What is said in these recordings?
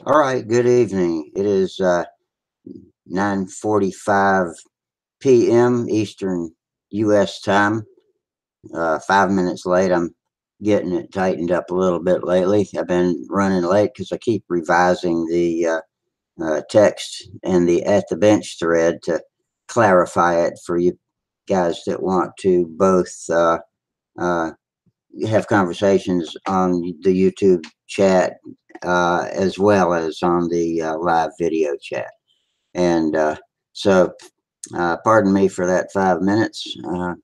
All right, good evening. It is 9:45 p.m. Eastern U.S. time. 5 minutes late. I'm getting it tightened up a little bit lately. I've been running late because I keep revising the text and the at the bench thread to clarify it for you guys that want to both uh, have conversations on the YouTube chat as well as on the live video chat. And pardon me for that 5 minutes.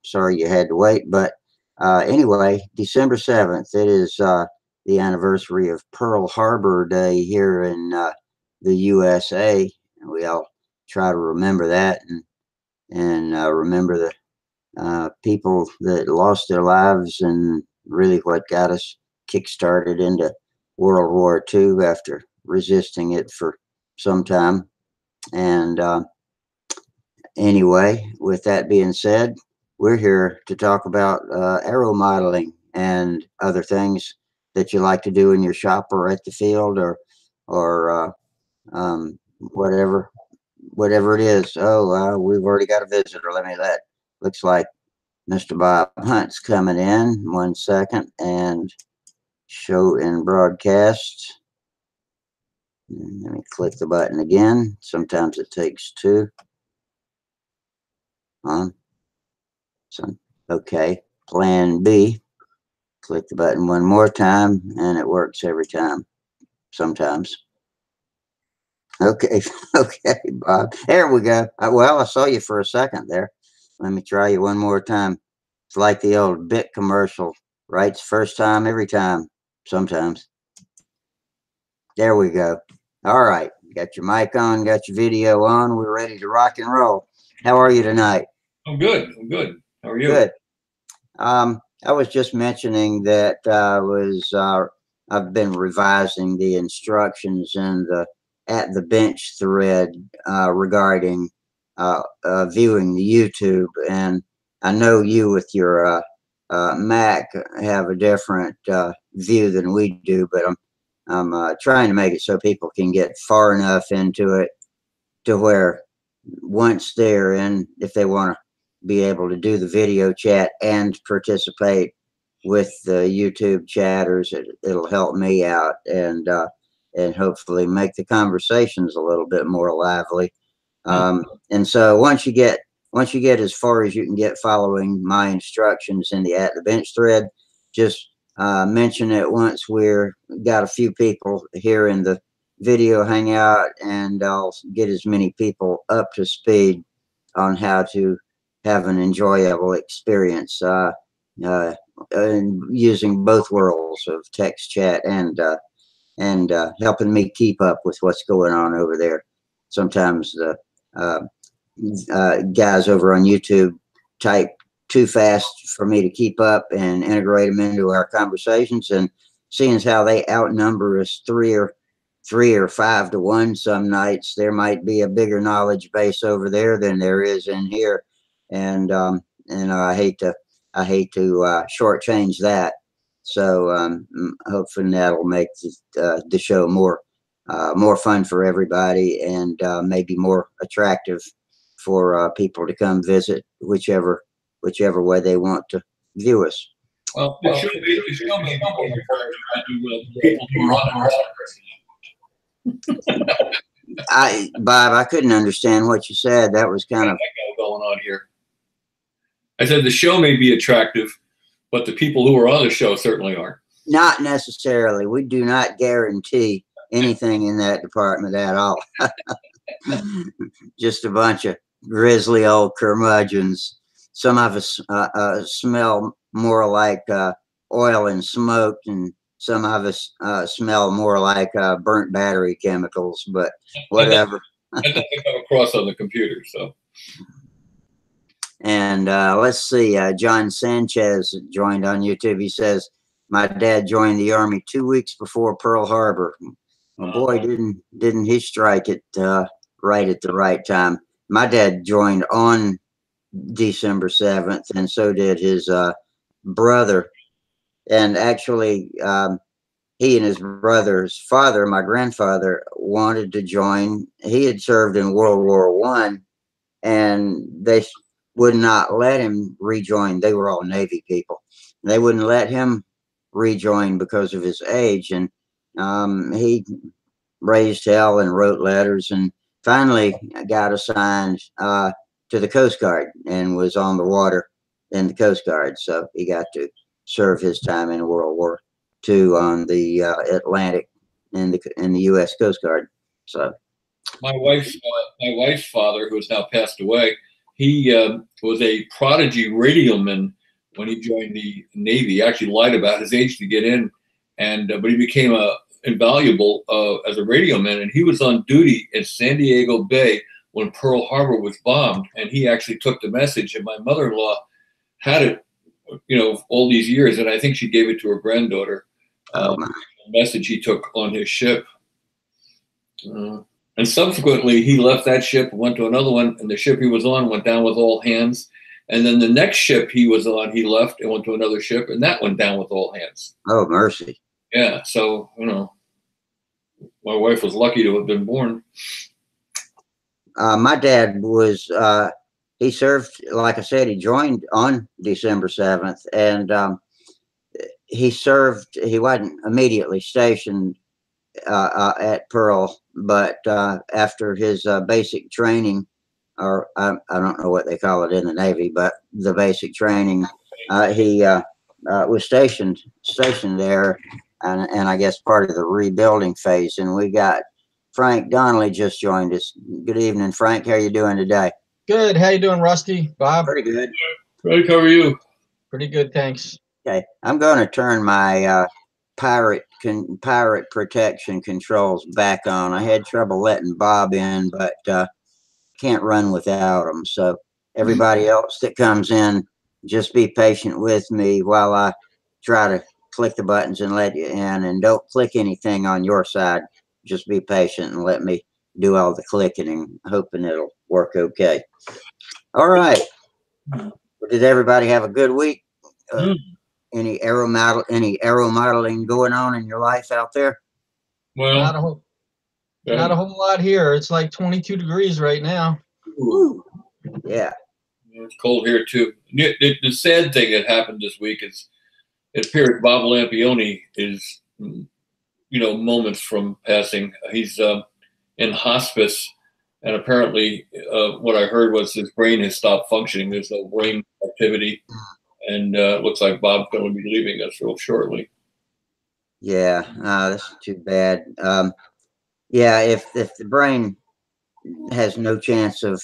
Sorry you had to wait. But anyway, December 7th, it is the anniversary of Pearl Harbor Day here in the USA. We all try to remember that and remember the people that lost their lives and really what got us kickstarted into World War II after resisting it for some time. And anyway, with that being said, we're here to talk about aeromodeling and other things that you like to do in your shop or at the field or whatever it is. Oh, we've already got a visitor. Let looks like Mr. Bob Hunt's coming in. 1 second and show and broadcast. Let me click the button again. Sometimes it takes two. On. So, okay. Plan B. Click the button one more time and it works every time. Sometimes. Okay. Okay, Bob. There we go. Well, I saw you for a second there. Let me try you one more time. It's like the old bit commercial, right? First time, every time. Sometimes. There we go. All right. Got your mic on, got your video on. We're ready to rock and roll. How are you tonight? I'm good. I'm good. How are you? Good. I was just mentioning that I've been revising the instructions in the at the bench thread regarding viewing the YouTube, and I know you with your Mac have a different view than we do, but I'm trying to make it so people can get far enough into it to where once they're in, if they want to be able to do the video chat and participate with the YouTube chatters, it'll help me out and hopefully make the conversations a little bit more lively. And so once you get as far as you can get following my instructions in the at the bench thread, just mention it once we're got a few people here in the video hangout, and I'll get as many people up to speed on how to have an enjoyable experience using both worlds of text chat and helping me keep up with what's going on over there. Sometimes the uh, guys over on YouTube type too fast for me to keep up and integrate them into our conversations. And seeing as how they outnumber us three or 5 to 1 some nights, there might be a bigger knowledge base over there than there is in here. And I hate to shortchange that. So hopefully that'll make the show more fun for everybody and maybe more attractive for people to come visit whichever way they want to view us. Well, it show me more referred to people who are on Bob, I couldn't understand what you said. That was kind of going on here. I said the show may be attractive, but the people who are on the show certainly aren't. Not necessarily. We do not guarantee anything in that department at all. Just a bunch of grizzly old curmudgeons. Some of us smell more like oil and smoke, and some of us smell more like burnt battery chemicals. But whatever. I don't think come across on the computer. So. And let's see. John Sanchez joined on YouTube. He says, "My dad joined the army 2 weeks before Pearl Harbor. Well, boy, didn't he strike it right at the right time. My dad joined on December 7th, and so did his brother. And actually, he and his brother's father, my grandfather, wanted to join. He had served in World War I, and they would not let him rejoin. They were all Navy people. They wouldn't let him rejoin because of his age, and he raised hell and wrote letters, and finally got assigned to the Coast Guard and was on the water in the Coast Guard. So he got to serve his time in World War II on the Atlantic in the U.S. Coast Guard. So my wife's father, who has now passed away, he was a prodigy radioman when he joined the Navy. He actually lied about his age to get in, and but he became invaluable as a radioman. And he was on duty in San Diego Bay when Pearl Harbor was bombed, and he actually took the message. And my mother-in-law had it, all these years, and I think she gave it to her granddaughter. The message he took on his ship. And subsequently, he left that ship, went to another one, and the ship he was on went down with all hands. And then the next ship he was on, he left and went to another ship, and that went down with all hands. Oh, mercy. Yeah, so, my wife was lucky to have been born. My dad was, he served, like I said, he joined on December 7th, and he wasn't immediately stationed at Pearl, but after his basic training, or I don't know what they call it in the Navy, but the basic training, he was stationed there, and I guess part of the rebuilding phase. And we got Frank Donnelly just joined us. Good evening, Frank. How are you doing today? Good. How you doing, Rusty? Bob? Pretty good. Frank, how are you? Pretty good, thanks. Okay, I'm going to turn my pirate protection controls back on. I had trouble letting Bob in, but can't run without him. So everybody else that comes in, just be patient with me while I try to click the buttons and let you in. And don't click anything on your side. Just be patient and let me do all the clicking, and hoping it'll work okay. All right. Did everybody have a good week? Any aeromodeling going on in your life out there? Well, not a whole lot here. It's like 22 degrees right now. Ooh. Yeah. It's cold here too. The sad thing that happened this week is it appears Bob Lampione is, moments from passing. He's in hospice, and apparently what I heard was his brain has stopped functioning. There's no brain activity. And it looks like Bob's going to be leaving us real shortly. Yeah, that's too bad. Yeah, if the brain has no chance of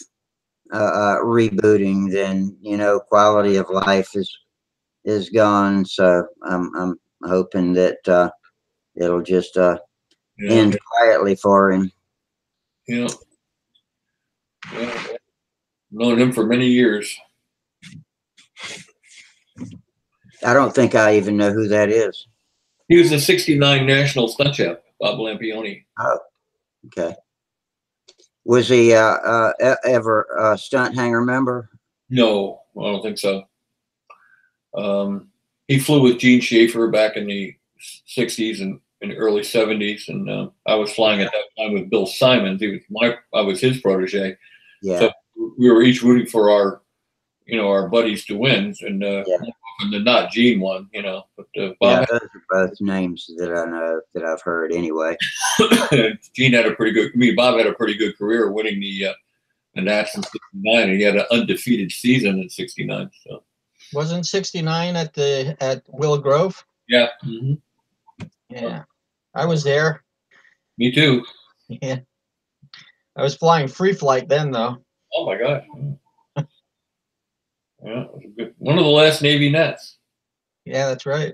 rebooting, then quality of life is gone. So I'm hoping that it'll just end quietly for him. Yeah, known him for many years. I don't think I even know who that is. He was the '69 national stunt champ, Bob Lampione. Oh, okay. Was he ever a Stunthangar member? No, I don't think so. He flew with Gene Schaefer back in the '60s and in the early '70s, and I was flying at that time with Bill Simons. I was his protege. Yeah. So we were each rooting for our buddies to win, and more often than not, Gene won. But Bob, those are both names that I know, that I've heard anyway. Gene had Bob had a pretty good career, winning the Nats in '69, and he had an undefeated season in '69. So wasn't '69 at Willow Grove? Yeah. Yeah, I was there. Me too. Yeah, I was flying free flight then, though. Oh my God. Yeah, it was good. One of the last Navy Nets. Yeah, that's right.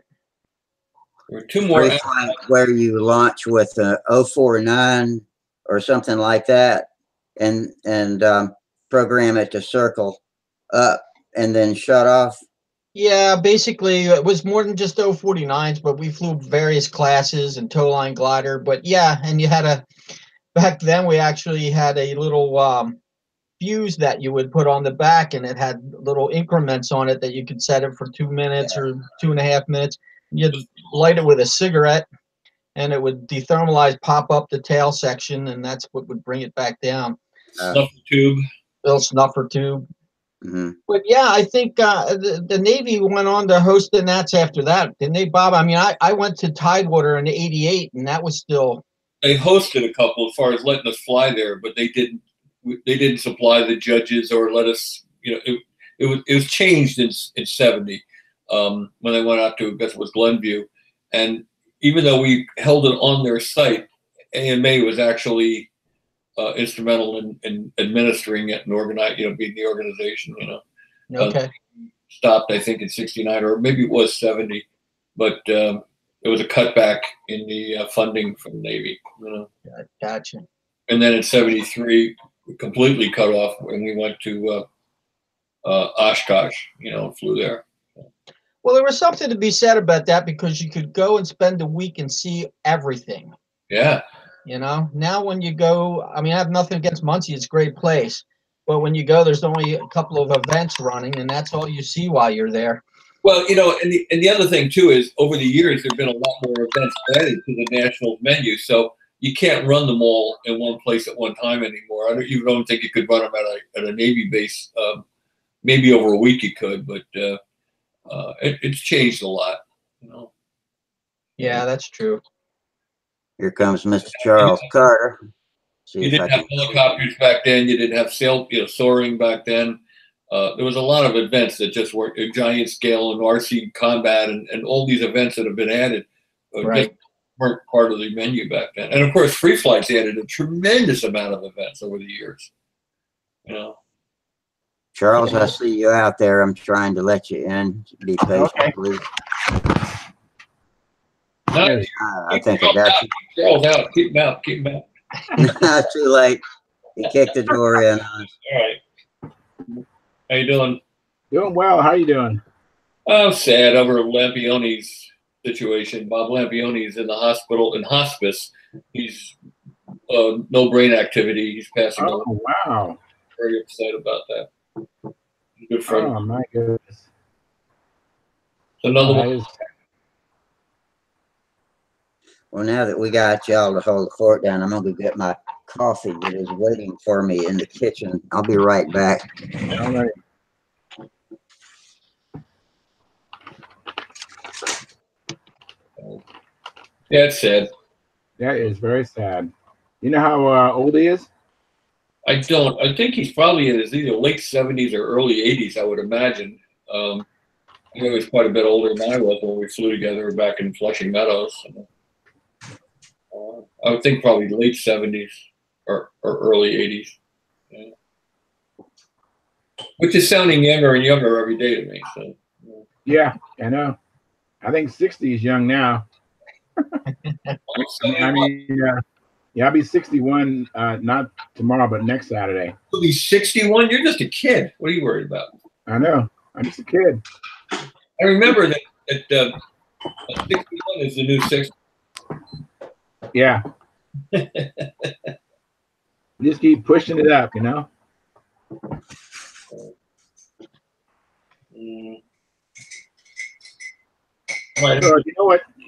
There were two more. Where you launch with a 049 or something like that, and program it to circle up and then shut off. Yeah, basically it was more than just 049s, but we flew various classes and tow line glider. But yeah, and you had back then we actually had a little fuse that you would put on the back, and it had little increments on it that you could set it for 2 minutes or 2.5 minutes. You'd light it with a cigarette, and it would dethermalize, pop up the tail section, and that's what would bring it back down. Snuffer tube. Little snuffer tube. Mm-hmm. But yeah, I think the Navy went on to host the Nats after that, didn't they, Bob? I mean, I went to Tidewater in '88, and that was still. They hosted a couple as far as letting us fly there, but they didn't. They didn't supply the judges or let us. It was changed in '70 when they went out to, I guess it was Glenview, and even though we held it on their site, AMA was actually instrumental in administering it and being the organization. Okay. Stopped, I think, in '69, or maybe it was '70, but it was a cutback in the funding from the Navy. Gotcha. And then in '73, we completely cut off when we went to Oshkosh. Flew there. Well, there was something to be said about that because you could go and spend a week and see everything. Yeah. Now when you go, I mean, I have nothing against Muncie; it's a great place. But when you go, there's only a couple of events running, and that's all you see while you're there. Well, and the other thing too is over the years there've been a lot more events added to the national menu, so you can't run them all in one place at one time anymore. I don't think you could run them at a Navy base. Maybe over a week you could, but it's changed a lot. Yeah, that's true. Here comes Mr. Charles Carter. You didn't have helicopters back then. You didn't have soaring back then. There was a lot of events that just were a giant scale and RC combat and all these events that have been added just weren't part of the menu back then. And of course, Free Flight's added a tremendous amount of events over the years. Charles, I see you out there. I'm trying to let you in. Be patient, please. I think I got you. Charles out. Keep him out. Keep him out. Not too late. He kicked the door in on us. All right. How you doing? Doing well. How you doing? I'm sad over Lampione's situation. Bob Lampione's in the hospital in hospice. He's no brain activity. He's passing away. Oh, wow. Very upset about that. Good friend. Oh, my goodness. Another one. Well, now that we got y'all to hold the fort down, I'm going to go get my coffee that is waiting for me in the kitchen. I'll be right back. All right. Yeah, it's sad. That is very sad. You know how old he is? I don't. I think he's probably in his either late 70s or early 80s, I would imagine. I know he's quite a bit older than I was when we flew together back in Flushing Meadows. I would think probably late 70s or early 80s. Yeah. Which is sounding younger and younger every day to me. So. Yeah, I know. I think 60 is young now. I mean, yeah, I'll be 61, not tomorrow, but next Saturday. You'll be 61? You're just a kid. What are you worried about? I know. I'm just a kid. I remember that 61 is the new 60. Yeah. Just keep pushing it up, So, you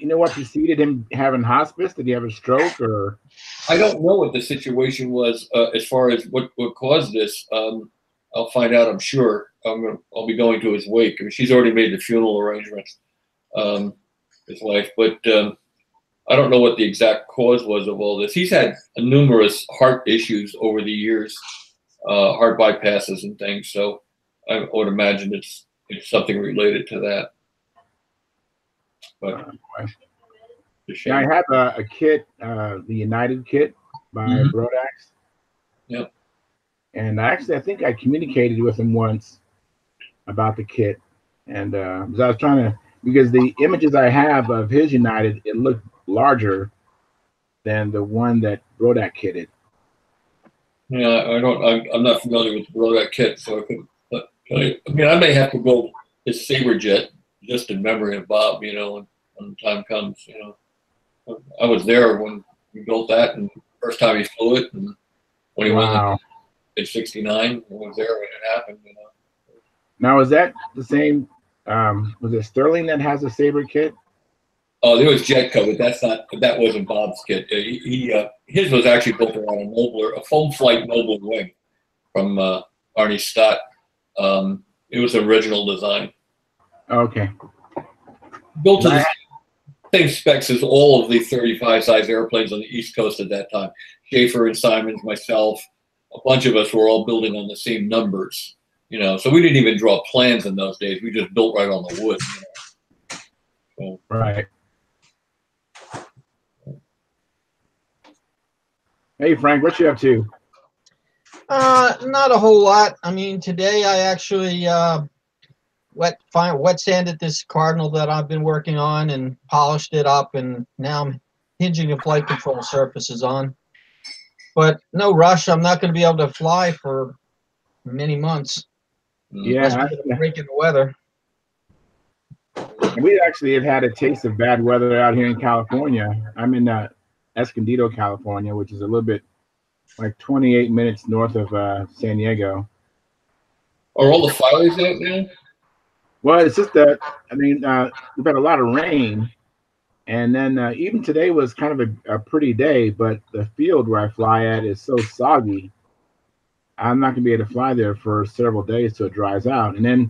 know what preceded him having hospice? Did he have a stroke or? I don't know what the situation was as far as what caused this. I'll find out. I'm sure. I'll be going to his wake. I mean, she's already made the funeral arrangements. His wife, but I don't know what the exact cause was of all this. He's had numerous heart issues over the years, heart bypasses and things. So I would imagine it's something related to that. But yeah, I have a kit, the United kit by Brodax. Yep. And actually, I think I communicated with him once about the kit, and I was trying to, because the images I have of his United, it looked larger than the one that Brodak kitted. Yeah, I'm not familiar with the Brodak kit, so I couldn't. I mean, I may have to go his Sabre jet just in memory of Bob. When the time comes. I was there when we built that, and the first time he flew it, and when he went in '69, I was there when it happened. Now, is that the same? Was it Sterling that has a Sabre kit? Oh, there was Jetco, but that wasn't Bob's kit. His was actually built around a foam flight Nobler wing from Arnie Stott. It was original design. Okay. Built to the same specs as all of the 35 size airplanes on the East Coast at that time. Schaefer and Simons, myself, a bunch of us were all building on the same numbers. So we didn't even draw plans in those days. We just built right on the wood. So, right. Hey, Frank, what you up to? Not a whole lot. I mean, today I actually wet sanded this Cardinal that I've been working on and polished it up, and now I'm hinging the flight control surfaces on. But no rush. I'm not going to be able to fly for many months. Yeah, unless we get a break in the weather. We actually have had a taste of bad weather out here in California. I'm in Escondido, California, which is a little bit like 28 minutes north of San Diego. Are all the fires out now? Well, it's just that, I mean, we've had a lot of rain. And then even today was kind of a pretty day, but the field where I fly at is so soggy. I'm not going to be able to fly there for several days till it dries out. And then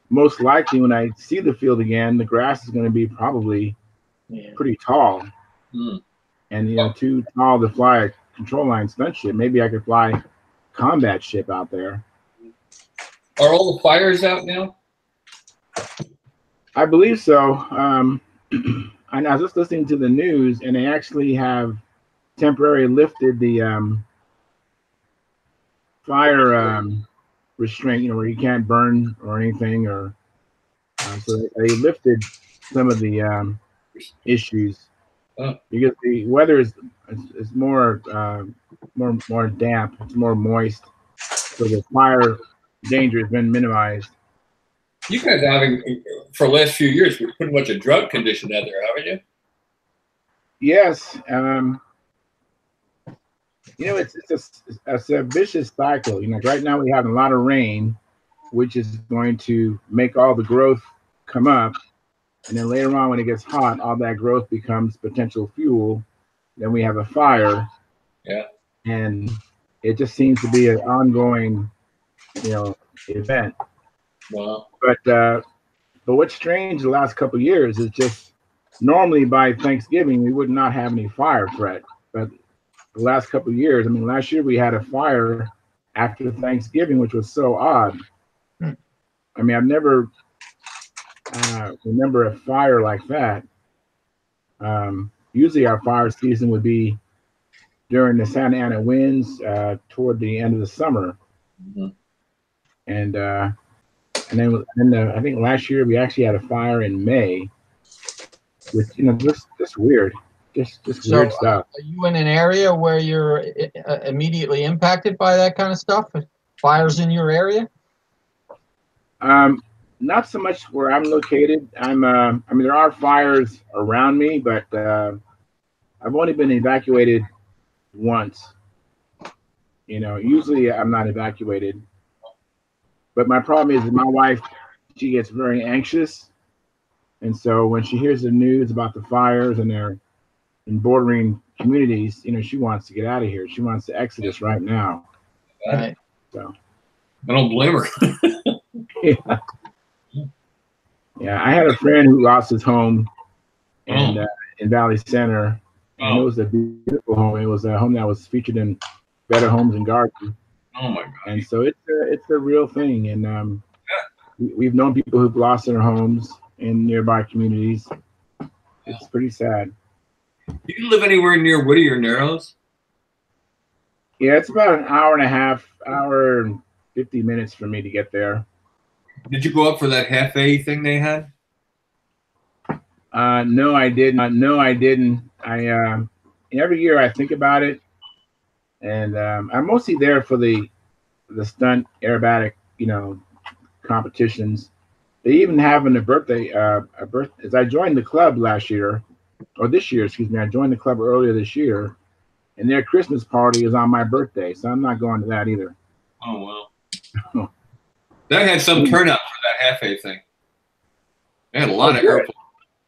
most likely when I see the field again, the grass is going to be probably pretty tall. And, too tall to fly a control line stunt ship. Maybe I could fly combat ship out there. Are all the fires out now? I believe so. And I was just listening to the news, and they actually have temporarily lifted the fire restraint, where you can't burn or anything, or so they lifted some of the issues because the weather is more damp, it's more moist, so the fire danger has been minimized. You guys are having, for the last few years, we're pretty much a drought condition out there, haven't you? Yes. It's a vicious cycle. Right now we have a lot of rain, which is going to make all the growth come up. And then later on, when it gets hot, all that growth becomes potential fuel. Then we have a fire. Yeah. And it just seems to be an ongoing, event. Wow. But what's strange the last couple of years is just normally by Thanksgiving, we would not have any fire threat. But the last couple of years, I mean, last year we had a fire after Thanksgiving, which was so odd. I mean, I've never remember a fire like that. Usually our fire season would be during the Santa Ana winds toward the end of the summer. And then I think last year we actually had a fire in May, which just weird, just weird stuff. Are you in an area where you're immediately impacted by that kind of stuff? Fires in your area? Not so much where I'm located. I mean, there are fires around me, but I've only been evacuated once. Usually I'm not evacuated. But my problem is my wife, she gets very anxious. And so when she hears the news about the fires and they're in bordering communities, she wants to get out of here. She wants to exit us right now. Right. So I don't blame her. Yeah, I had a friend who lost his home in Valley Center. And it was a beautiful home. It was a home that was featured in Better Homes and Gardens. Oh my God! And so it's a real thing, and we've known people who've lost their homes in nearby communities. It's pretty sad. Do you live anywhere near Woody or Narrows? Yeah, it's about an hour and a half, hour and 50 minutes for me to get there. Did you go up for that half-A thing they had? No, I didn't. Every year I think about it. And I'm mostly there for the stunt aerobatic, competitions. They even have a birthday. As I joined the club last year, or this year, excuse me. I joined the club earlier this year, and their Christmas party is on my birthday, so I'm not going to that either. Oh wow! That had some turnout for that half-A thing. They had a lot of airplanes.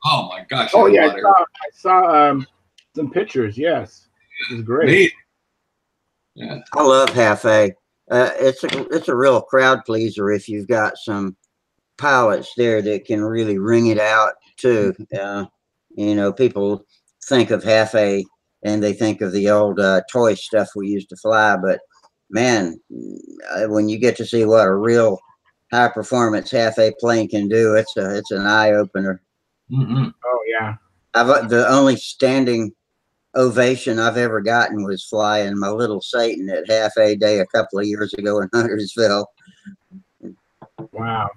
Oh my gosh! Oh there's a yeah, lot of I saw some pictures. Yes, which is great. amazing. Yeah. I love Half A. It's a real crowd pleaser if you've got some pilots there that can really ring it out too. You know, people think of Half A and they think of the old toy stuff we used to fly, but man, when you get to see what a real high performance Half A plane can do, it's an eye opener. Mm-hmm. Oh yeah. The only standing ovation I've ever gotten was flying my little Satan at Half A Day a couple of years ago in Huntersville. Wow.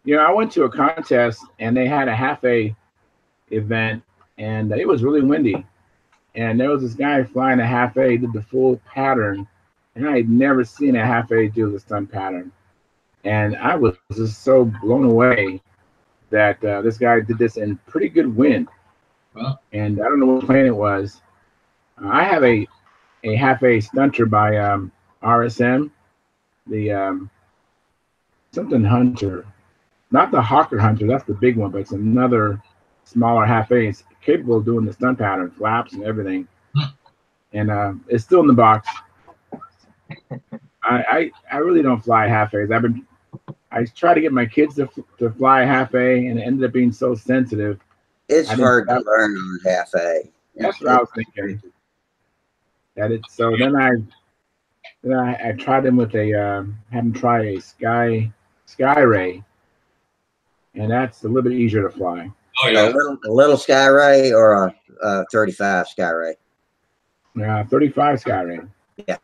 You know, I went to a contest and they had a Half A event, and it was really windy. And there was this guy flying a Half A, did the full pattern, and I had never seen a Half A do the stunt pattern. And I was just so blown away that this guy did this in pretty good wind. Well, And I don't know what plane it was. I have a Half A stunter by RSM, the something Hunter, not the Hawker Hunter. That's the big one, but it's another smaller Half A. It's capable of doing the stunt pattern, flaps and everything. And it's still in the box. I really don't fly Half A's. I try to get my kids to fly Half A, and it ended up being so sensitive. It's hard to learn on Half A. That's what I was thinking. That it's so. Then I tried them with a had them try a Sky Ray, and that's a little bit easier to fly. oh yeah. A little Sky Ray or a 35 Sky Ray. 35 Sky Ray. Yeah.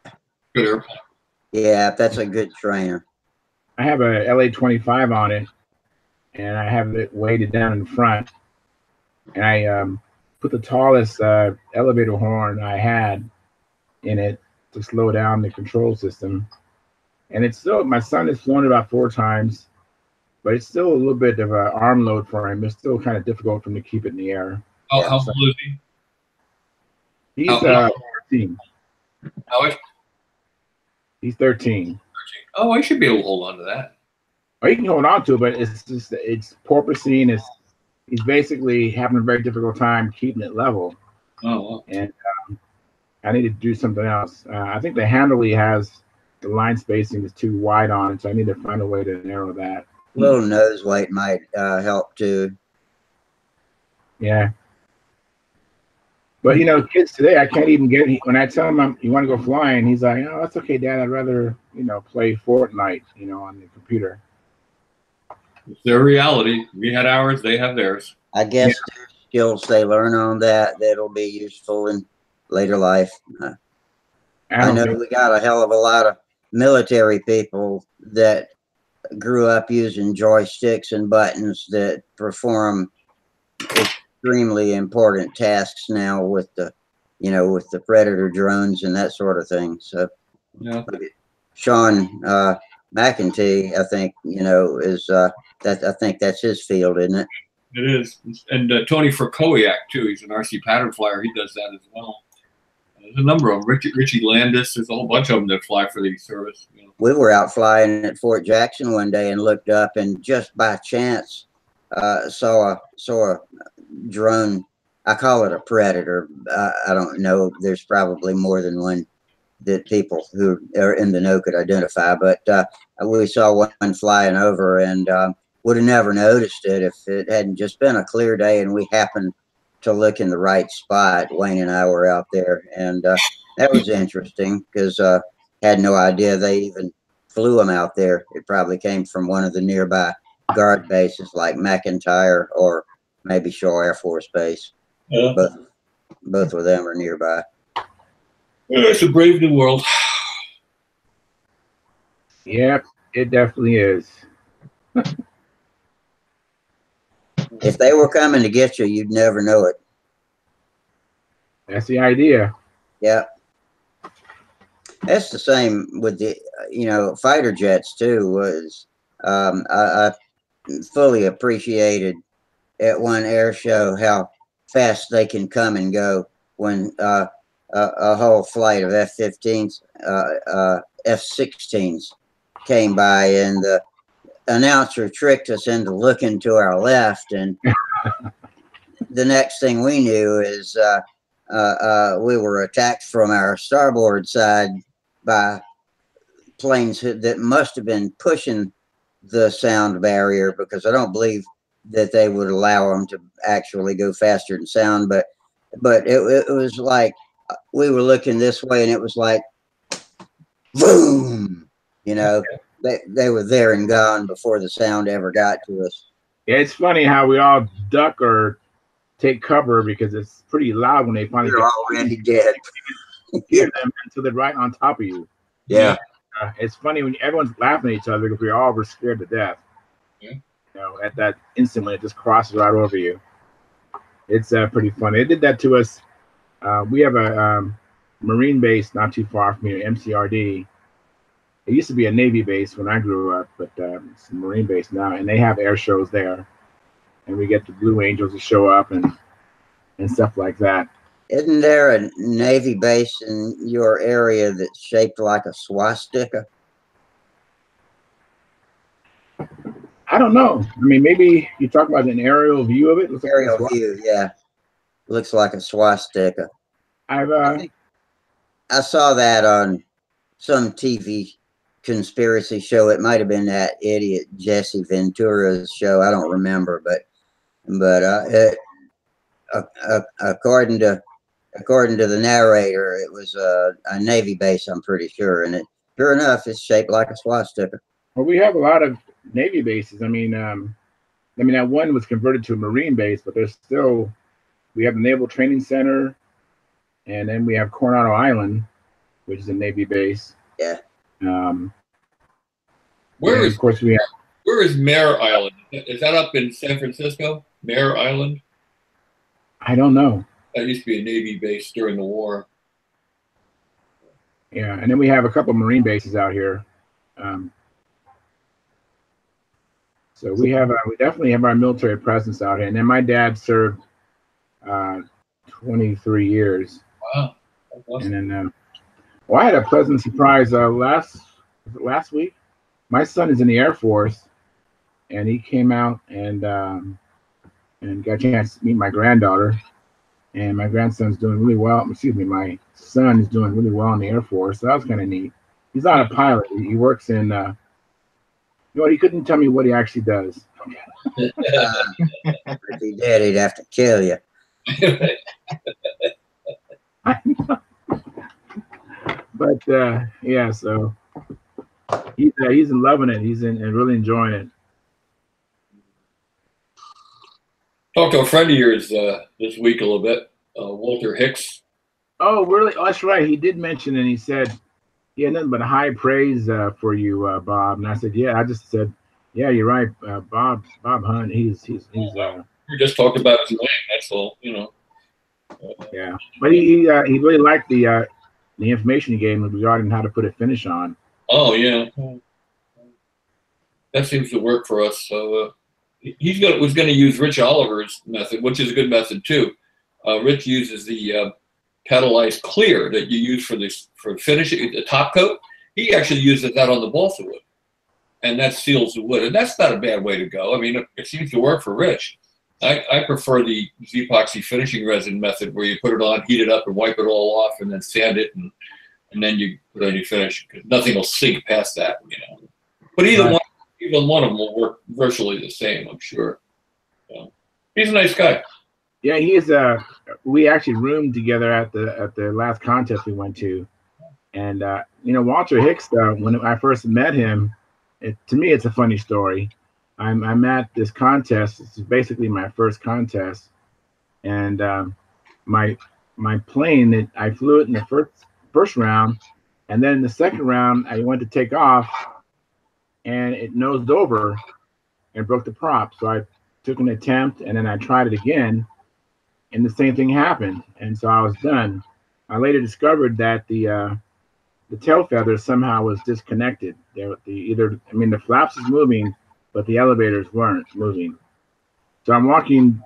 Good airplane. Yeah, that's a good trainer. I have a LA-25 on it, and I have it weighted down in front, and I put the tallest elevator horn I had in it to slow down the control system. And it's still, my son has flown it about 4 times, but it's still a little bit of an arm load for him. It's still kind of difficult for him to keep it in the air. Oh, how old is he? He's 13. How much? He's 13. Oh, I should be able to hold on to that. Oh, he can hold on to it, but it's porpoising. He's basically having a very difficult time keeping it level. Oh, wow. And I need to do something else. I think the handle he has, the line spacing is too wide on it, so I need to find a way to narrow that. A little nose weight might help too. Yeah. But you know, kids today, I can't even get. When I tell him you want to go flying, he's like, "Oh, that's okay, Dad. I'd rather play Fortnite, on the computer." It's their reality. We had ours; they have theirs. I guess the skills they learn on that'll be useful in later life. I know we got a hell of a lot of military people that grew up using joysticks and buttons that perform extremely important tasks now with the Predator drones and that sort of thing. So Yeah. Sean McEntee, I think, is that I think that's his field, isn't it? It is. And Tony Frikowiak, too. He's an RC pattern flyer. He does that as well. There's a number of them. Richie Landis. There's a whole bunch of them that fly for the service. We were out flying at Fort Jackson one day and looked up and just by chance saw a drone. I call it a Predator. I don't know. There's probably more than one that people who are in the know could identify, but we saw one flying over and would have never noticed it if it hadn't just been a clear day and we happened to look in the right spot. Wayne and I were out there, and that was interesting because had no idea they even flew them out there. It probably came from one of the nearby guard bases like McIntyre or maybe Shaw Air Force Base. Yeah. Both of them are nearby. It's a brave new world. Yep, it definitely is. If they were coming to get you, you'd never know it. That's the idea. Yeah. That's the same with the, fighter jets too. Was I fully appreciated at one air show how fast they can come and go when a whole flight of F-15s, F-16s came by, and the announcer tricked us into looking to our left, and the next thing we knew is we were attacked from our starboard side by planes that must have been pushing the sound barrier, because I don't believe that they would allow them to actually go faster than sound. But it was like we were looking this way, and it was like boom. You know, they were there and gone before the sound ever got to us. Yeah, it's funny how we all duck or take cover because it's pretty loud when they finally You're get already dead. hear them until they're right on top of you. Yeah. It's funny when everyone's laughing at each other because we all were scared to death. Yeah. You know, at that instant when it just crosses right over you. It's pretty funny. They did that to us. We have a Marine base not too far from here, MCRD. It used to be a Navy base when I grew up, but it's a Marine base now, and they have air shows there. And we get the Blue Angels to show up and stuff like that. Isn't there a Navy base in your area that's shaped like a swastika? I don't know. I mean, maybe you talk about an aerial view of it. Looks Aerial like view, yeah. Looks like a swastika. I saw that on some TV conspiracy show. It might have been that idiot Jesse Ventura's show. I don't remember, but according to the narrator, it was a Navy base, I'm pretty sure, and sure enough, it's shaped like a swastika. Well, we have a lot of Navy bases. I mean, that one was converted to a Marine base, but there's still, we have the Naval Training Center, and then we have Coronado Island, which is a Navy base. Yeah. Where is Mare Island? Is that up in San Francisco? Mare Island? I don't know. That used to be a Navy base during the war. Yeah, and then we have a couple of Marine bases out here. So we definitely have our military presence out here. And then my dad served 23 years. Wow. Awesome. And then, I had a pleasant surprise last week. My son is in the Air Force, and he came out and got a chance to meet my granddaughter. And my grandson's doing really well. Excuse me, my son is doing really well in the Air Force. So that was kind of neat. He's not a pilot. He works in, he couldn't tell me what he actually does. If he did, he'd have to kill you. But yeah, so he's loving it. He's and really enjoying it. Talked to a friend of yours this week a little bit, Walter Hicks. Oh, really? Oh, that's right. He did mention, and he said he had nothing but high praise for you, Bob. And I said, yeah. I just said, yeah, you're right, Bob Hunt. He's We just talked about his name. That's all, you know. Yeah, but he really liked the information he gave him regarding how to put a finish on. Oh yeah, that seems to work for us. So was going to use Rich Oliver's method, which is a good method too. Rich uses the catalyzed clear that you use for finishing the top coat. He actually uses that on the balsa wood, and that seals the wood. And that's not a bad way to go. I mean, it seems to work for Rich. I prefer the Z-epoxy finishing resin method, where you put it on, heat it up, and wipe it all off, and then sand it, and then you put on your finish, because nothing will sink past that, you know. But either one of them will work virtually the same, I'm sure. So, he's a nice guy. Yeah, he is. We actually roomed together at the last contest we went to, and Walter Hicks. When I first met him, to me it's a funny story. I'm at this contest. This is basically my first contest, and my plane that I flew it in the first round, and then in the second round I went to take off, and it nosed over and broke the prop. So I took an attempt, and then I tried it again, and the same thing happened, and so I was done. I later discovered that the tail feather somehow was disconnected. The flaps is moving, but the elevators weren't moving. So I'm walking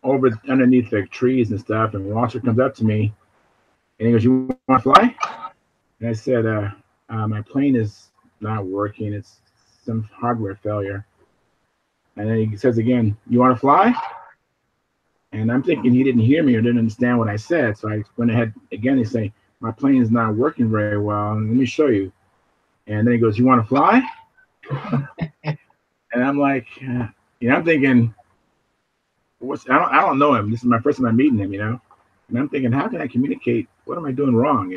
over underneath the trees and stuff, and Walter comes up to me, and he goes, "You want to fly?" And I said, "My plane is not working. It's some hardware failure." And then he says again, "You want to fly?" And I'm thinking he didn't hear me or didn't understand what I said. So I went ahead again and say, my plane's not working very well. And let me show you. And then he goes, you want to fly? And I'm like, I'm thinking, I don't know him. This is my first time I'm meeting him, And I'm thinking, how can I communicate? What am I doing wrong,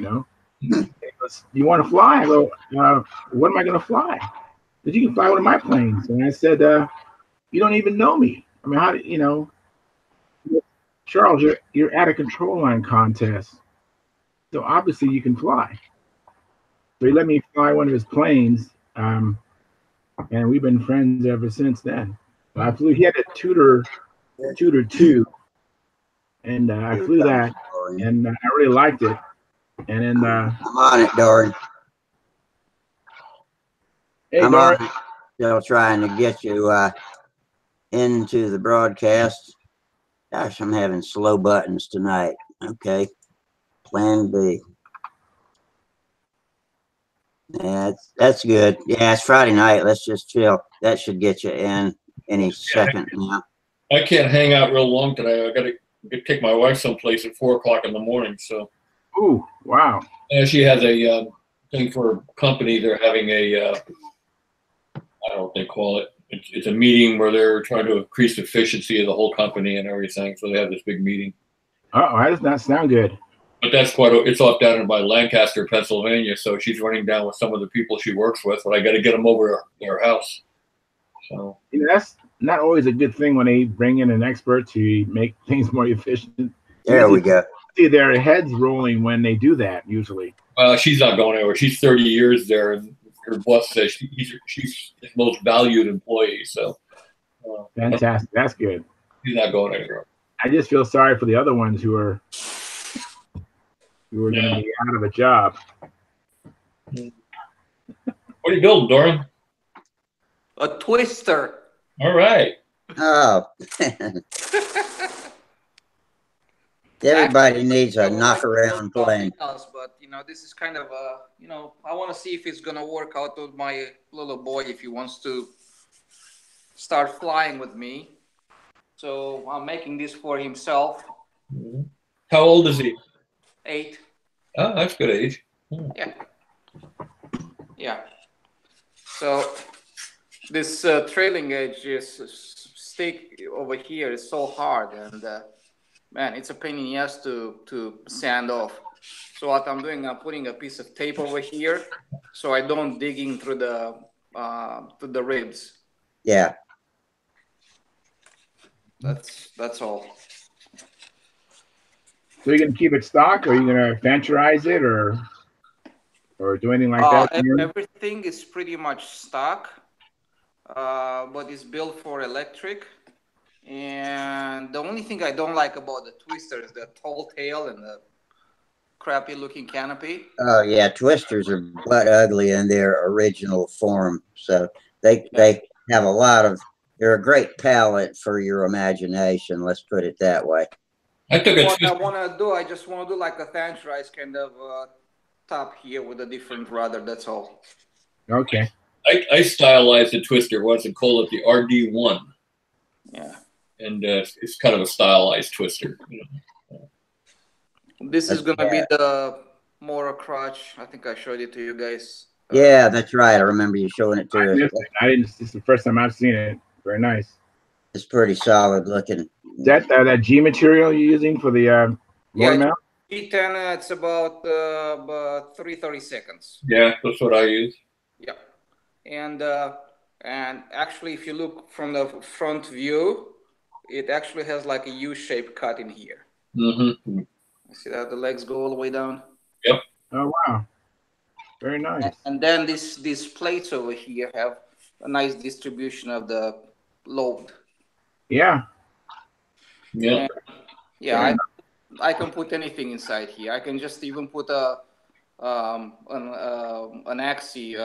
He goes, you want to fly? I go, what am I going to fly? Because you can fly one of my planes. And I said, you don't even know me. I mean, how do Charles, you're at a control line contest. So obviously you can fly. So he let me fly one of his planes. And we've been friends ever since then. So I flew, he had a Tutor 2, and I flew that, and I really liked it. And then I'm on it, Doran. Hey, I'm Doran. on it. Still trying to get you into the broadcast. Gosh, I'm having slow buttons tonight. Okay. Plan B. Yeah, that's good. Yeah, it's Friday night. Let's just chill. That should get you in any second now. I can't hang out real long today. I got to take my wife someplace at 4 o'clock in the morning. So. Ooh, wow. And she has a thing for a company. They're having a, I don't know what they call it. It's a meeting where they're trying to increase the efficiency of the whole company and everything. So they have this big meeting. Uh-oh, that does not sound good. But that's it's off down by Lancaster, Pennsylvania. So she's running down with some of the people she works with, but I got to get them over to their house. So that's not always a good thing when they bring in an expert to make things more efficient. There we go. See their heads rolling when they do that usually. She's not going anywhere. She's 30 years there, and her boss says she's his most valued employee. So fantastic. That's good. She's not going anywhere. I just feel sorry for the other ones who are going to be out of a job. What are you building, Doran? A twister. All right. Oh. Everybody needs a knock-around plane. Else, but this is kind of I want to see if it's gonna work out with my little boy if he wants to start flying with me. So I'm making this for himself. How old is he? 8. Oh, that's good age. Yeah. So this trailing edge stick over here is so hard, and man, it's a pain in the ass to sand off. So what I'm doing, I'm putting a piece of tape over here so I don't dig in through the ribs. Yeah. That's all. So you're gonna keep it stock, or are you gonna fancherize it, or do anything like that? Everything is pretty much stock, but it's built for electric. And the only thing I don't like about the twister is the tall tail and the crappy looking canopy. Oh yeah, twisters are butt ugly in their original form. So they have a lot of. They're a great palette for your imagination. Let's put it that way. I took What I want to do, I just want to do like a fancherized kind of top here with a different rudder. That's all. Okay. I stylized the twister once and called it the RD1. Yeah. And it's kind of a stylized twister. This is going to be the Mora crotch. I think I showed it to you guys. Yeah, that's right. I remember you showing it to us. I didn't. This is the first time I've seen it. Very nice. It's pretty solid looking. That G material you're using for the motor mount? G10. It's about 330 seconds. Yeah, that's what I use. Yeah, and actually, if you look from the front view, it actually has like a U-shaped cut in here. Mm-hmm. See that the legs go all the way down. Yep. Oh wow, very nice. And then these plates over here have a nice distribution of the load. Yeah. Yeah. And, yeah. I can put anything inside here. I can just even put an Axie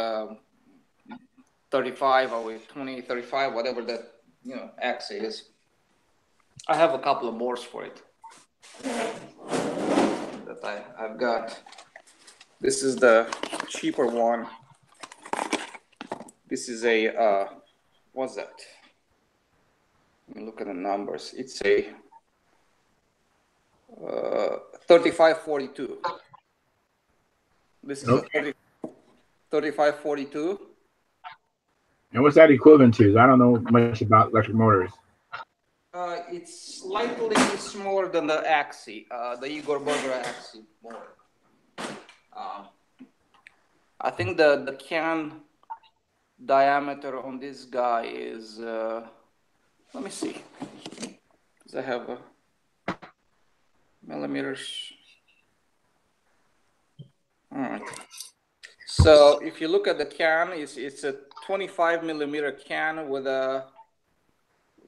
35 or 2035, whatever that Axie is. I have a couple of boards for it that I've got. This is the cheaper one. This is a what's that? Let me look at the numbers. It's a 3542. This is Okay. a 3542. And what's that equivalent to? I don't know much about electric motors. It's slightly smaller than the Axie, the Igor Berger Axie motor. I think the can diameter on this guy is, let me see, because I have millimeters. All right. So if you look at the can, it's a 25 millimeter can with a,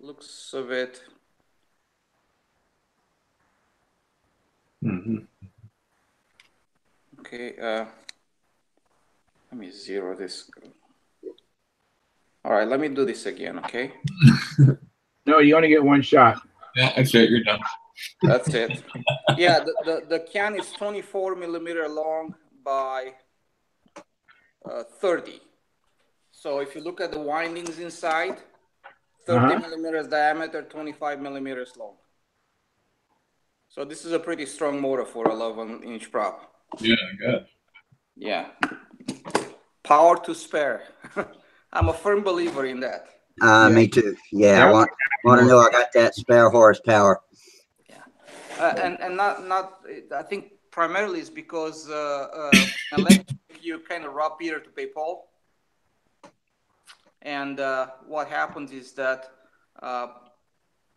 looks of it. Okay, let me zero this. All right, let me do this again, okay? No, you only get one shot. Yeah, that's it. You're done. That's it. Yeah, the can is 24 millimeter long by 30. So if you look at the windings inside, 30 millimeters diameter, 25 millimeters long. So this is a pretty strong motor for 11-inch prop. Yeah, good. Yeah. Power to spare. I'm a firm believer in that. Me too. Yeah, I want to know I got that spare horsepower. Yeah, and not. I think primarily it's because electric you kind of rob Peter to pay Paul. And what happens is that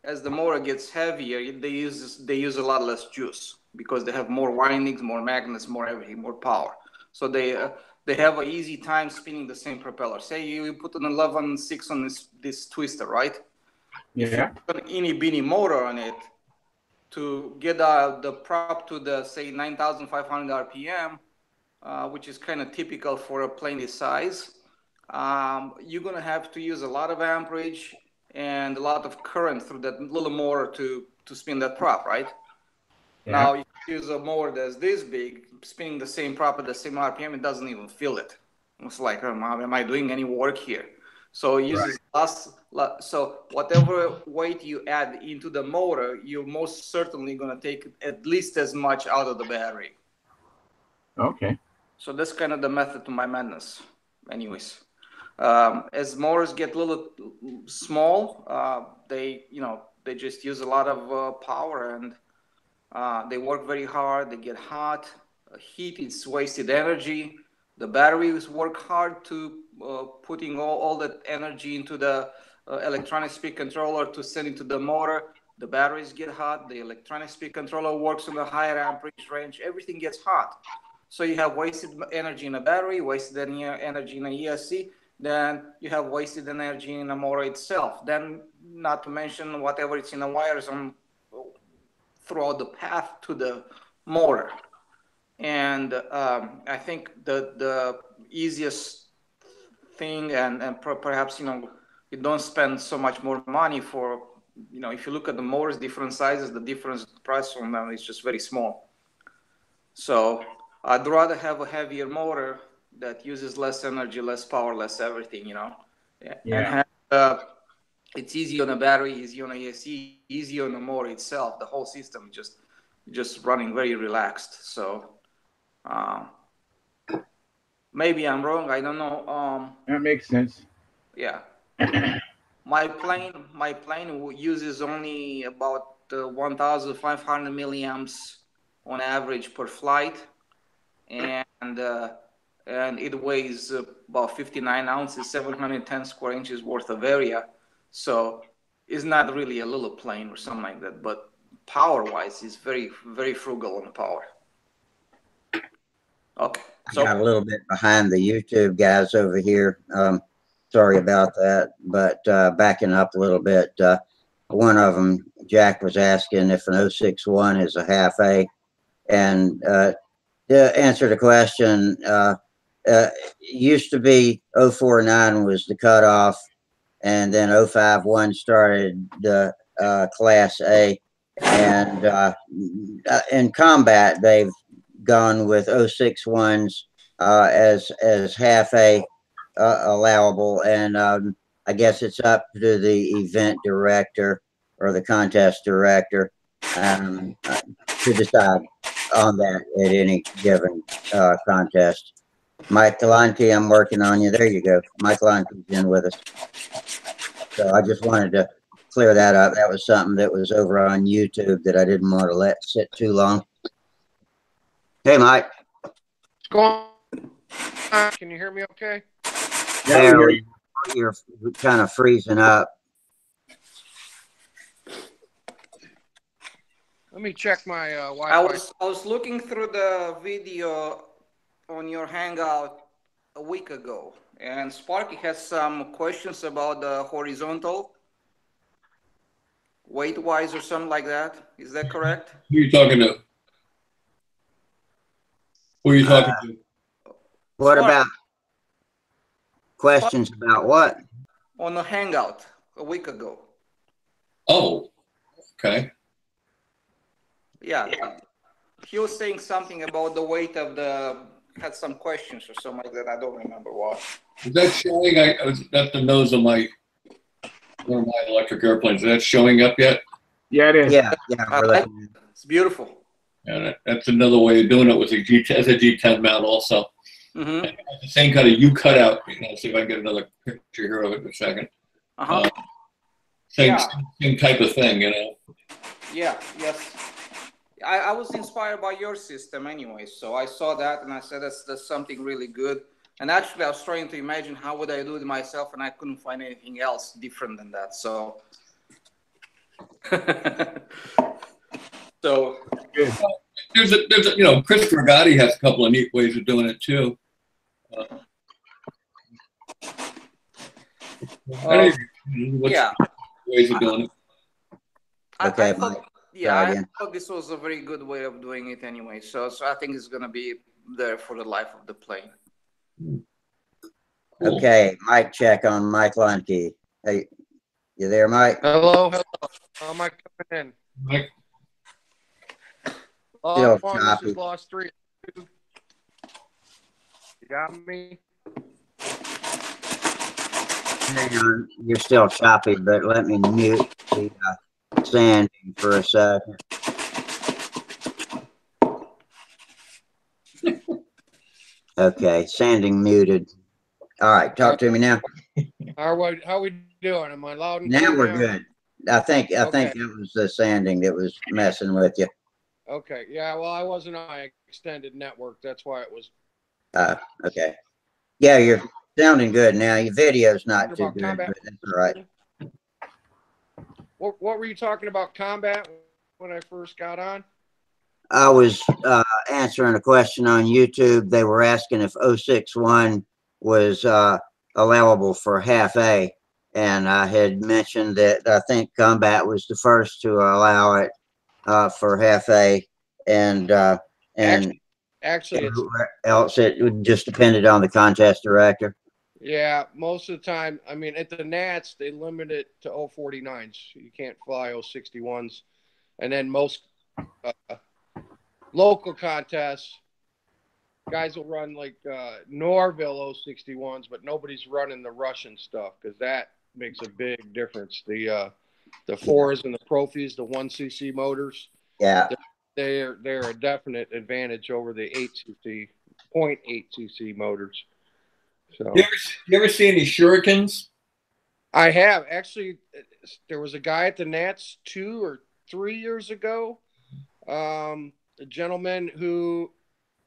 as the motor gets heavier, they use a lot less juice because they have more windings, more magnets, more everything, more power. So they have an easy time spinning the same propeller. Say you put an 11.6 on this twister, right? Yeah. If you put an inny-binny motor on it to get the prop to the, say, 9,500 RPM, which is kind of typical for a plane this size, you're going to have to use a lot of amperage and a lot of current through that little motor to spin that prop, right? Yeah. Now, if you use a motor that's this big, spinning the same prop at the same RPM, it doesn't even feel it. It's like, am I doing any work here? So it uses so whatever weight you add into the motor, you're most certainly going to take at least as much out of the battery. Okay. So that's kind of the method to my madness. Anyways, as motors get a little small, they just use a lot of power, and they work very hard. They get hot. Heat is wasted energy. The batteries work hard to putting all that energy into the electronic speed controller to send it to the motor. The batteries get hot. The electronic speed controller works on a higher amperage range. Everything gets hot. So you have wasted energy in a battery, wasted energy in a ESC, then you have wasted energy in the motor itself. Then, not to mention whatever it's in the wires on throughout the path to the motor. And I think the easiest thing, and perhaps you don't spend so much more money for, if you look at the motors, different sizes, the difference price on them is just very small. So I'd rather have a heavier motor that uses less energy, less power, less everything, Yeah. And have, it's easy on a battery, easy on a ESC, easy on the motor itself. The whole system just running very relaxed. So maybe I'm wrong. I don't know. That makes sense. Yeah. My plane uses only about 1,500 milliamps on average per flight, and it weighs about 59 ounces, 710 square inches worth of area. So it's not really a little plane or something like that, but power-wise, it's very, very frugal on the power. Okay. So I got a little bit behind the YouTube guys over here. Sorry about that, but backing up a little bit. One of them, Jack, was asking if an 061 is a half A, and to answer the question, used to be 049 was the cutoff, and then 051 started the Class A, and in combat they've gone with 061s as half A allowable, and I guess it's up to the event director or the contest director to decide on that at any given contest. Mike Kalanke, I'm working on you. There you go. Mike Kalanke's in with us. So I just wanted to clear that up. That was something that was over on YouTube that I didn't want to let sit too long. Hey, Mike. What's going on? Can you hear me okay? There, you're kind of freezing up. Let me check my Wi-Fi. I was looking through the video on your Hangout a week ago, and Sparky has some questions about the horizontal weight-wise or something like that. Is that correct? Who are you talking to? Who are you talking to? What Sparky. about questions about what? On the Hangout a week ago. Oh, okay. Yeah. He was saying something about the weight of the, had some questions or something like that. I don't remember what. Is that showing? I was at the nose of one of my electric airplanes. Is that showing up yet? Yeah, it is. Yeah, we're looking. It's beautiful. Yeah, that's another way of doing it with a as a G10 mount also. Mm-hmm. The same kind of U cutout. See if I can get another picture here of it in a second. Uh-huh. Same type of thing, Yeah, yes. I was inspired by your system anyway, so I saw that and I said that's something really good. And actually, I was trying to imagine how would I do it myself, and I couldn't find anything else different than that. So, so there's a Christopher Gotti has a couple of neat ways of doing it too. Yeah, ways of doing it. Okay, I thought this was a very good way of doing it anyway. So I think it's gonna be there for the life of the plane. Cool. Okay, mic check on Mike Lunke. Hey, you there, Mike? Hello. How am I coming in? Mike? Still Fun. choppy. This is Lost 3. You got me? Hang on, you're still choppy, but let me mute the sanding for a second. Okay, sanding muted. All right, talk to me now. How we doing? Am I loud and Now clear we're good. I think Okay. it was the sanding that was messing with you. Okay. Yeah. Well, I wasn't on my extended network. That's why it was. Okay. Yeah, you're sounding good now. Your video's not too About good, combat. but that's all right. What were you talking about combat when I first got on? I was answering a question on YouTube. They were asking if 061 was allowable for half A, and I had mentioned that I think combat was the first to allow it for half A, and Actually, it's, else it just depended on the contest director. yeah, most of the time. I mean, at the Nats, they limit it to 049s. You can't fly 061s, and then most local contests, guys will run like Norville 061s, but nobody's running the Russian stuff because that makes a big difference. The fours and the Profis, the 1cc motors, Yeah, they're a definite advantage over the 8cc, 0.8cc motors. So You ever see any shurikens? I have actually. There was a guy at the Nats 2 or 3 years ago, a gentleman who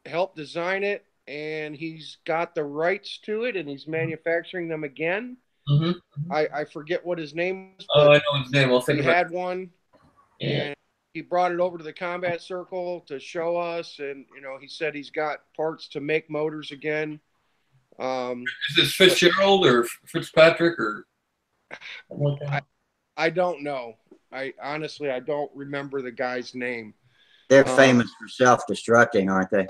helped design it, and he's got the rights to it, and he's manufacturing them again. Mm-hmm. I forget what his name is. Oh, I know his name. I'll think he about it. had one, Yeah. and he brought it over to the combat circle to show us, and he said he's got parts to make motors again. Is this Fitzgerald or Fitzpatrick or? I don't know. I honestly don't remember the guy's name. they're famous for self-destructing, aren't they?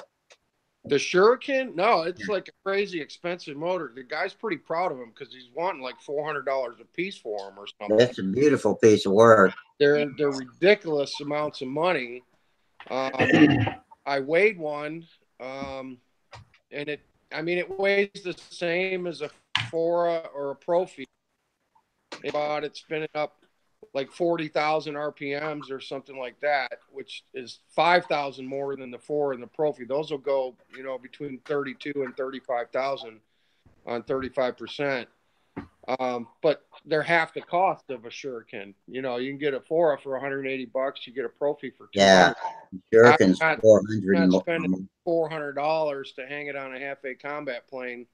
The Shuriken? No, it's like a crazy expensive motor. The guy's pretty proud of him because he's wanting like $400 a piece for him or something. That's a beautiful piece of work. They're ridiculous amounts of money. I weighed one, and it weighs the same as a Fora or a Profi. About it spinning up like 40,000 RPMs or something like that, which is 5,000 more than the 4 and the Profi. Those will go, you know, between 32 and 35,000 on 35%. But they're half the cost of a Shuriken. You know, you can get a Fora for 180 bucks. You get a Profi for 200. Yeah, Shuriken's I'm 400 not spending $400 to hang it on a half-A combat plane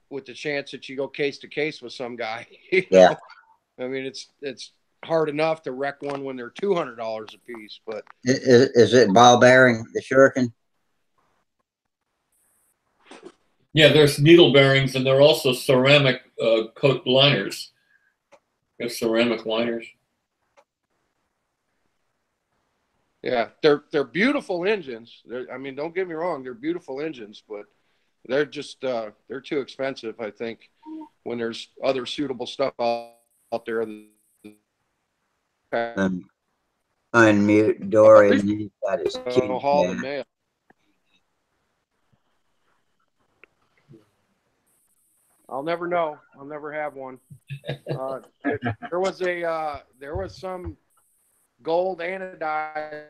with the chance that you go case to case with some guy. Yeah. Know? I mean, it's hard enough to wreck one when they're $200 a piece. But is it ball bearing, the Shuriken? Yeah, there's needle bearings, and there are also ceramic coat liners. There's ceramic liners. Yeah, they're beautiful engines. I mean, don't get me wrong, they're beautiful engines, but they're just they're too expensive, I think, when there's other suitable stuff out there. Unmute Dorian. He's got his haul the mail. I'll never know. I'll never have one. There was some gold anodized.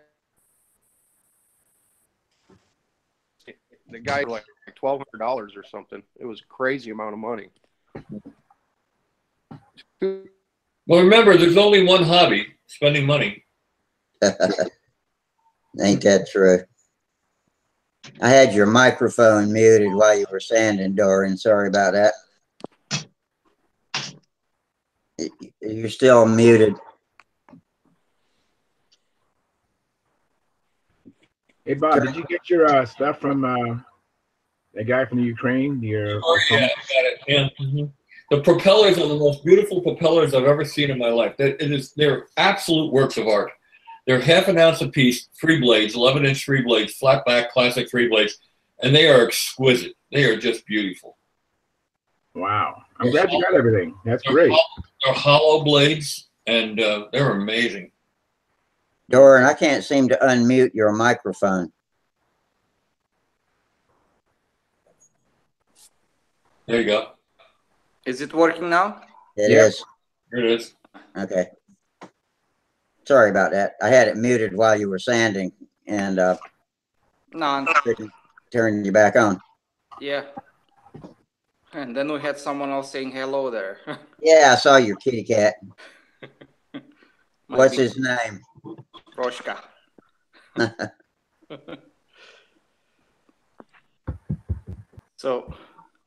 The guy like $1,200 or something. It was a crazy amount of money. Well, remember, there's only one hobby: spending money. Ain't that true? I had your microphone muted while you were sanding, Dorian. Sorry about that. You're still muted. Hey, Bob, did you get your stuff from that guy from the Ukraine? Yeah, I got it. Yeah. Mm-hmm. The propellers are the most beautiful propellers I've ever seen in my life. They're absolute works of art. They're half an ounce a piece, 3 blades, 11-inch 3 blades, flat back, classic 3 blades, and they are exquisite. They are just beautiful. Wow. I'm glad you got everything. That's great. They're hollow blades, and they're amazing. Dorian, I can't seem to unmute your microphone. There you go. Is it working now? It is. Here it is. Okay. Sorry about that. I had it muted while you were sanding, and No. turn you back on. Yeah. And then we had someone else saying hello there. Yeah, I saw your kitty cat. What's his name? Roshka. So.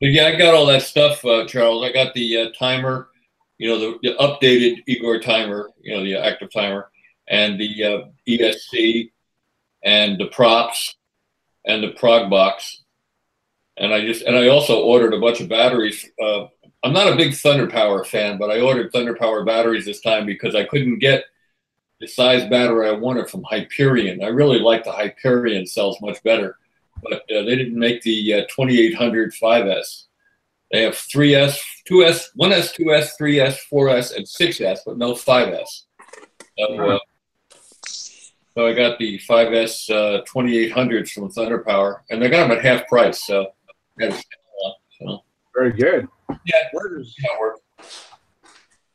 Yeah, I got all that stuff, Charles. I got the timer, you know, the updated Igor timer, you know, the active timer, and the ESC, and the props, and the prog box. And I also ordered a bunch of batteries. I'm not a big Thunder Power fan, but I ordered Thunder Power batteries this time because I couldn't get the size battery I wanted from Hyperion. I really like the Hyperion cells much better, but they didn't make the 2800 5S. They have 3S, 2S, 1S, 2S, 3S, 4S, and 6S, but no 5S. So I got the 5S 2800s from Thunder Power, and they got them at half price. So, very good. Yeah,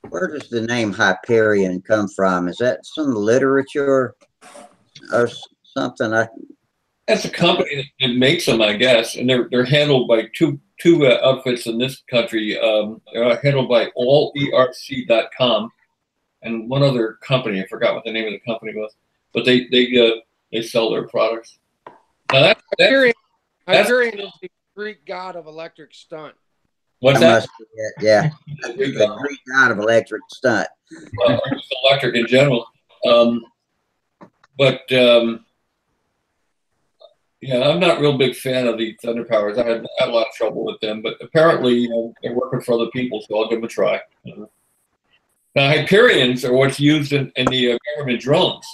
where does the name Hyperion come from? Is that some literature or something? That's a company that makes them, I guess, and they're handled by two outfits in this country. They're handled by alleRC.com and one other company. I forgot what the name of the company was, but they sell their products. Now Hyperion is the Greek god of electric stunt. What's that? Yeah, the Greek god of electric stunt. Well, just electric in general, but. Yeah, I'm not a real big fan of the Thunder Powers. I had a lot of trouble with them, but apparently, you know, they're working for other people, so I'll give them a try. Now, Hyperions are what's used in the government drones.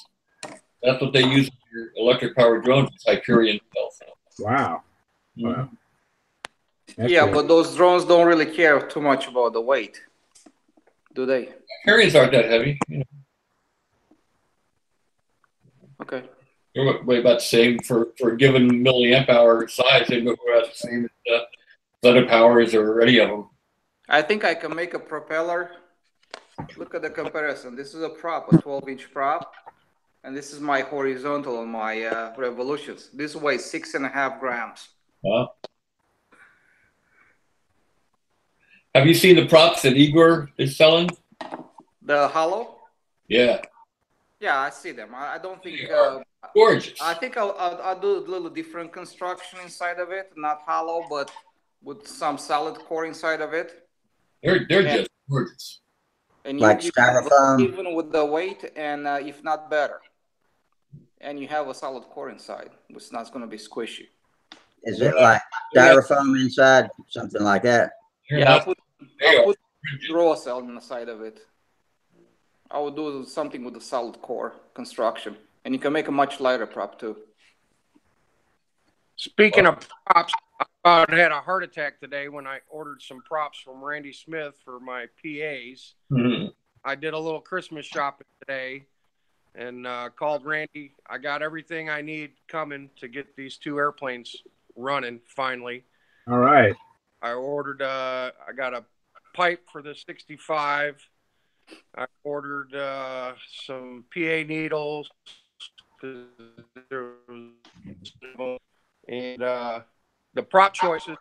That's what they use in your electric-powered drones. It's Hyperion cells. Wow. Mm-hmm. Wow. Yeah, but those drones don't really care too much about the weight, do they? Hyperions aren't that heavy. You know. Okay. They're way about the same for a given milliamp hour size. They're about the same as Thunder Powers or any of them. I think I can make a propeller Look at the comparison. This is a prop, a 12-inch prop, and this is my horizontal on my Revolutions. This weighs 6.5 grams. Wow. Have you seen the props that Igor is selling? The hollow? Yeah. Yeah, I see them. I don't think. Gorgeous. I think I'll do a little different construction inside of it, not hollow, but with some solid core inside of it. They're just gorgeous. And like you styrofoam, even with the weight, and if not better. And you have a solid core inside, which is not going to be squishy. is it like styrofoam inside, something like that? Yeah, I'll put draw cell on the side of it. I would do something with the solid core construction, and you can make a much lighter prop too. Speaking of props, I about had a heart attack today when I ordered some props from Randy Smith for my PAs. Mm-hmm. I did a little Christmas shopping today and called Randy. I got everything I need coming to get these 2 airplanes running finally. All right. I ordered, I got a pipe for the 65. I ordered some PA needles. And the prop choices,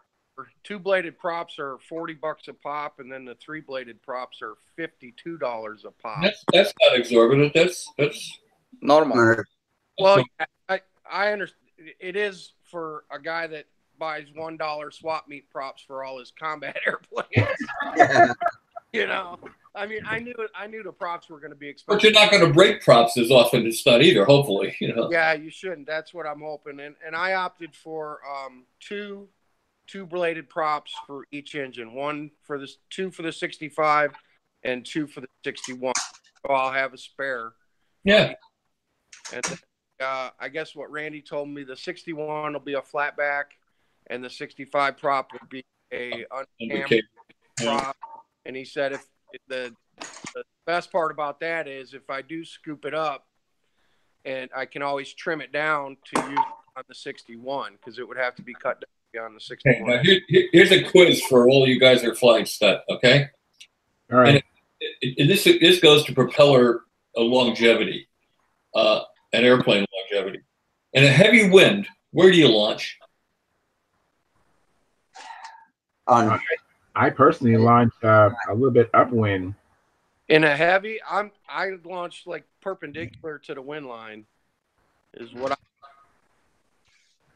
2-bladed props are $40 a pop, and then the 3-bladed props are $52 a pop. That's not exorbitant. That's normal. Well, I understand. It is for a guy that buys $1 swap meet props for all his combat airplanes. Yeah. You know, I mean, I knew the props were going to be expensive. But you're not going to break props as often as Stunt either, hopefully. You know. Yeah, you shouldn't. That's what I'm hoping. And I opted for 2-bladed props for each engine. 2 for the 65 and 2 for the 61. So I'll have a spare. Yeah. And I guess what Randy told me, the 61 will be a flatback, and the 65 prop will be a uncammed prop. And he said if the best part about that is if I do scoop it up, and I can always trim it down to use on the 61 because it would have to be cut down on the 61. Okay, now here's a quiz for all you guys that are flying Stunt, okay? All right. And this goes to propeller longevity, and airplane longevity. In a heavy wind, where do you launch? On I personally launched a little bit upwind. In a heavy, I launched like perpendicular to the wind line, is what I.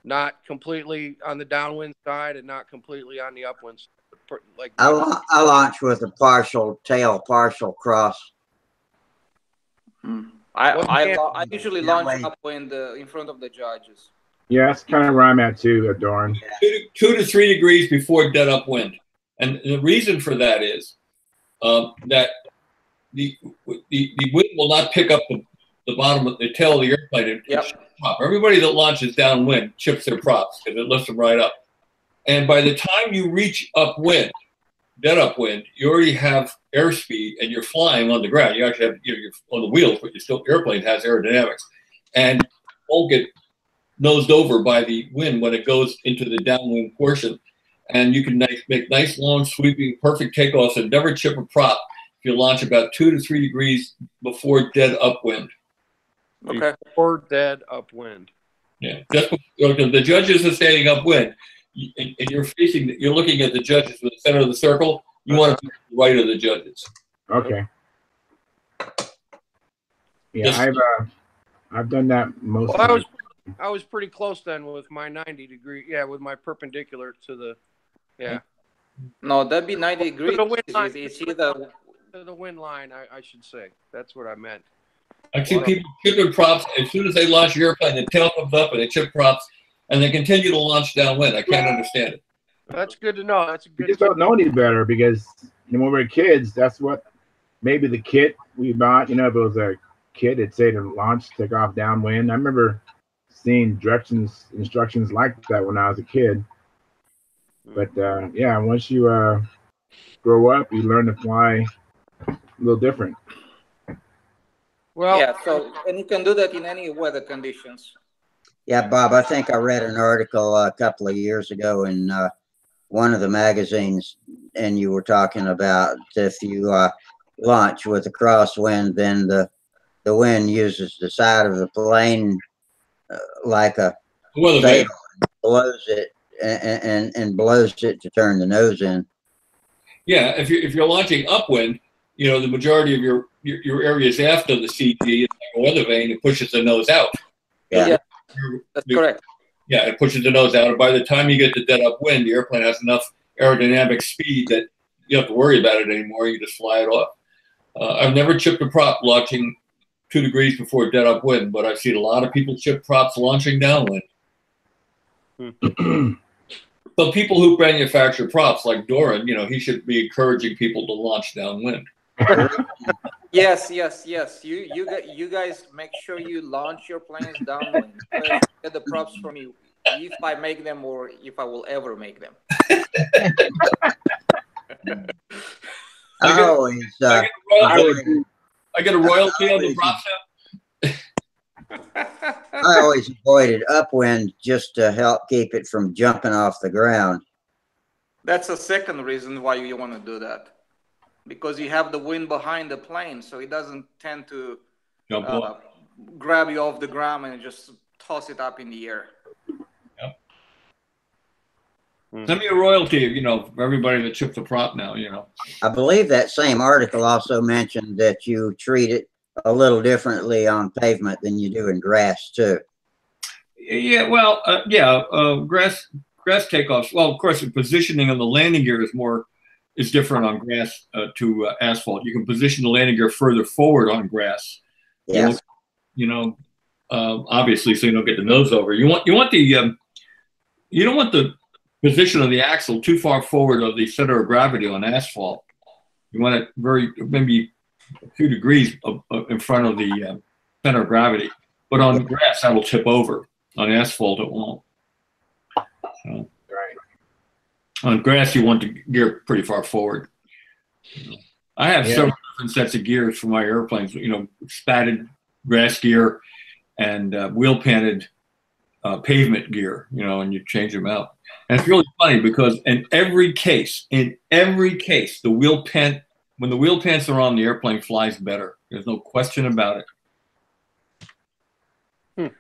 Not completely on the downwind side and not completely on the upwind side. Like I launch with a partial tail, partial cross. I usually launch upwind in front of the judges. Yeah, that's kind of where I'm at too, Doran. 2 to 3 degrees before dead upwind. And the reason for that is that the wind will not pick up the bottom of the tail of the airplane. Everybody that launches downwind chips their props because it lifts them right up. And by the time you reach upwind, dead upwind, you already have airspeed and you're flying on the ground. You actually have you're on the wheels, but the airplane has aerodynamics, and won't get nosed over by the wind when it goes into the downwind portion. And you can make nice, long, sweeping, perfect takeoffs and never chip a prop if you launch about 2 to 3 degrees before dead upwind. Okay. Before dead upwind. Yeah. Just before, the judges are standing upwind, and you're looking at the judges with the center of the circle. You want to be right of the judges. Okay. Yeah, I've done that most. Well, I was pretty close then with my 90 degree. Yeah, with my perpendicular to the. Yeah. No, that'd be 90 degrees. The wind line, to the wind line, I should say. That's what I meant. I see people chipping props. As soon as they launch your airplane, the tail comes up and they chip props, and they continue to launch downwind. I can't understand it. That's good to know. That's a good. We just don't know any better because when we were kids, that's what maybe the kit we bought. You know, if it was a kit, it'd say to launch, take off downwind. I remember seeing instructions like that when I was a kid. But yeah, once you grow up, you learn to fly a little different. Well, yeah. So, and you can do that in any weather conditions. Yeah, Bob, I think I read an article a couple of years ago in one of the magazines, and you were talking about if launch with a crosswind, then the wind uses the side of the plane like a Weather vane. sail, blows it and blows it to turn the nose in. Yeah, if you're launching upwind, you know, the majority of your area is after the CG, it's like a weather vane, it pushes the nose out. Yeah. That's correct. Yeah, it pushes the nose out, and by the time you get to dead upwind, the airplane has enough aerodynamic speed that you don't have to worry about it anymore. You just fly it off. I've never chipped a prop launching 2 degrees before dead upwind, but I've seen a lot of people chip props launching downwind. So people who manufacture props like Doran, you know, he should be encouraging people to launch downwind. Yes. You guys make sure you launch your planes downwind. Get the props from you, if I make them or if I will ever make them. I get a royalty on the props now. I always avoided upwind just to help keep it from jumping off the ground. That's a second reason why you want to do that. Because you have the wind behind the plane, so it doesn't tend to grab you off the ground and just toss it up in the air. Yep. Send me a royalty, you know, for everybody that chipped the prop now, you know. I believe that same article also mentioned that you treat it a little differently on pavement than you do in grass too. Yeah, well, grass takeoffs. Well, of course, the positioning of the landing gear is different on grass to asphalt. You can position the landing gear further forward on grass. Yes. You know, obviously, so you don't get the nose over. You don't want the position of the axle too far forward of the center of gravity on asphalt. You want it maybe a few degrees in front of the center of gravity. But on grass, that will tip over. On asphalt, it won't. So, Right. on grass, you want the gear pretty far forward. I have several different sets of gears for my airplanes. You know, spatted grass gear and wheel panted pavement gear. You know, and you change them out. And it's really funny because in every case, when the wheel pants are on, the airplane flies better. There's no question about it.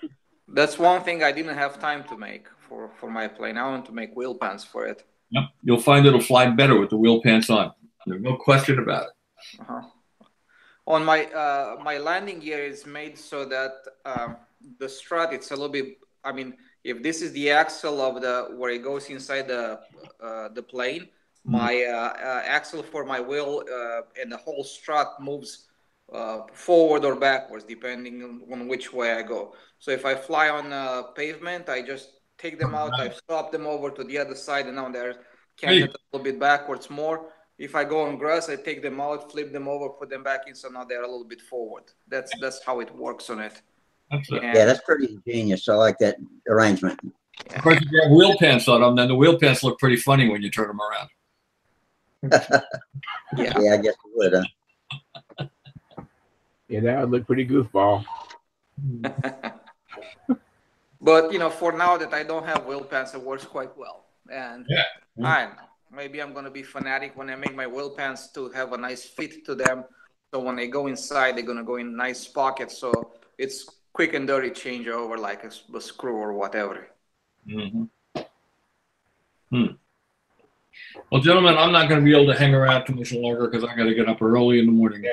That's one thing I didn't have time to make for my plane. I want to make wheel pants for it. Yep. You'll find it'll fly better with the wheel pants on. There's no question about it. On my my landing gear is made so that the strut, it's a little bit. I mean, if this is the axle of where it goes inside the plane, my axle for my wheel and the whole strut moves forward or backwards depending on which way I go. So if I fly on pavement, I just take them out, I swap them over to the other side, and now they're canted a little bit backwards more. If I go on grass, I take them out, flip them over, put them back in, so now they're a little bit forward. That's how it works on it. Yeah, that's pretty ingenious. I like that arrangement. Of course, if you have wheel pants on them, then the wheel pants look pretty funny when you turn them around. Yeah, I guess it would. Yeah, that would look pretty goofball. But you know, for now that I don't have wheel pants, it works quite well. And maybe I'm gonna be fanatic when I make my wheel pants to have a nice fit to them. So when they go inside, they're gonna go in nice pockets. So it's quick and dirty change over like a screw or whatever. Well, gentlemen, I'm not going to be able to hang around too much longer because I got to get up early in the morning.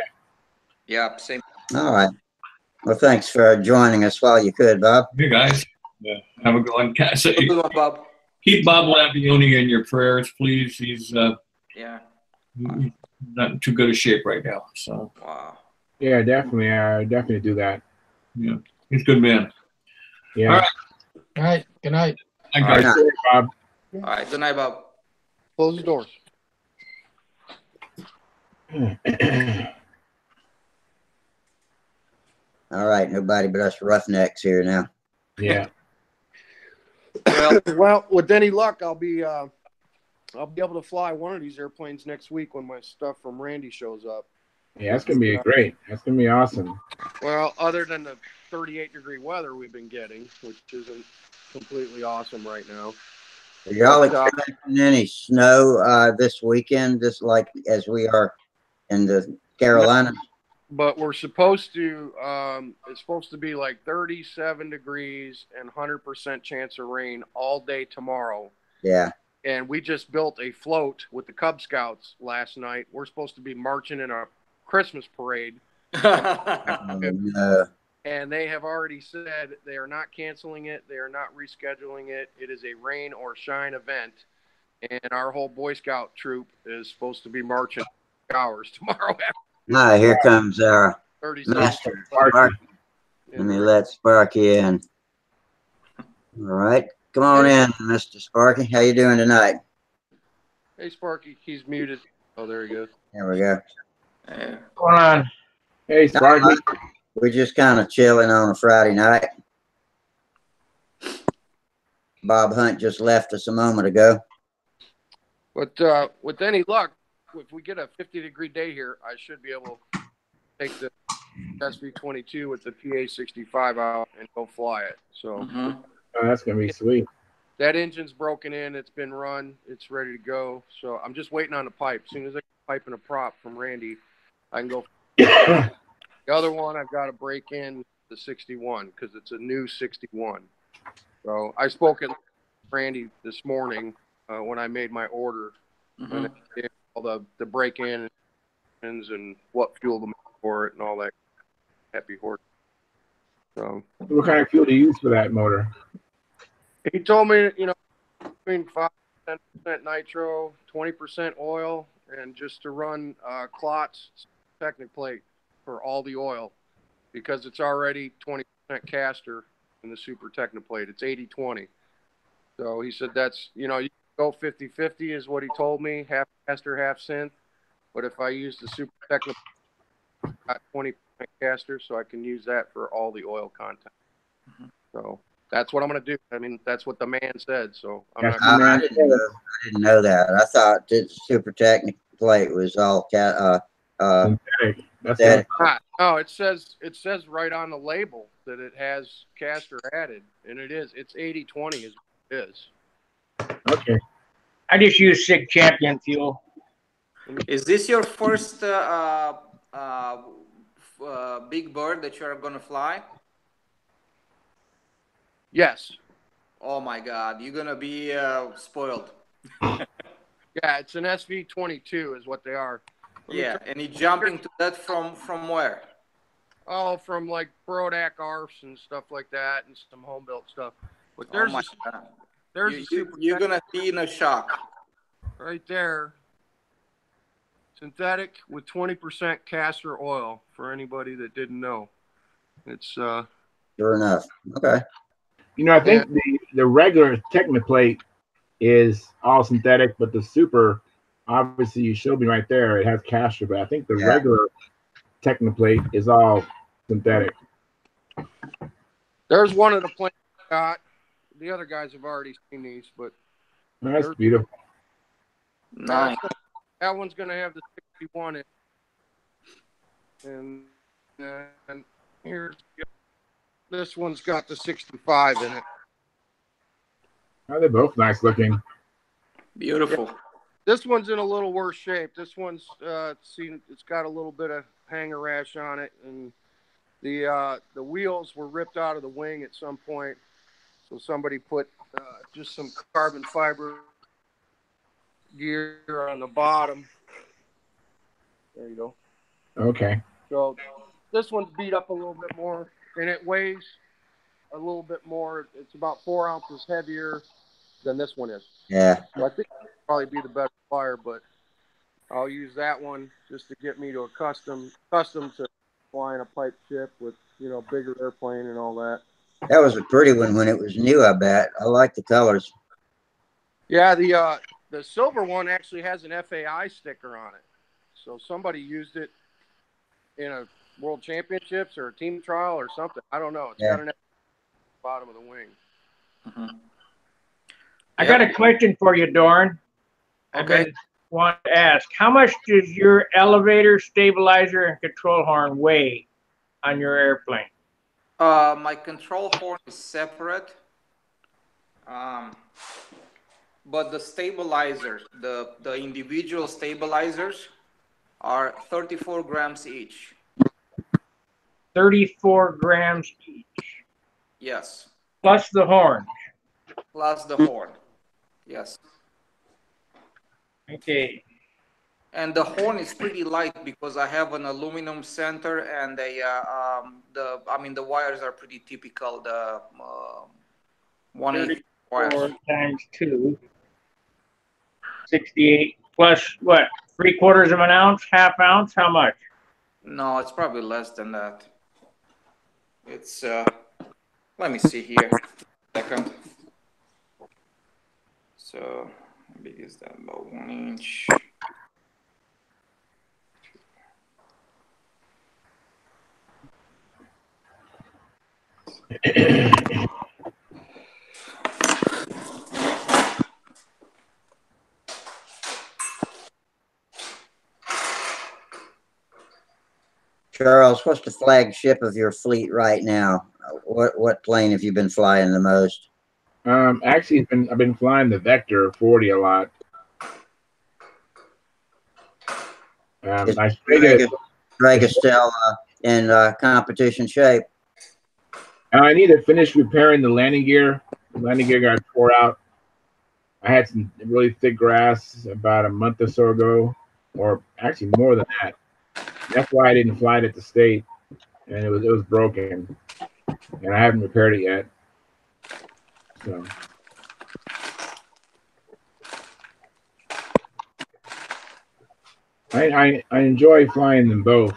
Yeah, same. All right. Well, thanks for joining us while you could, Bob. You guys, have a good one. So, Good one, Bob. keep Bob Lampione in your prayers, please. He's not in too good a shape right now. So. Wow. Yeah, definitely. I definitely do that. Yeah, he's a good man. Yeah. All right. All right. Good night. Thank All you. right. Sorry, Bob. All right. Good night, Bob. Close the doors. All right, nobody but us roughnecks here now. Yeah. Well, with any luck, I'll be able to fly one of these airplanes next week when my stuff from Randy shows up. Yeah, that's gonna be great. That's gonna be awesome. Well, other than the 38-degree weather we've been getting, which isn't completely awesome right now. Are y'all expecting any snow this weekend, just like as we are in the Carolina. But we're supposed to, it's supposed to be like 37 degrees and 100% chance of rain all day tomorrow. Yeah. And we just built a float with the Cub Scouts last night. We're supposed to be marching in a Christmas parade. No. And they have already said they are not canceling it. They are not rescheduling it. It is a rain or shine event. And our whole Boy Scout troop is supposed to be marching hours tomorrow. Ah, here comes our 37. master, Sparky. Let me let Sparky in. All right. Come on in, Mr. Sparky. How you doing tonight? Hey, Sparky. He's muted. Oh, there he goes. There we go. Yeah. What's going on? Hey, Sparky. We're just kind of chilling on a Friday night. Bob Hunt just left us a moment ago. But with any luck, if we get a 50-degree day here, I should be able to take the SV-22 with the PA-65 out and go fly it. So Oh, that's going to be sweet. that engine's broken in. It's been run. It's ready to go. So I'm just waiting on the pipe. As soon as I get a pipe and a prop from Randy, I can go. The other one, I've got to break in the 61 because it's a new 61. So I spoke at Randy this morning when I made my order. And I did all the break-in and what fuel to make for it and all that happy horse. So What kind of fuel do you use for that motor? he told me, between 5% and 10% nitro, 20% oil, and just to run clots Techniplate for all the oil because it's already 20% caster in the Super Techniplate. It's 80-20. So he said that's, you go 50-50 is what he told me, half caster, half synth. But if I use the Super Techniplate, I got 20% caster, so I can use that for all the oil content. So that's what I'm going to do. I mean, that's what the man said. So I'm not going I didn't know that. I thought the Super Techniplate was all Synthetic. synthetic. No, it says right on the label that it has caster added, and it is. It's 80-20 is what it is. Okay. I just use SIG Champion fuel. Is this your first big bird that you're going to fly? Yes. Oh my God, you're going to be spoiled. Yeah, it's an SV-22 is what they are. Yeah, and you're jumping to that from where? Oh, from like Brodak ARFs and stuff like that, and some home built stuff. But there's you're gonna be in a shock. Right there. Synthetic with 20% castor oil for anybody that didn't know. It's Sure enough. Okay. I think the regular Techniplate is all synthetic, but the Super, obviously, you showed me right there, it has caster, but I think the regular Techniplate is all synthetic. There's one of the planes got. The other guys have already seen these, but That's beautiful. Nice. That one's going to have the 61 in, and here's this one's got the 65 in it. Oh, they're both nice looking. Beautiful. Yeah. This one's in a little worse shape. This one's it's got a little bit of hanger rash on it, and the wheels were ripped out of the wing at some point. So somebody put just some carbon fiber gear on the bottom. There you go. Okay. So this one's beat up a little bit more, and it weighs a little bit more. It's about 4 ounces heavier than this one is. Yeah. So I think it'll probably be the better flyer, but I'll use that one just to get me to accustomed to flying a pipe ship with, bigger airplane and all that. That was a pretty one when it was new, I bet. I like the colors. Yeah, the silver one actually has an FAI sticker on it. So somebody used it in a World Championships or a team trial or something. I don't know. It's got an FAI at the bottom of the wing. I got a question for you, Dorn. Okay. I want to ask, how much does your elevator, stabilizer, and control horn weigh on your airplane? My control horn is separate, but the stabilizers, the individual stabilizers, are 34 grams each. 34 grams each. Yes. Plus the horn. Plus the horn. Yes. Okay. And the horn is pretty light because I have an aluminum center, and the wires are pretty typical. The 1/8 wires. 34 times 2. 68 plus what? 3/4 of an ounce, half ounce? How much? No, it's probably less than that. It's let me see here. Second. So how big is that? About 1 inch. Charles, what's the flagship of your fleet right now? What plane have you been flying the most? Actually, I've been flying the Vector 40 a lot. My Strega still in competition shape? I need to finish repairing the landing gear. The landing gear got tore out. I had some really thick grass about a month or so ago, or actually more than that. That's why I didn't fly it at the state, and it was broken, and I haven't repaired it yet. So I enjoy flying them both.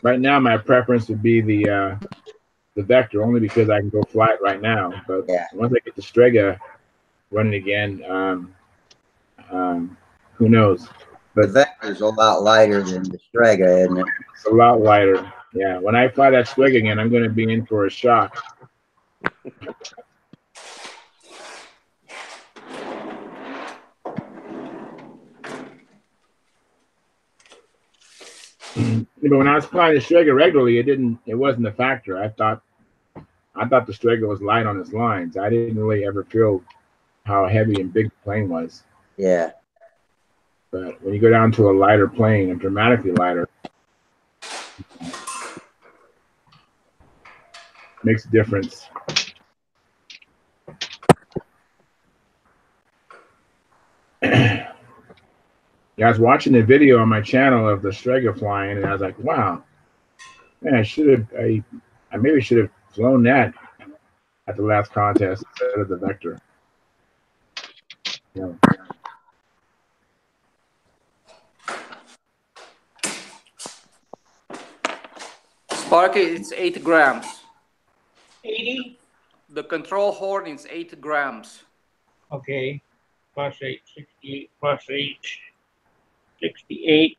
Right now my preference would be the Vector, only because I can go fly it right now. But yeah, once I get the Strega running again, who knows? But the Vector's a lot lighter than the Strega, isn't it? It's a lot lighter. Yeah, when I fly that Strega again, I'm going to be in for a shock. But when I was flying the Strega regularly, it wasn't a factor. I thought the Strega was light on its lines. I didn't really ever feel how heavy and big the plane was. Yeah. But when you go down to a lighter plane, and dramatically lighter, makes a difference. Yeah, I was watching the video on my channel of the Strega flying, and I was like, "Wow, man, I maybe should have flown that at the last contest instead of the Vector." Yeah. Sparky, it's 8 grams. 80? The control horn is 8 grams. Okay. Plus 8, 68 plus 8. 68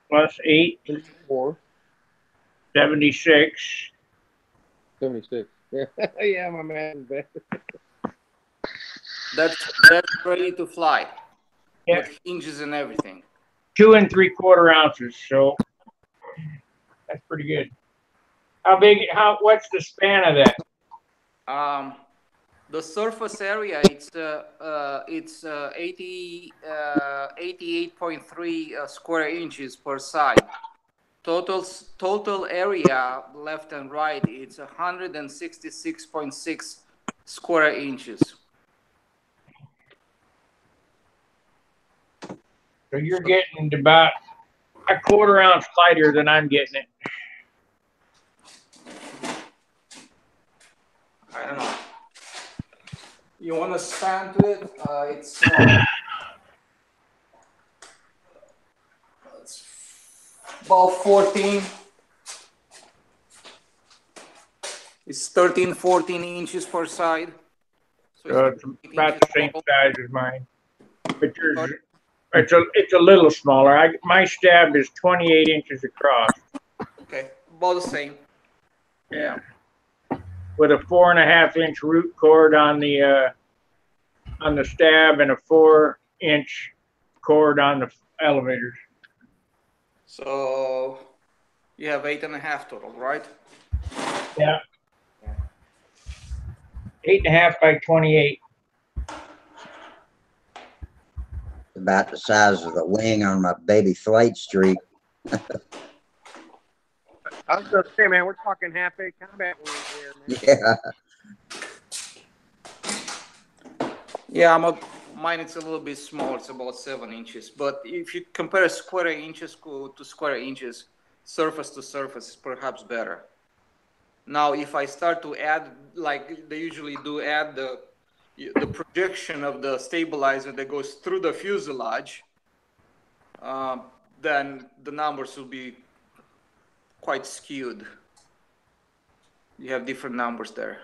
plus 8. 34. 76. 76. Yeah, yeah, my math is bad. That's ready to fly. Yeah. With hinges and everything. 2 3/4 ounces. So that's pretty good. What's the span of that? The surface area, it's 88.3 square inches per side. Total area left and right, it's 166.6 square inches. So you're getting about a 1/4 ounce lighter than I'm getting it. I don't know. You want to span to it? It's about 14. It's 13, 14 inches per side. So it's about the same size as mine. But yours, it's a little smaller. My stab is 28 inches across. Okay, about the same. Yeah. With a 4.5 inch root cord on the stab and a 4-inch cord on the elevators. So you have 8.5 total, right? Yeah. 8.5 by 28. about the size of the wing on my baby flight streak. I was gonna say, man, we're talking half-A combat wings here, man. Yeah. Yeah, mine it's a little bit small. It's about 7 inches. But if you compare square inches to square inches, surface to surface, is perhaps better. Now, if I start to add, like they usually do, add the projection of the stabilizer that goes through the fuselage, then the numbers will be quite skewed. You have different numbers there.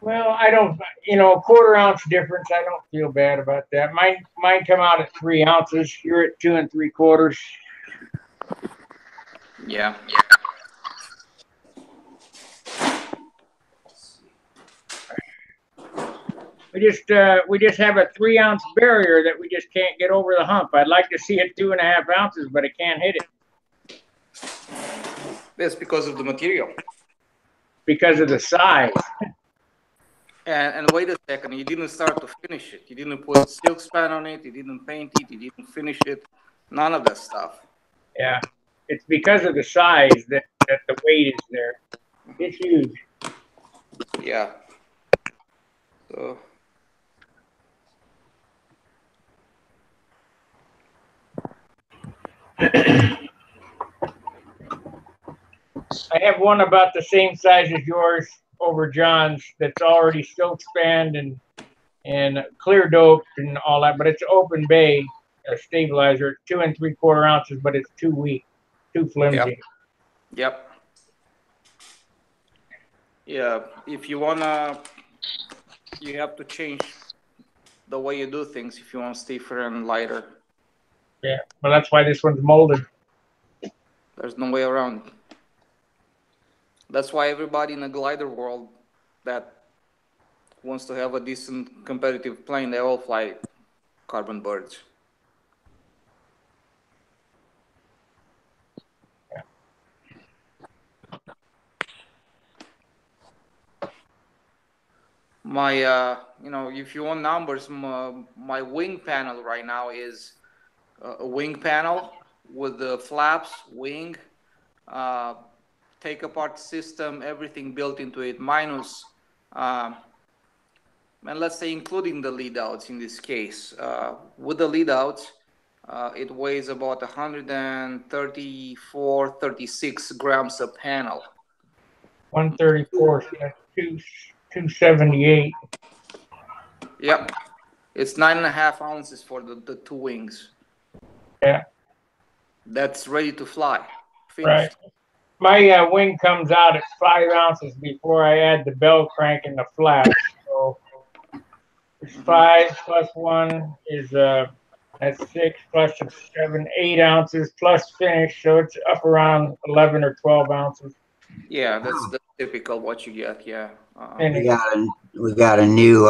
Well, I don't, a quarter ounce difference. I don't feel bad about that. Mine come out at 3 ounces. You're at 2 3/4. Yeah. We just have a 3 ounce barrier that we just can't get over the hump. I'd like to see it 2.5 ounces, but I can't hit it. That's because of the material. Because of the size. And wait a second, you didn't start to finish it. You didn't put silk span on it. You didn't paint it. You didn't finish it. None of that stuff. Yeah, it's because of the size that the weight is there. It's huge. Yeah. So. I have one about the same size as yours over John's that's already silk spanned and clear doped and all that, but it's open bay stabilizer, 2 3/4 ounces, but it's too weak, too flimsy. Yep. Yeah. If you wanna, you have to change the way you do things if you want stiffer and lighter. Yeah, well, that's why this one's molded. There's no way around it. That's why everybody in the glider world that wants to have a decent competitive plane, they all fly carbon birds. My, if you want numbers, my wing panel right now is a wing panel with the flaps, wing, take apart system, everything built into it, minus, and let's say including the lead outs in this case. With the lead outs, it weighs about 134, 36 grams a panel. 134, so that's 278. Yep. It's 9.5 ounces for the two wings. Yeah. That's ready to fly. Right. Finished. My wing comes out at 5 ounces before I add the bell crank and the flaps. So it's 5 plus 1 is that's 6 plus 7, 8 ounces plus finish. So it's up around 11 or 12 ounces. Yeah, that's the typical what you get. Yeah. We got a new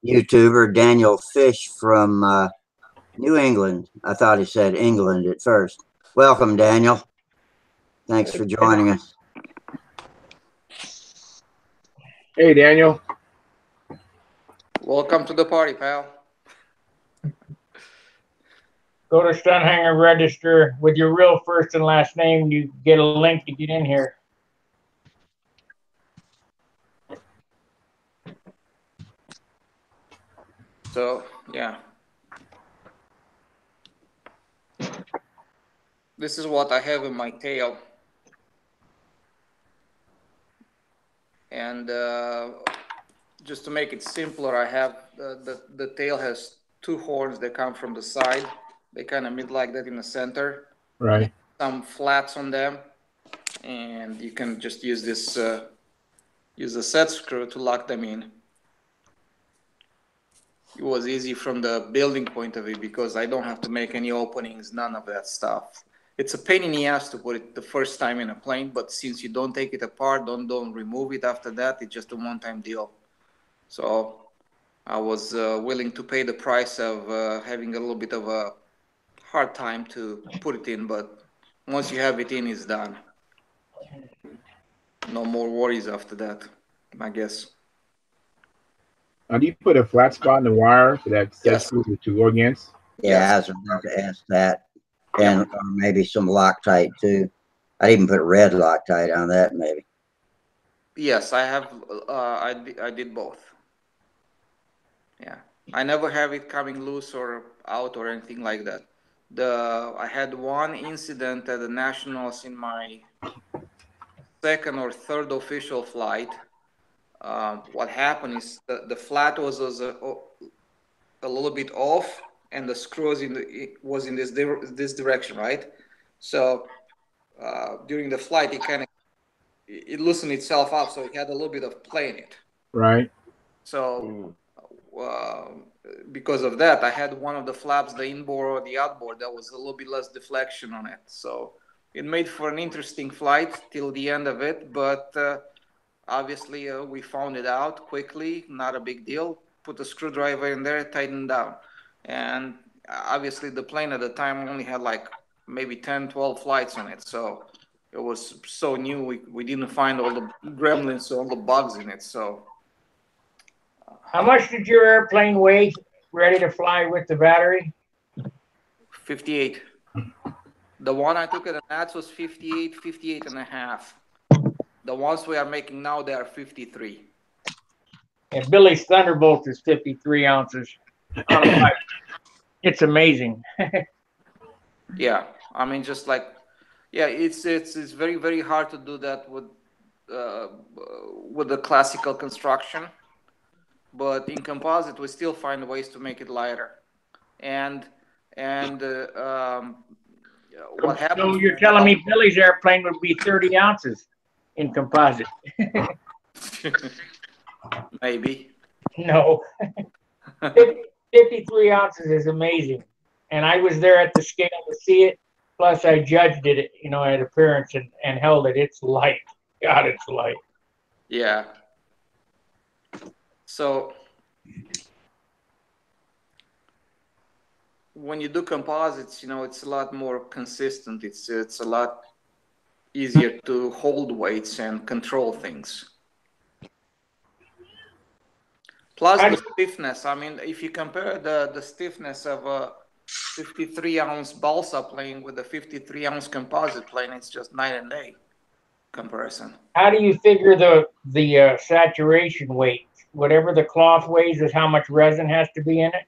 YouTuber, Daniel Fish from New England. I thought he said England at first. Welcome, Daniel. Thanks for joining us. Hey, Daniel. Welcome to the party, pal. Go to Stunthangar register with your real first and last name. You get a link to get in here. So, yeah. This is what I have in my tail. And just to make it simpler, I have the tail has two horns that come from the side. They kind of meet like that in the center. Right. Some flats on them. And you can just use this, use the set screw to lock them in. It was easy from the building point of view because I don't have to make any openings, none of that stuff. It's a pain in the ass to put it the first time in a plane, but since you don't take it apart, don't remove it after that, it's just a one-time deal. So I was willing to pay the price of having a little bit of a hard time to put it in, but once you have it in, it's done. No more worries after that, I guess. Do you put a flat spot in the wire for that set Yes. screw to go against? Yeah, Yes. I was about to ask that, Yeah. and maybe some Loctite too. I'd even put red Loctite on that, maybe. Yes, I have. I did both. Yeah, I never have it coming loose or out or anything like that. I had one incident at the nationals in my second or third official flight. What happened is the flat was a little bit off, and the screw was in this direction, right? So during the flight, it loosened itself up, so it had a little bit of play in it. Right. So uh, because of that, I had one of the flaps, the inboard or the outboard, that was a little bit less deflection on it. So it made for an interesting flight till the end of it, but obviously we found it out quickly, not a big deal. Put a screwdriver in there, tightened down. And obviously the plane at the time only had like maybe 10, 12 flights on it. So it was so new, we didn't find all the gremlins, all the bugs in it. So How much did your airplane weigh ready to fly with the battery? 58. The one I took at the Nats was 58, 58 and a half. The ones we are making now, they are 53. And Billy's Thunderbolt is 53 ounces on a bike. It's amazing. Yeah, I mean, just like, yeah, it's very, very hard to do that with the classical construction. But in composite, we still find ways to make it lighter. And what So happens? you're telling me Billy's airplane would be 30 ounces in composite? Maybe. No. 53 ounces is amazing. And I was there at the scale to see it. Plus, I judged it, at appearance and held it. It's light. God, it's light. Yeah. So when you do composites, it's a lot more consistent. It's a lot easier to hold weights and control things. Plus the stiffness. I mean, if you compare the stiffness of a 53-ounce balsa plane with a 53-ounce composite plane, it's just night and day comparison. How do you figure the saturation weight? Whatever the cloth weighs is how much resin has to be in it?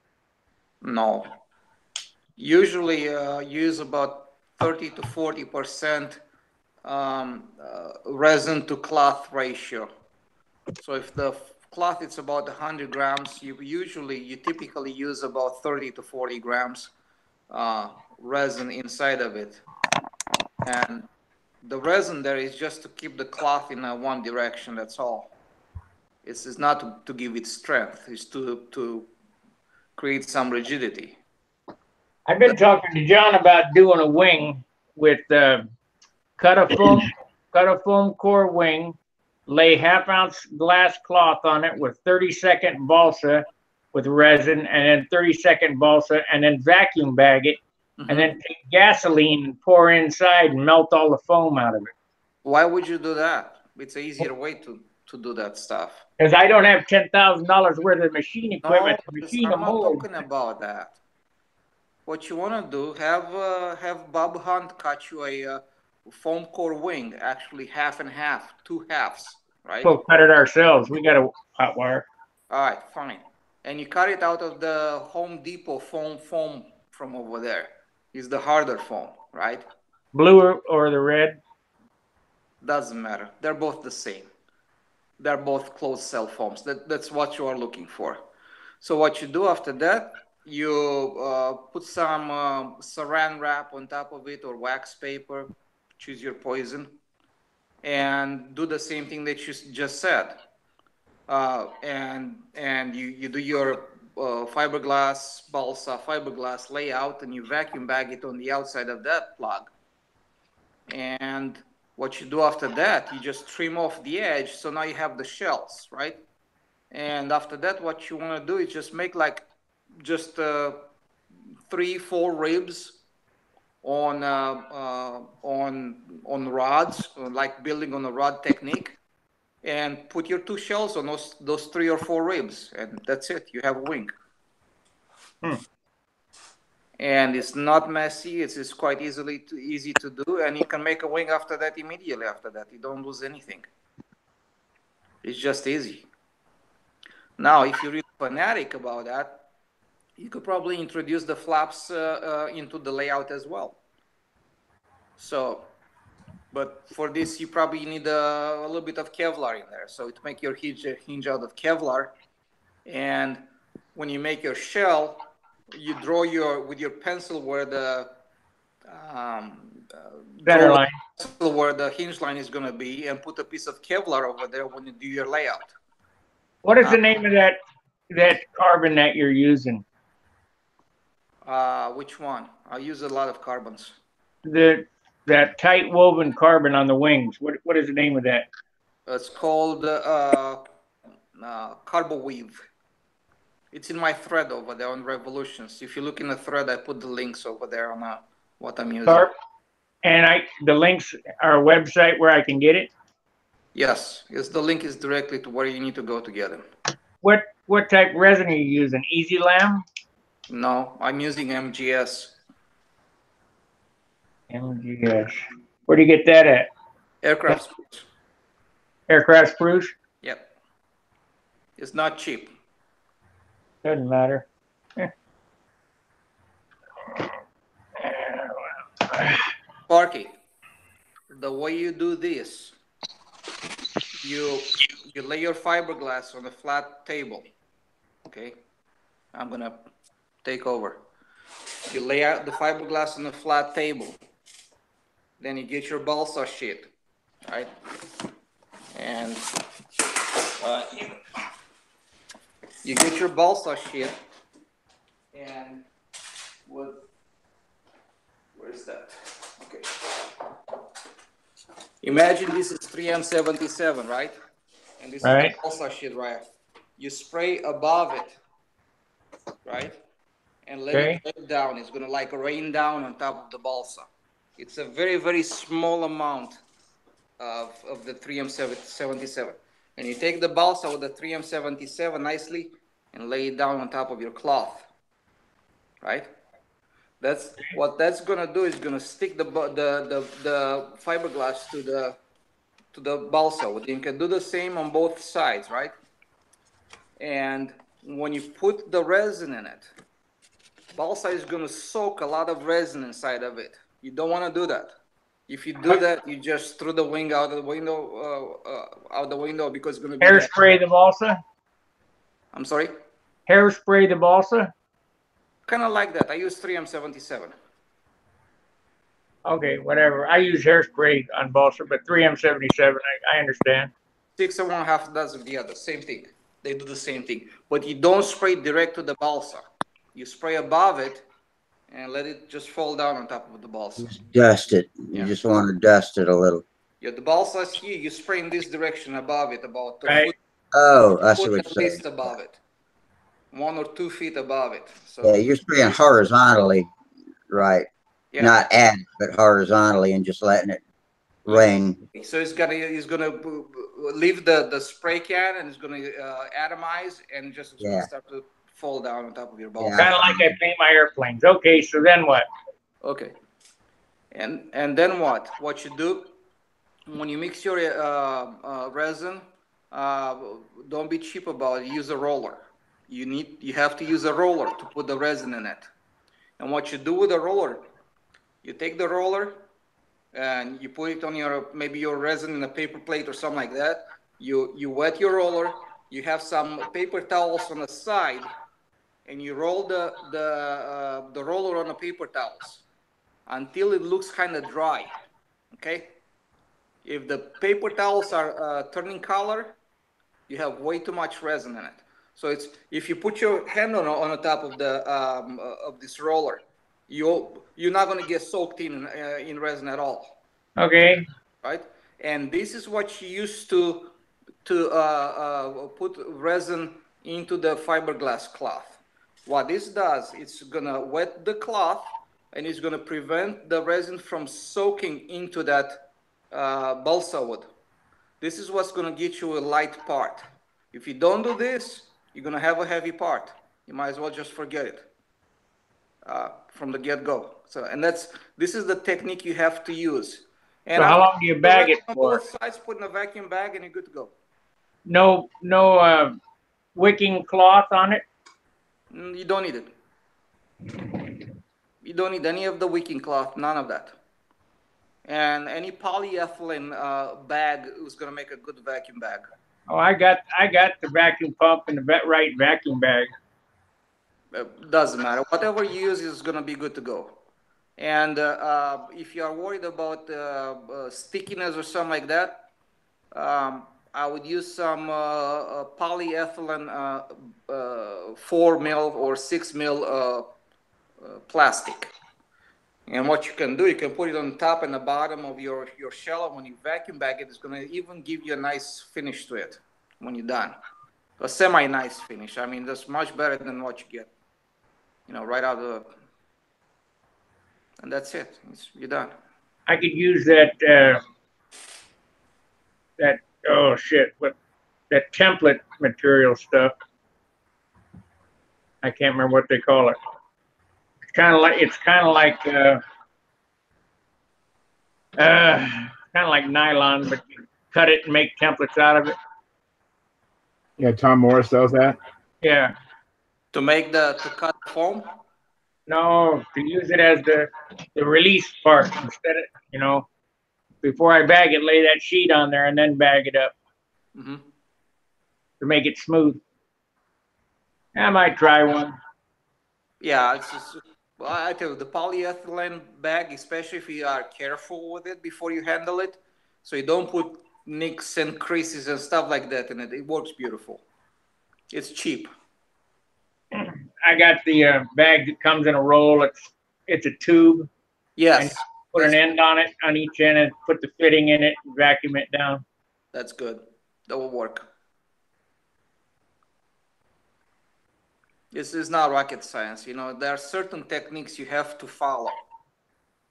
No. Usually use about 30 to 40% resin to cloth ratio. So if the cloth is about 100 grams, you typically use about 30 to 40 grams resin inside of it. And the resin there is just to keep the cloth in one direction, that's all. It's not to give it strength, it's to create some rigidity. I've been talking to John about doing a wing with cut a foam core wing, lay half-ounce glass cloth on it with 30-second balsa with resin, and then 30-second balsa, and then vacuum bag it, and then take gasoline and pour inside and melt all the foam out of it. Why would you do that? It's an easier way to do that stuff. Because I don't have $10,000 worth of machine equipment to machine I'm a not mold. talking about that. What you want to do, have Bob Hunt cut you a foam core wing, actually half and half, two halves, right? We'll cut it ourselves. We got a hot wire. All right, fine. And you cut it out of the Home Depot foam from over there. It's the harder foam, right? Blue or the red? Doesn't matter. They're both the same. They're both closed cell foams. That's what you are looking for. So what you do after that, you put some saran wrap on top of it or wax paper. Choose your poison. And do the same thing that you just said. And you do your fiberglass, balsa fiberglass layout, and you vacuum bag it on the outside of that plug. And what you do after that, you just trim off the edge, so now you have the shells, right? And after that, what you want to do is just make like just 3-4 ribs on rods, like building on a rod technique, and put your 2 shells on those 3 or 4 ribs, and that's it. You have a wing. And it's not messy. It's quite easy to do, and you can make a wing after that immediately. After that, you don't lose anything. It's just easy. Now, if you're really fanatic about that, you could probably introduce the flaps into the layout as well. So, but for this, you probably need a little bit of Kevlar in there. So to make your hinge out of Kevlar, and when you make your shell, you draw with your pencil where the Center line. where the hinge line is going to be, and put a piece of Kevlar over there when you do your layout. What is the name of that carbon that you're using? Which one? I use a lot of carbons. That tight woven carbon on the wings. What is the name of that? It's called Carbo Weave. It's in my thread over there on Revolutions. If you look in the thread, I put the links over there on what I'm using. And the links are a website where I can get it? Yes, the link is directly to where you need to go to get it. What type of resin are you using? Easy Lamb? No, I'm using MGS. MGS. Where do you get that at? Aircraft spruce. Aircraft spruce? Yep. It's not cheap. Doesn't matter. Sparky, the way you do this, you lay your fiberglass on a flat table. Okay, I'm gonna take over. You lay out the fiberglass on a flat table. Then you get your balsa sheet, right? And you get your balsa sheet, and where is that? Okay. Imagine this is 3M77, right? And this is the balsa sheet, right? You spray above it, right? And let it drip down. It's gonna like rain down on top of the balsa. It's a very, very small amount of the 3M77. And you take the balsa with the 3M77 nicely and lay it down on top of your cloth, right? That's what that's gonna do. Is gonna stick the fiberglass to the balsa. You can do the same on both sides, right? And when you put the resin in it, balsa is gonna soak a lot of resin inside of it. You don't want to do that. If you do that, you just threw the wing out the window, because it's gonna be hairspray the balsa. I'm sorry. Hairspray the balsa. Kind of like that. I use 3M77. Okay, whatever. I use hairspray on balsa, but 3M77, I understand. 6 1/2 does the other. Same thing. They do the same thing. But you don't spray direct to the balsa. You spray above it and let it just fall down on top of the balsa. Dust it. You just want to dust it a little. Yeah, the balsa is here. You spray in this direction above it, about a foot. Oh, I see what at you're least saying. above it. 1 or 2 feet above it. So yeah, you're spraying horizontally, right? Yeah. Not at, but horizontally, and just letting it rain. So it's gonna leave the spray can, and it's gonna atomize, and just gonna start to fall down on top of your balsa. Yeah. Kind of like I paint my airplanes. Okay, so then what? Okay. And then what? What you do when you mix your resin, don't be cheap about it. Use a roller. You have to use a roller to put the resin in it. And what you do with the roller, you take the roller and you put it on maybe your resin in a paper plate or something like that. You wet your roller. You have some paper towels on the side, and you roll the roller on the paper towels until it looks kind of dry. Okay. If the paper towels are turning color, you have way too much resin in it. So if you put your hand on the top of of this roller, you're not going to get soaked in resin at all. Okay. Right. And this is what you use to put resin into the fiberglass cloth. What this does, it's going to wet the cloth, and it's going to prevent the resin from soaking into that balsa wood. This is what's going to get you a light part. If you don't do this, you're going to have a heavy part. You might as well just forget it from the get-go. So, and this is the technique you have to use. And So how long do you bag it on for? both sides, put in a vacuum bag, and you're good to go. No wicking cloth on it? You don't need it. You don't need any of the wicking cloth, none of that. And any polyethylene bag is going to make a good vacuum bag. Oh, I got the vacuum pump and the right vacuum bag. Doesn't matter. Whatever you use is going to be good to go. And if you are worried about stickiness or something like that, I would use some polyethylene 4 mil or 6 mil plastic. And what you can do, you can put it on the top and the bottom of your shell. And when you vacuum bag it, it's going to even give you a nice finish to it when you're done. A semi-nice finish. I mean, that's much better than what you get, right out of the... And that's it. You're done. I could use that, oh shit, that template material stuff. I can't remember what they call it. It's kind of like nylon, but you cut it and make templates out of it. Yeah, Tom Morris sells that. Yeah. To cut the foam? No, to use it as the release part instead of, before I bag it, lay that sheet on there and then bag it up to make it smooth. I might try one. Yeah, well, I tell you, the polyethylene bag, especially if you are careful with it before you handle it, so you don't put nicks and creases and stuff like that in it. It works beautiful. It's cheap. I got the bag that comes in a roll. It's a tube. Yes. And put an end on it, on each end, and put the fitting in it and vacuum it down. That's good. That will work. This is not rocket science. There are certain techniques you have to follow.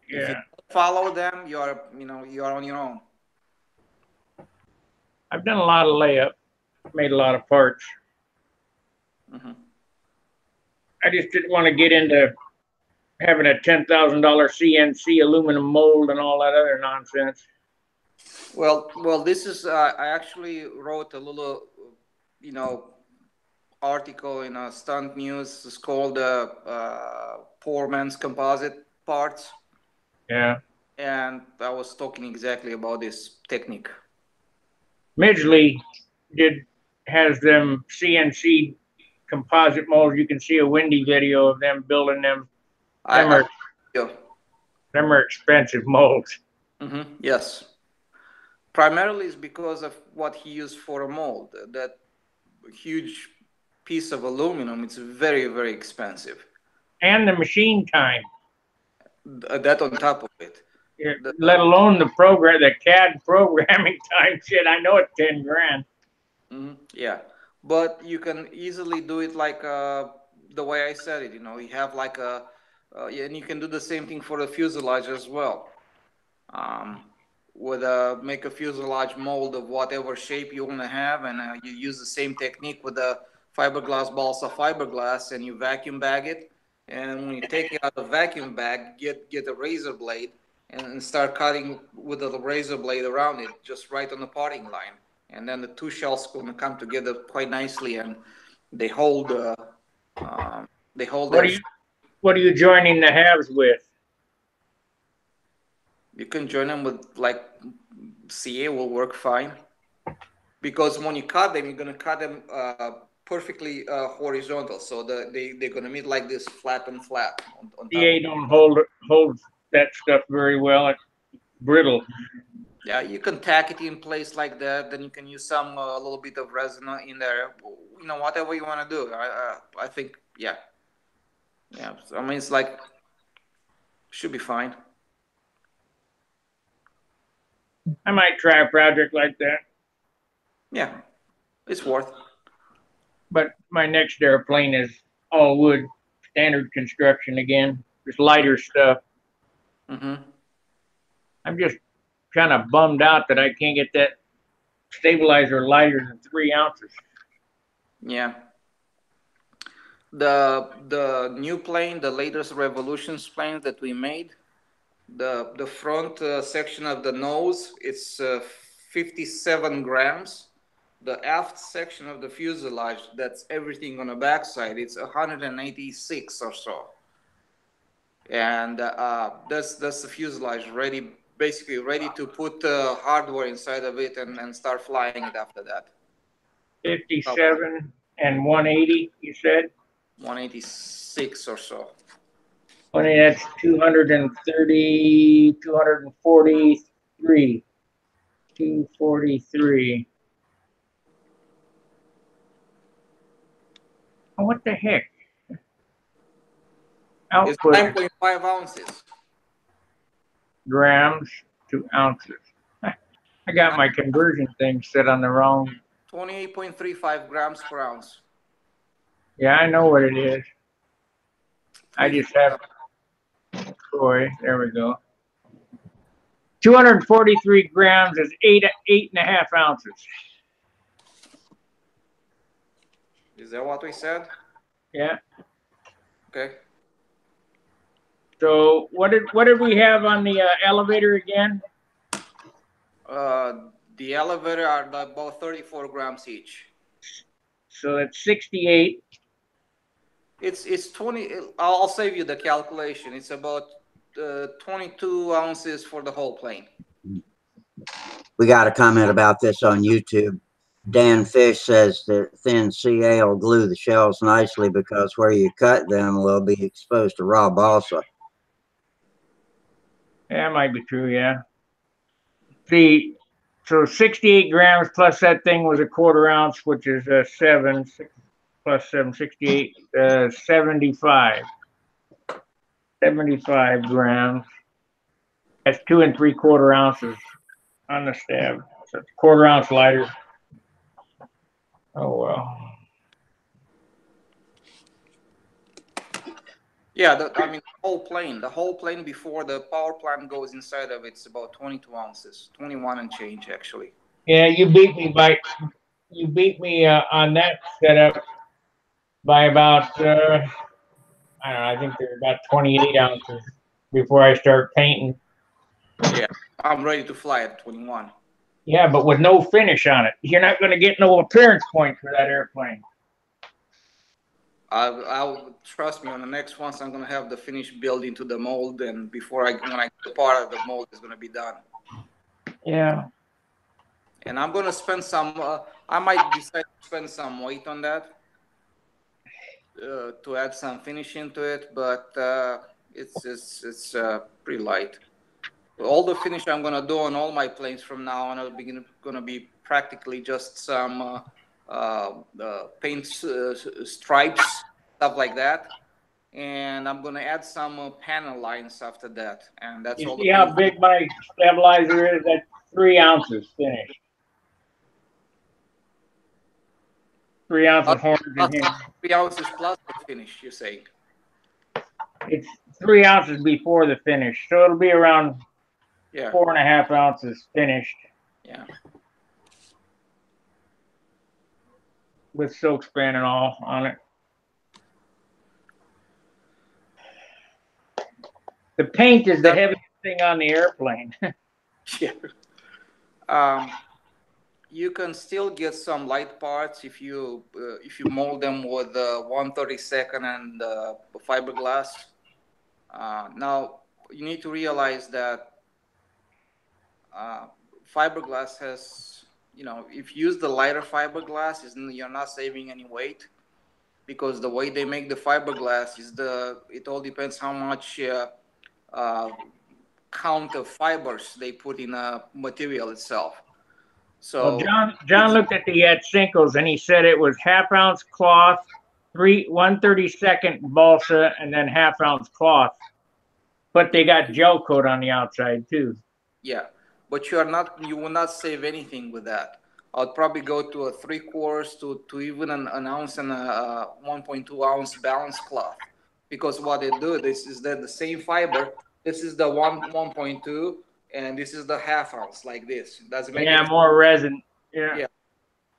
Yeah. If you don't follow them, you are on your own. I've done a lot of layup, made a lot of parts. I just didn't want to get into having a $10,000 CNC aluminum mold and all that other nonsense. Well, this is I actually wrote a little, article in Stunt News. It's called Poor Man's Composite Parts. Yeah. And I was talking exactly about this technique. Midgley has them CNC composite molds. You can see a Windy video of them building them. Them are expensive molds. Yes. Primarily is because of what he used for a mold. That huge piece of aluminum, it's very, very expensive. And the machine time. That on top of it. Yeah, let alone the CAD programming time. Shit, I know it's 10 grand. Yeah, but you can easily do it like the way I said it. You have like and you can do the same thing for the fuselage as well. Make a fuselage mold of whatever shape you want to have, and you use the same technique with the fiberglass balsa fiberglass, and you vacuum bag it. And when you take it out of the vacuum bag, get a razor blade and start cutting with the razor blade around it, just right on the parting line. And then the two shells going to come together quite nicely, and they hold. What are you joining the halves with? You can join them with CA will work fine, because when you cut them, you're going to cut them perfectly horizontal, so they're going to meet like this, flat and flat. On CA don't hold that stuff very well. It's brittle. Yeah, you can tack it in place like that. Then you can use a little bit of resin in there. Whatever you want to do. I think, yeah. I mean, it's should be fine. I might try a project like that. Yeah, it's worth. But my next airplane is all wood, standard construction again. Just lighter stuff. I'm just kind of bummed out that I can't get that stabilizer lighter than 3 ounces. Yeah. The new plane, the latest Revolutions plane that we made, the front section of the nose, it's 57 grams. The aft section of the fuselage, that's everything on the backside, it's 186 or so. And that's the fuselage ready, basically ready to put hardware inside of it and start flying it after that. 57 and 180, you said? 186 or so. That's 230, 243. 243. Oh, what the heck? It's Output 9.5 ounces. grams to ounces. I got my conversion thing set on the wrong. 28.35 grams per ounce. Yeah, I know what it is. I just have Troy. There we go. 243 grams is 8.5 ounces. Is that what we said? Yeah. Okay. So what did we have on the elevator again? The elevator are about 34 grams each. So that's 68. It's 20. I'll save you the calculation. It's about 22 ounces for the whole plane. We got a comment about this on YouTube. Dan Fish says that thin CA will glue the shells nicely because where you cut them will be exposed to raw balsa. That might be true, yeah. See, so 68 grams plus that thing was a quarter ounce, which is 7, 6 plus 7, 68, 75. 75 grams. That's 2 3/4 ounces on the stab. So it's a quarter ounce lighter. Oh, well. Yeah, I mean, the whole plane before the power plant goes inside of it's about 22 ounces, 21 and change actually. Yeah, you beat me on that setup by about I don't know. I think they're about 28 ounces before I start painting. Yeah, I'm ready to fly at 21. Yeah, but with no finish on it, you're not going to get no appearance point for that airplane. I'll trust me on the next ones. I'm gonna have the finished build into the mold, and when I get part of the mold is gonna be done. Yeah. And I'm gonna spend some. I might decide to spend some weight on that to add some finish into it, but it's pretty light. All the finish I'm gonna do on all my planes from now on are gonna be practically just some paint stripes, stuff like that, and I'm gonna add some panel lines after that, and that's all. You see how big my stabilizer is? That's 3 ounces finished. 3 ounces horns in here. 3 ounces plus the finish, you're saying? It's 3 ounces before the finish, so it'll be around 4.5 ounces finished. Yeah. With silk span and all on it. The paint is the heaviest thing on the airplane. Yeah. You can still get some light parts if you mold them with 1/32 and fiberglass. Now you need to realize that fiberglass has, if you use the lighter fiberglass, you're not saving any weight, because the way they make the fiberglass it all depends how much count of fibers they put in a material itself. So well, John looked at the Cinco's and he said it was 1/2 ounce cloth, 1/32 balsa, and then 1/2 ounce cloth. But they got gel coat on the outside too. Yeah, but you will not save anything with that. I'd probably go to a 3/4 to even an ounce and a 1.2 ounce balance cloth, because what they do is that the same fiber. This is the 1.2, and this is the 1/2 ounce, like this. Doesn't make more resin. Yeah. Yeah.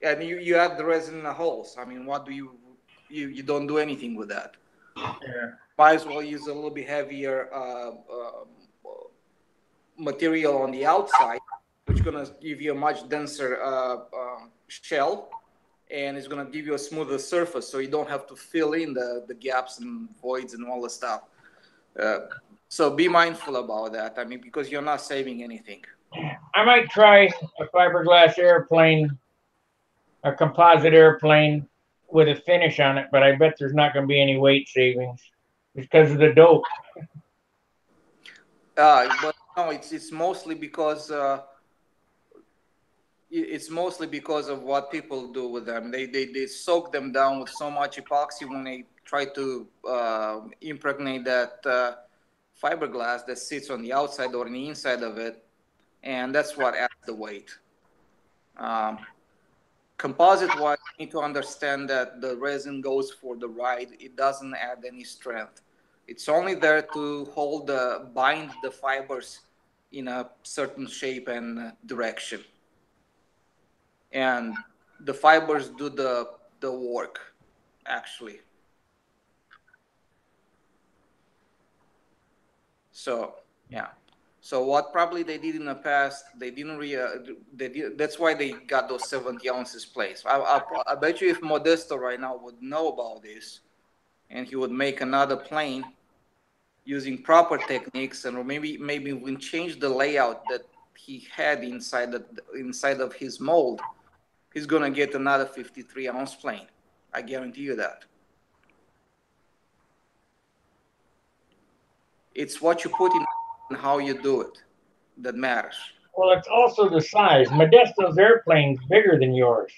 And you add the resin in the holes. I mean, what do you don't do anything with that. Yeah. Might as well use a little bit heavier material on the outside, which is going to give you a much denser shell, and it's going to give you a smoother surface, so you don't have to fill in the gaps and voids and all the stuff. Uh, so be mindful about that. I mean, because you're not saving anything. I might try a fiberglass airplane, a composite airplane with a finish on it, but I bet there's not going to be any weight savings because of the dope. But no, it's mostly because of what people do with them. They soak them down with so much epoxy when they try to impregnate that fiberglass that sits on the outside or on the inside of it, and that's what adds the weight. Um, Composite wise, you need to understand that the resin goes for the ride. It doesn't add any strength. It's only there to bind the fibers in a certain shape and direction. And the fibers do the work, actually. So yeah. So what probably they did in the past, they didn't that's why they got those 70 ounces plates. I bet you if Modesto right now would know about this, and he would make another plane using proper techniques, and or maybe we change the layout that he had inside of his mold, he's gonna get another 53-ounce plane. I guarantee you that. It's what you put in and how you do it that matters. Well, it's also the size. Modesto's airplane's bigger than yours.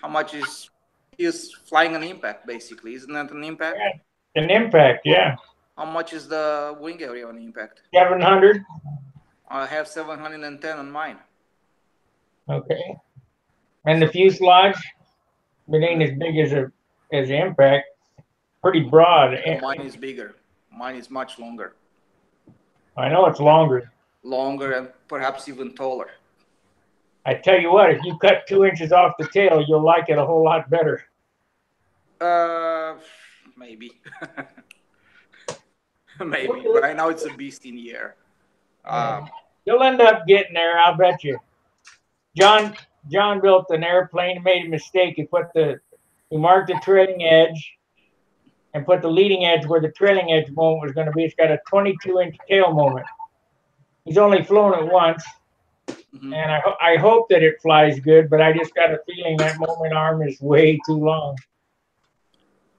How much is he is flying an impact, basically? Isn't that an impact? Yeah, an impact, yeah. How much is the wing area on impact? 700. I have 710 on mine. Okay. And the fuselage, it ain't as big as the impact. Pretty broad. Mine is bigger. Mine is much longer. I know it's longer. Longer and perhaps even taller. I tell you what, if you cut 2 inches off the tail, you'll like it a whole lot better. Maybe. Maybe. Right now it's a beast in the air. You'll end up getting there, I'll bet you. John built an airplane, made a mistake. He marked the trailing edge and put the leading edge where the trailing edge moment was going to be. It's got a 22-inch tail moment. He's only flown it once, and I hope that it flies good, but I just got a feeling that moment arm is way too long.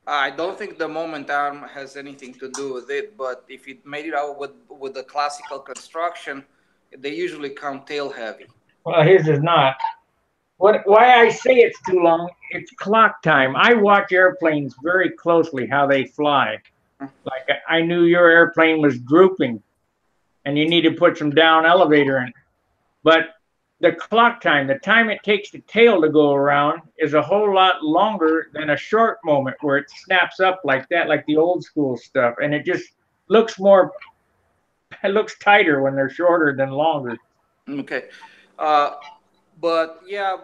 I don't think the moment arm has anything to do with it, but if it made it out with the classical construction, they usually come tail heavy. Well, his is not. Why I say it's too long, it's clock time. I watch airplanes very closely, how they fly. Like I knew your airplane was drooping and you need to put some down elevator in. But the clock time, the time it takes the tail to go around is a whole lot longer than a short moment where it snaps up like that, like the old school stuff. And it just looks tighter when they're shorter than longer. Okay. But yeah,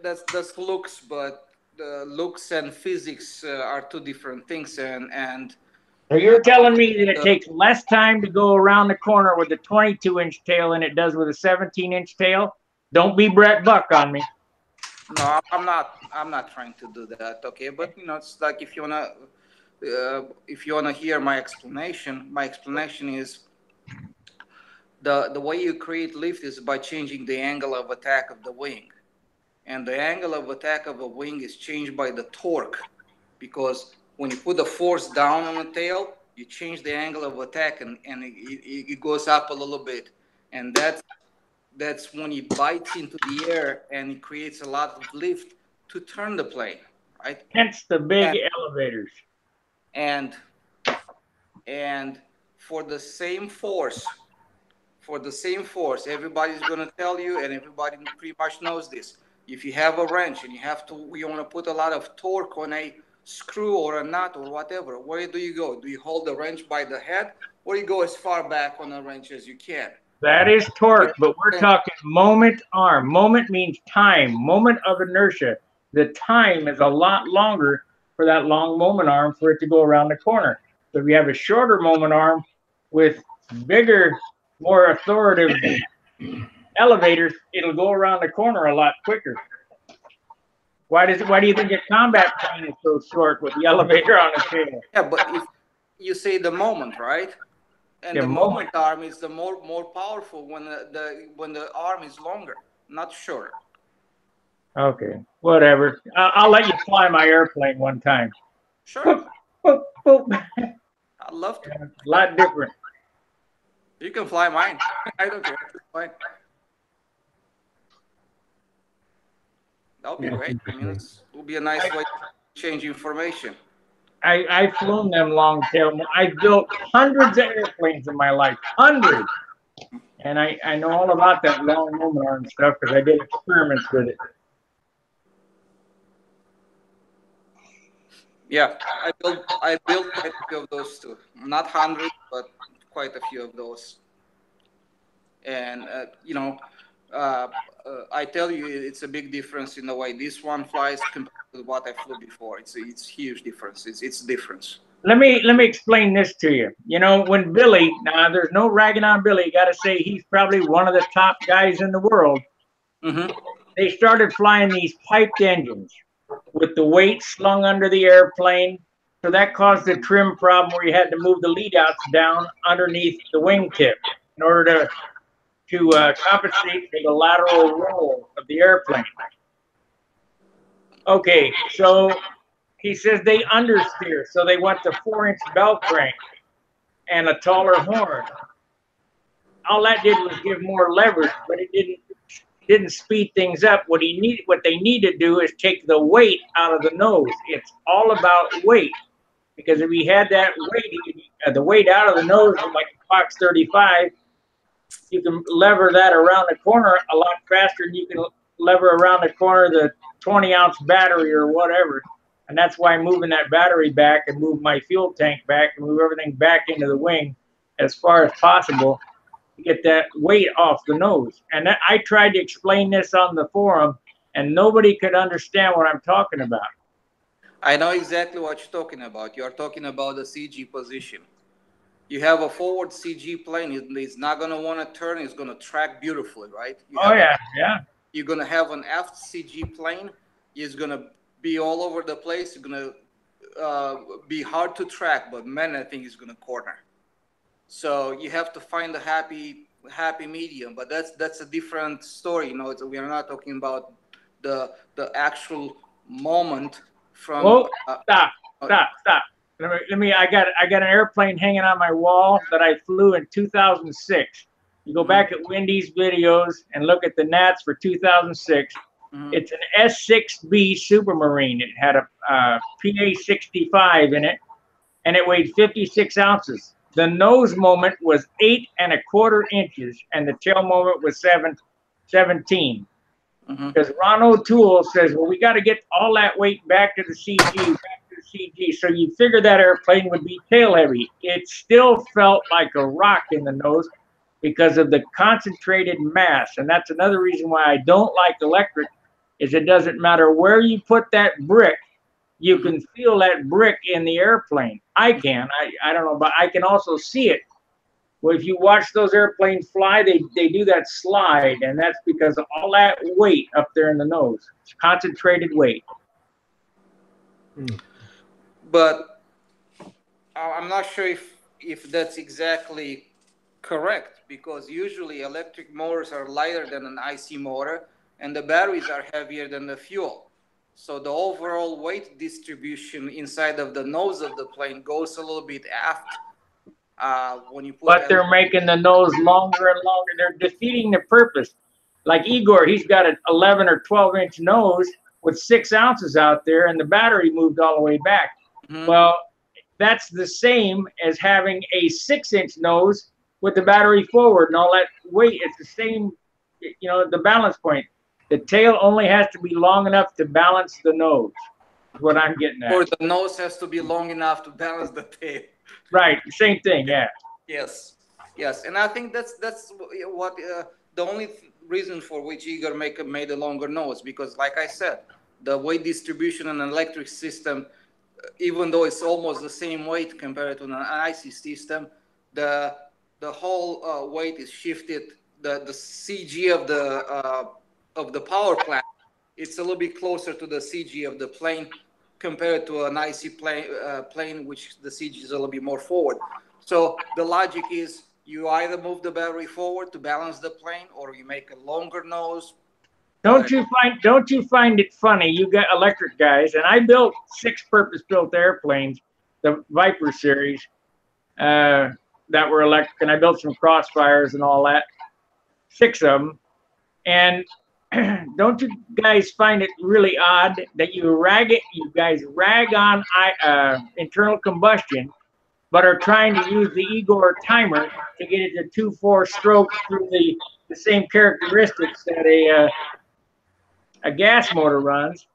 that's looks, but looks and physics are two different things. And so you're telling me that it takes less time to go around the corner with a 22-inch tail than it does with a 17-inch tail? Don't be Brett Buck on me. No, I'm not trying to do that. Okay, but it's like if you wanna hear my explanation is the way you create lift is by changing the angle of attack of the wing. And the angle of attack of a wing is changed by the torque, because when you put the force down on the tail, you change the angle of attack and it goes up a little bit. And that's when it bites into the air and it creates a lot of lift to turn the plane, right? Hence the big elevators. And for the same force, everybody's going to tell you, and everybody pretty much knows this. If you have a wrench and you want to put a lot of torque on a screw or a nut or whatever, where do you go? Do you hold the wrench by the head, or you go as far back on the wrench as you can? That is torque, but we're talking moment arm. Moment means time, moment of inertia. The time is a lot longer for that long moment arm for it to go around the corner. So if you have a shorter moment arm with bigger, more authoritative elevators, it'll go around the corner a lot quicker. Why do you think a combat plane is so short with the elevator on the tail? Yeah, but if you say the moment, right? And Yeah, the moment. moment arm is the more powerful when the arm is longer, not shorter. Okay, whatever. I'll let you fly my airplane one time. Sure. Boop, boop, boop. I'd love to. A lot different. You can fly mine. I don't care. It's fine. That'll be great. I mean, it'll be a nice way to change information. I've flown them long tail. I've built hundreds of airplanes in my life, hundreds. And I know all about that long moment arm stuff because I did experiments with it. Yeah, I built quite a few of those too. Not hundreds, but quite a few of those. And you know, I tell you, it's a big difference in the way this one flies compared to what I flew before. It's huge difference. It's difference. Let me explain this to you. You know, when Billy, now there's no ragging on Billy, you got to say he's probably one of the top guys in the world. Mm-hmm. They started flying these piped engines with the weight slung under the airplane. So that caused a trim problem where you had to move the lead outs down underneath the wingtip in order to compensate for the lateral roll of the airplane. Okay, so he says they understeer, so they went to 4-inch bell crank and a taller horn. All that did was give more leverage, but it didn't speed things up. What they need to do is take the weight out of the nose. It's all about weight, because if he had that weight, the weight out of the nose, like a Fox 35, you can lever that around the corner a lot faster than you can lever around the corner the 20-ounce battery or whatever. And that's why I'm moving that battery back and move my fuel tank back and move everything back into the wing as far as possible to get that weight off the nose. And I tried to explain this on the forum, and nobody could understand what I'm talking about. I know exactly what you're talking about. You're talking about the CG position. You have a forward CG plane. It's not going to want to turn. It's going to track beautifully, right? You're going to have an aft CG plane. It's going to be all over the place. It's going to be hard to track, but man, I think it's going to corner. So you have to find a happy medium. But that's a different story. You know, we are not talking about the actual moment from. Whoa! Stop! Let me. I got an airplane hanging on my wall that I flew in 2006. You go back at Wendy's videos and look at the Nats for 2006. It's an S6B Supermarine. It had a PA65 in it, and it weighed 56 ounces. The nose moment was 8 1/4 inches, and the tail moment was 17. Because Ron O'Toole says, well, we got to get all that weight back to the CG, So you figure that airplane would be tail heavy. It still felt like a rock in the nose because of the concentrated mass. And that's another reason why I don't like electric, is it doesn't matter where you put that brick, you can feel that brick in the airplane. I can. I don't know, but I can also see it. Well, if you watch those airplanes fly, they do that slide, and that's because of all that weight up there in the nose. It's concentrated weight. But I'm not sure if that's exactly correct, because usually electric motors are lighter than an IC motor, and the batteries are heavier than the fuel. So the overall weight distribution inside of the nose of the plane goes a little bit aft. When you put but they're making the nose longer and longer. They're defeating the purpose. Like Igor, he's got an 11 or 12-inch nose with 6 ounces out there, and the battery moved all the way back. Well, that's the same as having a 6-inch nose with the battery forward and all that weight. It's the same, you know, the balance point. The tail only has to be long enough to balance the nose, is what I'm getting at. Or the nose has to be long enough to balance the tail. Right, same thing, yeah. Yes. Yes, and I think that's what the only reason for which Igor made a longer nose, because, like I said, the weight distribution in an electric system, even though it's almost the same weight compared to an IC system, the whole weight is shifted. The CG of the power plant, it's a little bit closer to the CG of the plane compared to an IC plane, which the CG is a little bit more forward. So the logic is you either move the battery forward to balance the plane, or you make a longer nose. Don't you find it funny? You got electric guys, and I built 6 purpose-built airplanes, the Viper series, that were electric, and I built some Crossfires and all that, 6 of them. And don't you guys find it really odd that you guys rag on internal combustion, but are trying to use the Igor timer to get it to 2-4 strokes through the same characteristics that a gas motor runs,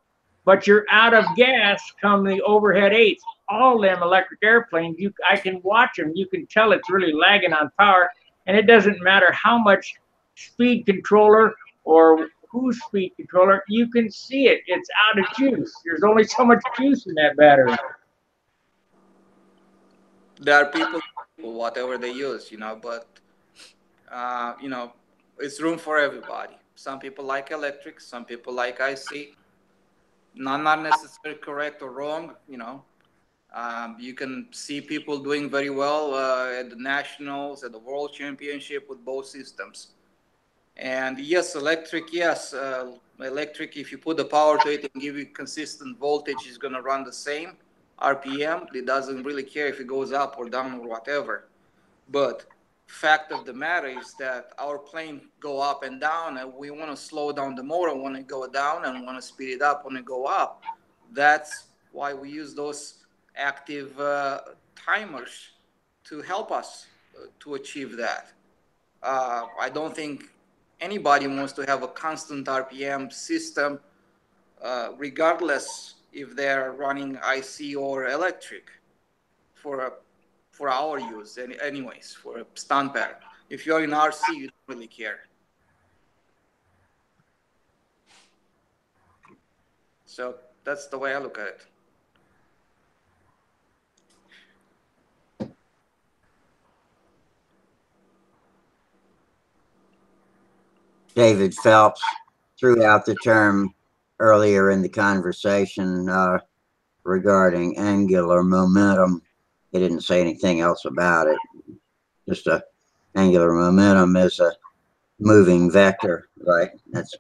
but you're out of gas come the overhead 8s. All them electric airplanes, I can watch them. You can tell it's really lagging on power, and it doesn't matter how much speed controller or whose speed controller, you can see it. It's out of juice. There's only so much juice in that battery. There are people, whatever they use, but it's room for everybody. Some people like electric, some people like IC. Not necessarily correct or wrong. You can see people doing very well at the nationals, at the world championship with both systems. And yes, electric, electric, if you put the power to it and give it consistent voltage, is going to run the same RPM. It doesn't really care if it goes up or down or whatever. But fact of the matter is that our plane go up and down, and we want to slow down the motor when it go down and want to speed it up when it go up. That's why we use those active timers to help us to achieve that. I don't think anybody wants to have a constant RPM system, regardless if they're running IC or electric, for our use. Anyways, for a stunt pattern. If you're in RC, you don't really care. So that's the way I look at it. David Phelps threw out the term earlier in the conversation regarding angular momentum. He didn't say anything else about it. Just angular momentum is a moving vector, right? That's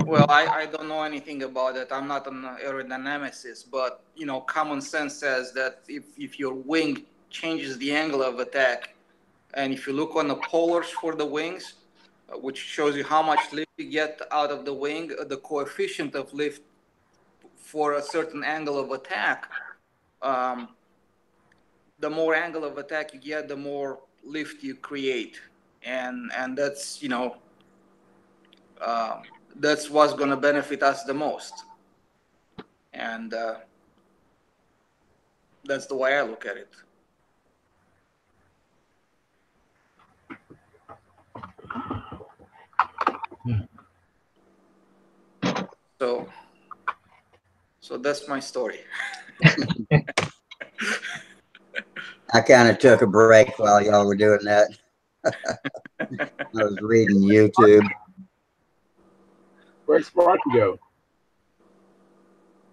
well, I don't know anything about it. I'm not an aerodynamicist, but common sense says that if your wing changes the angle of attack, and if you look on the polars for the wings, which shows you how much lift you get out of the wing, the coefficient of lift for a certain angle of attack, the more angle of attack you get, the more lift you create, and that's that's what's going to benefit us the most, and that's the way I look at it. So that's my story. I kind of took a break while y'all were doing that. I was reading YouTube. Where'd Sparky go?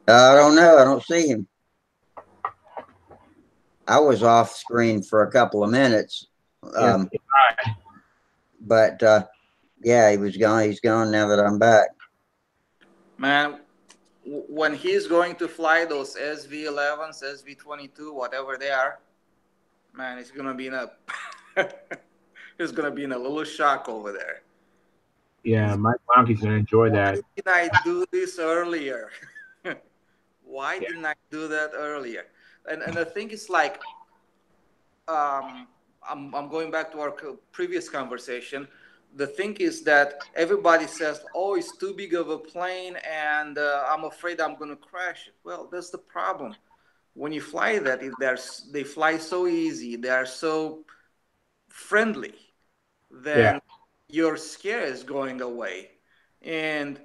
I don't know. I don't see him. I was off screen for a couple of minutes. But yeah, he was gone. He's gone now that I'm back. Man, when he's going to fly those SV11s, SV22, whatever they are, man, it's gonna be in a it's gonna be in a little shock over there. Yeah, Mike Monkey's gonna enjoy that. Why did I do this earlier? Why didn't I do that earlier? And the thing is, like, I'm going back to our previous conversation. The thing is that everybody says, oh, it's too big of a plane, and I'm afraid I'm going to crash it. Well, that's the problem. when you fly that, they fly so easy, they are so friendly, then your scare is going away. And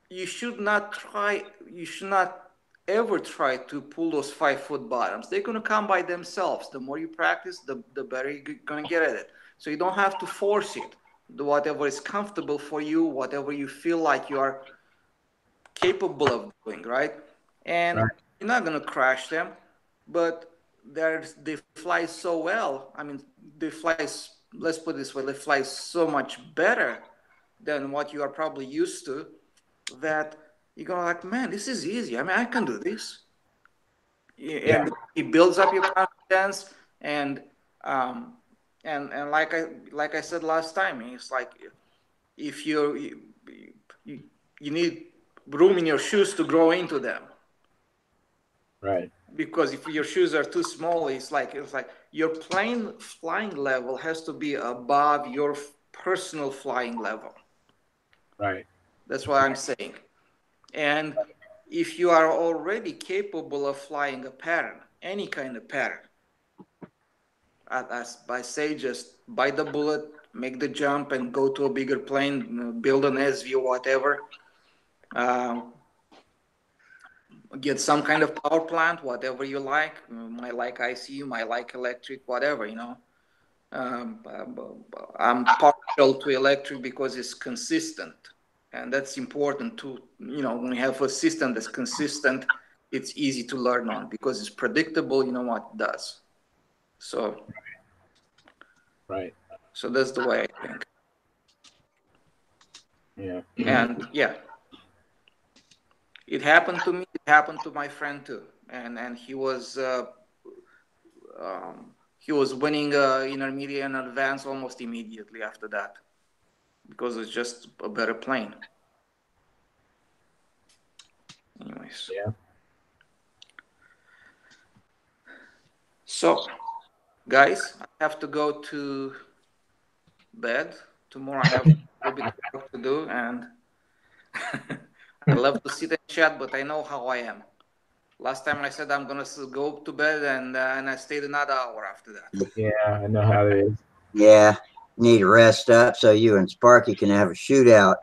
you should not ever try to pull those 5-foot bottoms. They're going to come by themselves. The more you practice, the better you're going to get at it. So you don't have to force it. Do whatever is comfortable for you, whatever you feel like you are capable of doing, right? And you're not going to crash them, but they fly so well. I mean, they fly, let's put it this way, they fly so much better than what you are probably used to, that you're going to like, man, this is easy. I mean, I can do this. And it builds up your confidence. And like I said last time, it's like, if you need room in your shoes to grow into them. Right. Because if your shoes are too small, it's like your plane flying level has to be above your personal flying level. Right. That's what I'm saying. And if you are already capable of flying a pattern, any kind of pattern, I say just bite the bullet, make the jump, and go to a bigger plane, build an SV, whatever. Get some kind of power plant, whatever you like. Might like ICU, might like electric, whatever, you know. I'm partial to electric because it's consistent. And that's important too. You know, when you have a system that's consistent, it's easy to learn on because it's predictable, you know what it does. So, right. So that's the way I think. Yeah. And yeah, it happened to me. It happened to my friend too. And he was winning intermediate and advanced almost immediately after that, because it's just a better plane. Anyways. Yeah. So, guys, I have to go to bed. Tomorrow I have a little bit of work to do, and I love to sit and chat, but I know how I am. Last time I said I'm gonna go to bed, and I stayed another hour after that. Yeah, I know how it is. Yeah, need to rest up so you and Sparky can have a shootout.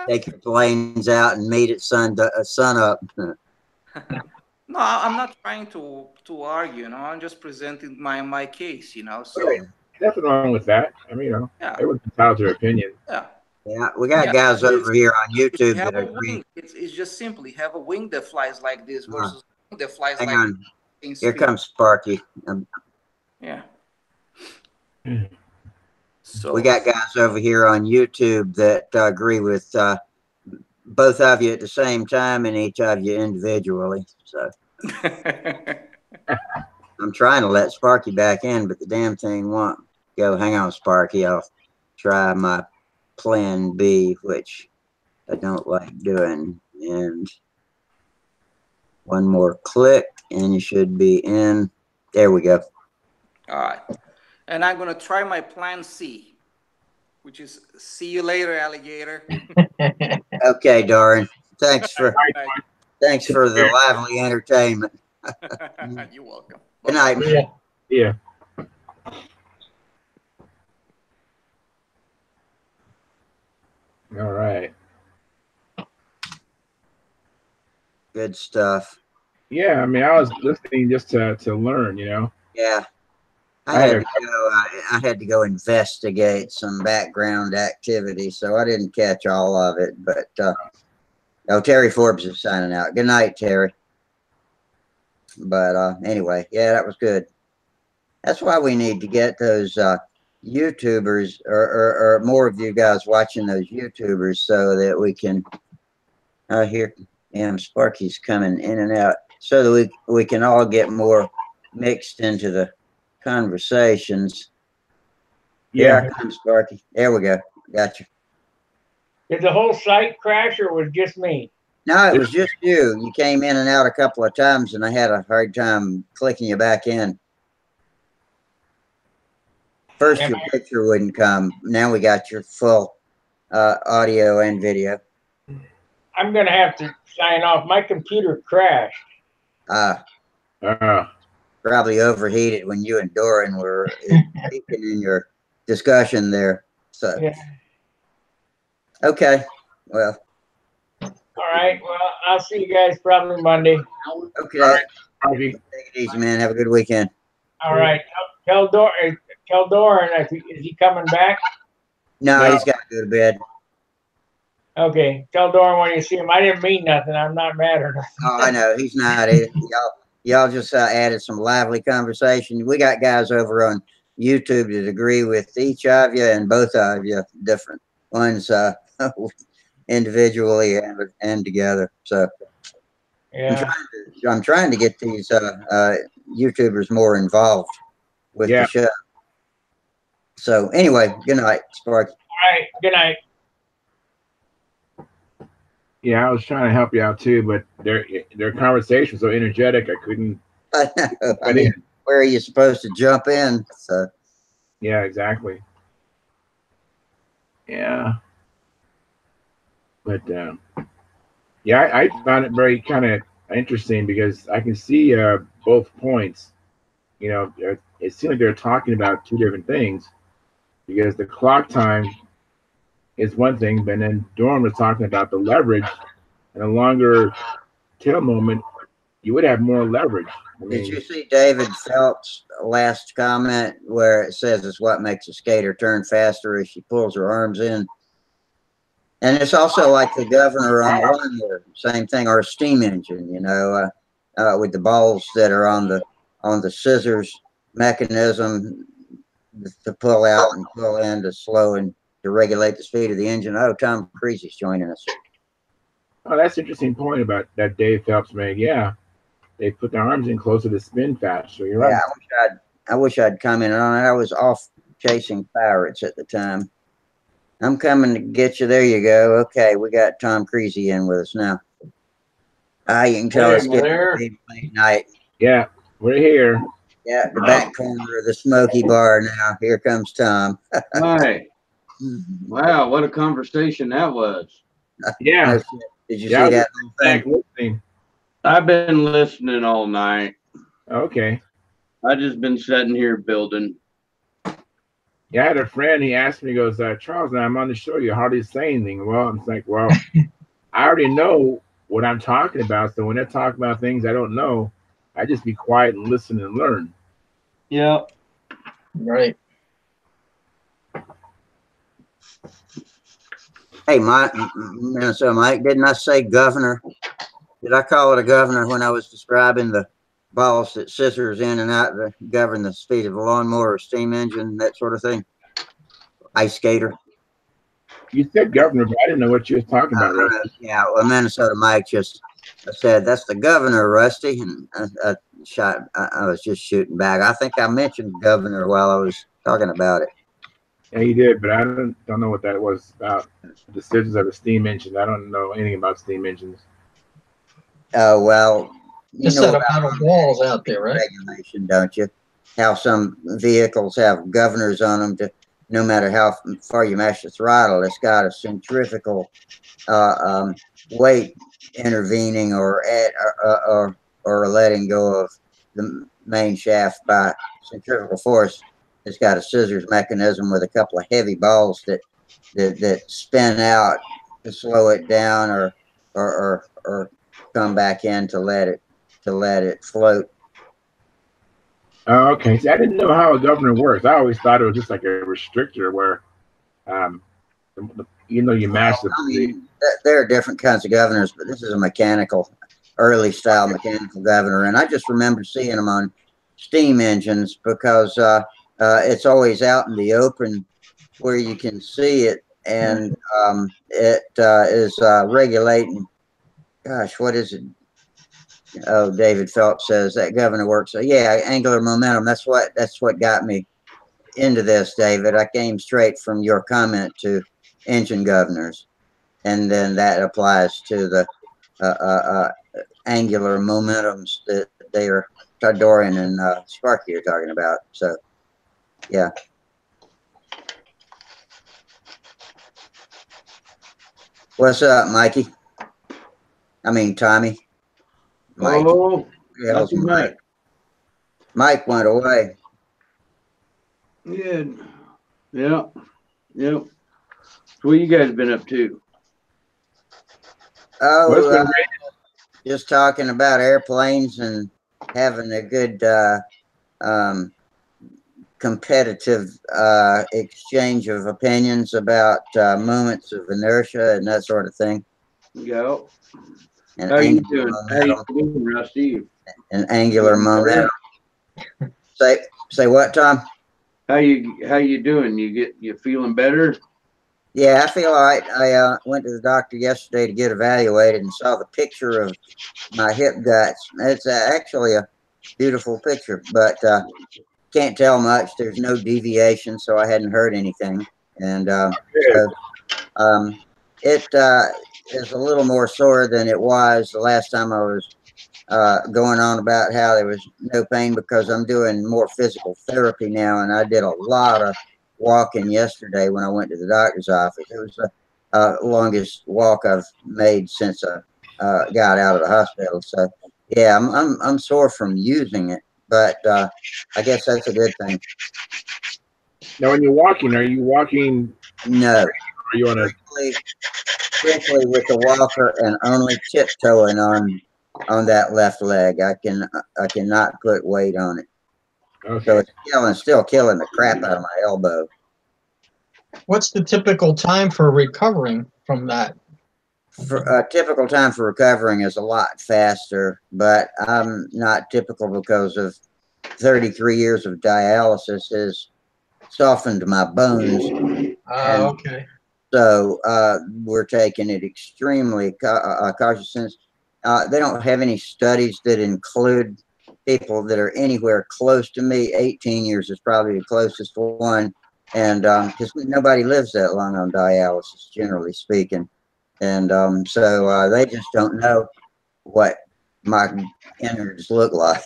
Take your planes out and meet at sun up. No, I'm not trying to argue. You know, I'm just presenting my case. You know, so Yeah, nothing wrong with that. I mean, you know, yeah, everyone's entitled to their opinion. yeah. Yeah, we got guys over here on YouTube Have that a agree. wing. It's just simply have a wing that flies like this versus a wing that flies Hang like on. this. Here comes Sparky. Yeah. So we got guys over here on YouTube that agree with both of you at the same time and each of you individually. So I'm trying to let Sparky back in, but the damn thing won't go. Hang on, Sparky. I'll try my plan B, which I don't like doing. And one more click and you should be in. There we go. All right. And I'm going to try my plan C, which is see you later, alligator. Okay, Darren. Thanks for the lively entertainment. You're welcome. Good night, man. Yeah. All right. Good stuff. Yeah, I mean, I was listening just to learn, you know. Yeah. I had to go investigate some background activity, so I didn't catch all of it. But Terry Forbes is signing out. Good night, Terry. But anyway, yeah, that was good. That's why we need to get those YouTubers or more of you guys watching those YouTubers so that we can hear. And Sparky's coming in and out, so that we can all get more mixed into the conversations. Yeah. Here comes Sparky. There we go. Gotcha. Did the whole site crash, or was it just me? No, it was just you. You came in and out a couple of times, and I had a hard time clicking you back in. First, your picture wouldn't come. Now we got your full audio and video. I'm gonna have to sign off. My computer crashed. Probably overheated when you and Doran were speaking in your discussion there. So, Yeah. okay, well. All right. Well, I'll see you guys probably Monday. Okay. All right. Take it easy, man. Have a good weekend. All right. Tell Doran, is he coming back? No, he's got to go to bed. Okay. Tell Doran when you see him. I didn't mean nothing. I'm not mad or nothing. Oh, I know. He's not either. Y'all just added some lively conversation. We got guys over on YouTube that agree with each of you and both of you, different ones individually and together. So yeah. I'm trying to get these YouTubers more involved with the show. So anyway, good night, Sparky. All right. Good night. Yeah, I was trying to help you out too, but their conversation was so energetic, I couldn't. I know. I mean, where are you supposed to jump in? So. Yeah, exactly. Yeah. But yeah, I found it very kind of interesting because I can see both points. You know, it seems like they're talking about two different things because the clock time is one thing, but then Dorn was talking about the leverage and a longer tail moment, you would have more leverage. I mean, did you see David Phelps' last comment where it says it's what makes a skater turn faster as she pulls her arms in? And it's also like the governor on the lawnmower, same thing, or a steam engine, you know, with the balls that are on the scissors mechanism to pull out and pull in to slow and to regulate the speed of the engine. Oh, Tom Creasy's joining us. Oh, that's an interesting point about that Dave Phelps made. Yeah, they put their arms in closer to spin faster. You're right. Yeah, I wish I'd commented on it. I was off chasing pirates at the time. I'm coming to get you. There you go. Okay, we got Tom Creasy in with us now. You can tell us late night. Yeah, we're here. Yeah, the back corner of the smoky bar now. Here comes Tom. Hi. Wow, what a conversation that was. Yeah. Did you see that thing? I've been listening all night. Okay. I just been sitting here building. Yeah, I had a friend, he asked me, he goes, Charles, now I'm on the show, you hardly say anything. Well, I'm like, well, I already know what I'm talking about. So when they're talking about things I don't know, I just be quiet and listen and learn. Yeah. Right. Hey, Minnesota Mike, didn't I say governor? Did I call it a governor when I was describing the balls that scissors in and out to govern the speed of a lawnmower or steam engine, that sort of thing? Ice skater. You said governor, but I didn't know what you were talking about, Rusty. Yeah, well, Minnesota Mike just said, that's the governor, Rusty. And I was just shooting back. I think I mentioned governor while I was talking about it. Yeah, you did, but I don't know what that was about. The scissors of a steam engine. I don't know anything about steam engines. Oh, well, you know about metal balls out there, right? Regulation, don't you? How some vehicles have governors on them to, no matter how far you mash the throttle, it's got a centrifugal weight intervening or letting go of the main shaft by centrifugal force. It's got a scissors mechanism with a couple of heavy balls that spin out to slow it down or come back in to let it float. Oh, okay. See, I didn't know how a governor works. I always thought it was just like a restrictor where, you mash the. I mean, there are different kinds of governors, but this is a mechanical, early style mechanical governor, and I just remember seeing them on steam engines because it's always out in the open where you can see it, and it is regulating. Gosh, what is it? Oh, David Phelps says that governor works. So yeah, angular momentum. That's what got me into this, David. I came straight from your comment to engine governors, and then that applies to the angular momentums that they are Dorian and Sparky are talking about. So yeah. What's up, Mikey? I mean, Tommy. Mike. Oh, Who the hell's that's Mike. Mike went away. Yeah. Yeah. Yep. So what you guys been up to? What's Oh, been great? just talking about airplanes and having a good um, competitive exchange of opinions about moments of inertia and that sort of thing. Go. And How you angular doing? How you momentum. doing, Rusty? And angular momentum. Say what, Tom? How you doing? You feeling better? Yeah, I feel all right. I went to the doctor yesterday to get evaluated and saw the picture of my hip guts. It's actually a beautiful picture, but can't tell much. There's no deviation, so I hadn't heard anything. And so it is a little more sore than it was the last time I was going on about how there was no pain, because I'm doing more physical therapy now, and I did a lot of walking yesterday when I went to the doctor's office. It was the longest walk I've made since I got out of the hospital. So yeah, I'm sore from using it, but I guess that's a good thing. Now, when you're walking, are you walking? No, Are you on a? strictly with the walker and only tiptoeing on that left leg. I cannot put weight on it. Okay. So it's still killing the crap out of my elbow. What's the typical time for recovering from that? For a typical time for recovering is a lot faster, but I'm not typical because of 33 years of dialysis has softened my bones. Okay. So we're taking it extremely cautious, since they don't have any studies that include people that are anywhere close to me. 18 years is probably the closest one. And because nobody lives that long on dialysis, generally speaking. And so they just don't know what my innards look like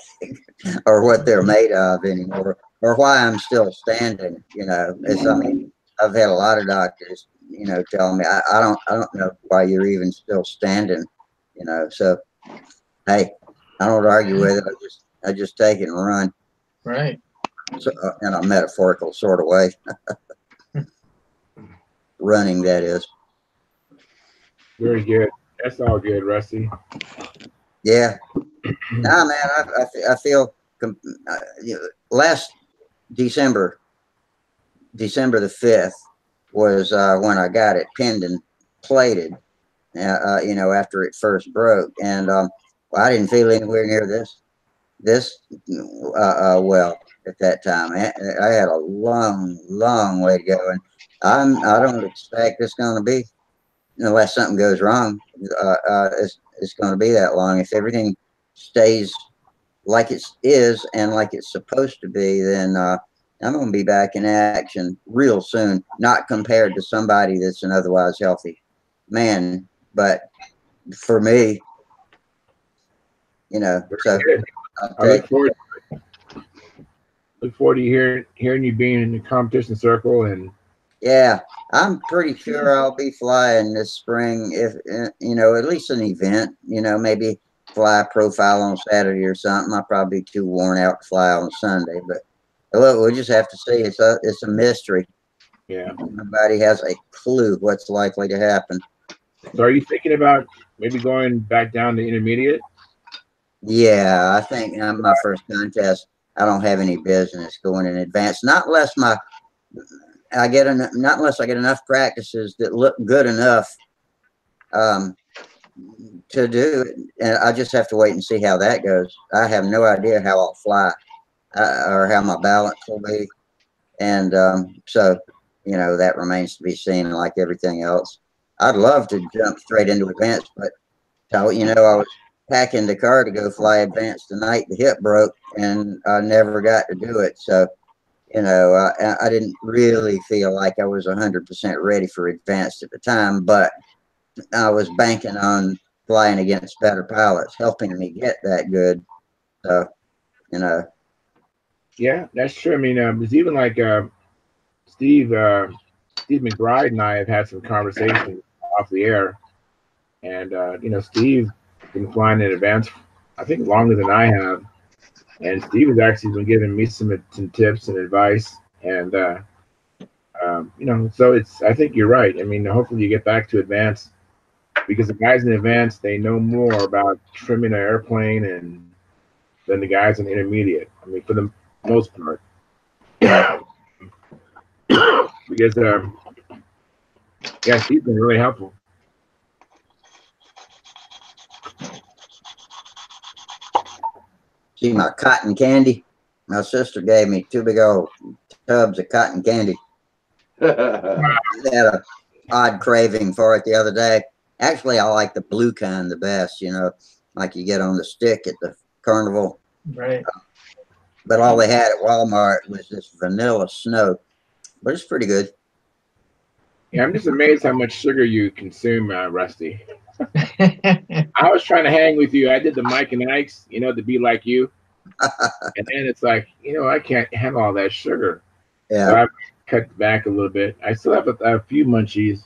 or what they're made of anymore, or why I'm still standing. I've had a lot of doctors, tell me I don't know why you're even still standing. So hey, I don't argue with it. I just take it and run. Right. So, in a metaphorical sort of way. Running, that is. Very good. That's all good, Rusty. Yeah. Nah, man, I feel last December the 5th was when I got it pinned and plated, after it first broke. And well, I didn't feel anywhere near this well at that time. I had a long way to go, and I don't expect it's going to be, unless something goes wrong, it's going to be that long. If everything stays like it is and like it's supposed to be, then I'm going to be back in action real soon. Not compared to somebody that's an otherwise healthy man, but for me, so I look forward to hearing you being in the competition circle. And yeah, I'm pretty sure I'll be flying this spring, if at least an event, maybe fly profile on Saturday or something. I'll probably be too worn out to fly on Sunday, but we'll just have to see. It's a mystery. Yeah, nobody has a clue what's likely to happen. So are you thinking about maybe going back down to intermediate? Yeah, I think my first contest, I don't have any business going in advance, not unless not unless I get enough practices that look good enough to do it. And I just have to wait and see how that goes. I have no idea how I'll fly or how my balance will be, and so that remains to be seen. Like everything else, I'd love to jump straight into advanced, but I was packing the car to go fly advanced the night the hip broke, and I never got to do it. So, I didn't really feel like I was 100% ready for advanced at the time, but I was banking on flying against better pilots helping me get that good. So, Yeah, that's true. I mean, there's even like Steve McBride and I have had some conversations off the air, and Steve been flying in advance, I think longer than I have. And Steve has actually been giving me some tips and advice. And, you know, so I think you're right. I mean, hopefully you get back to advanced, because the guys in advanced, they know more about trimming an airplane and than the guys in intermediate. I mean, for the most part. Because, yeah, Steve's been really helpful. See my cotton candy? My sister gave me 2 big old tubs of cotton candy. I had an odd craving for it the other day. Actually, I like the blue kind the best, you know, like you get on the stick at the carnival. Right. But all they had at Walmart was this vanilla snow. But it's pretty good. Yeah, I'm just amazed how much sugar you consume, Rusty. I was trying to hang with you. I did the Mike and Ike's, you know, to be like you. And then it's like, you know, I can't handle all that sugar. Yeah. So I've cut back a little bit. I still have a few munchies,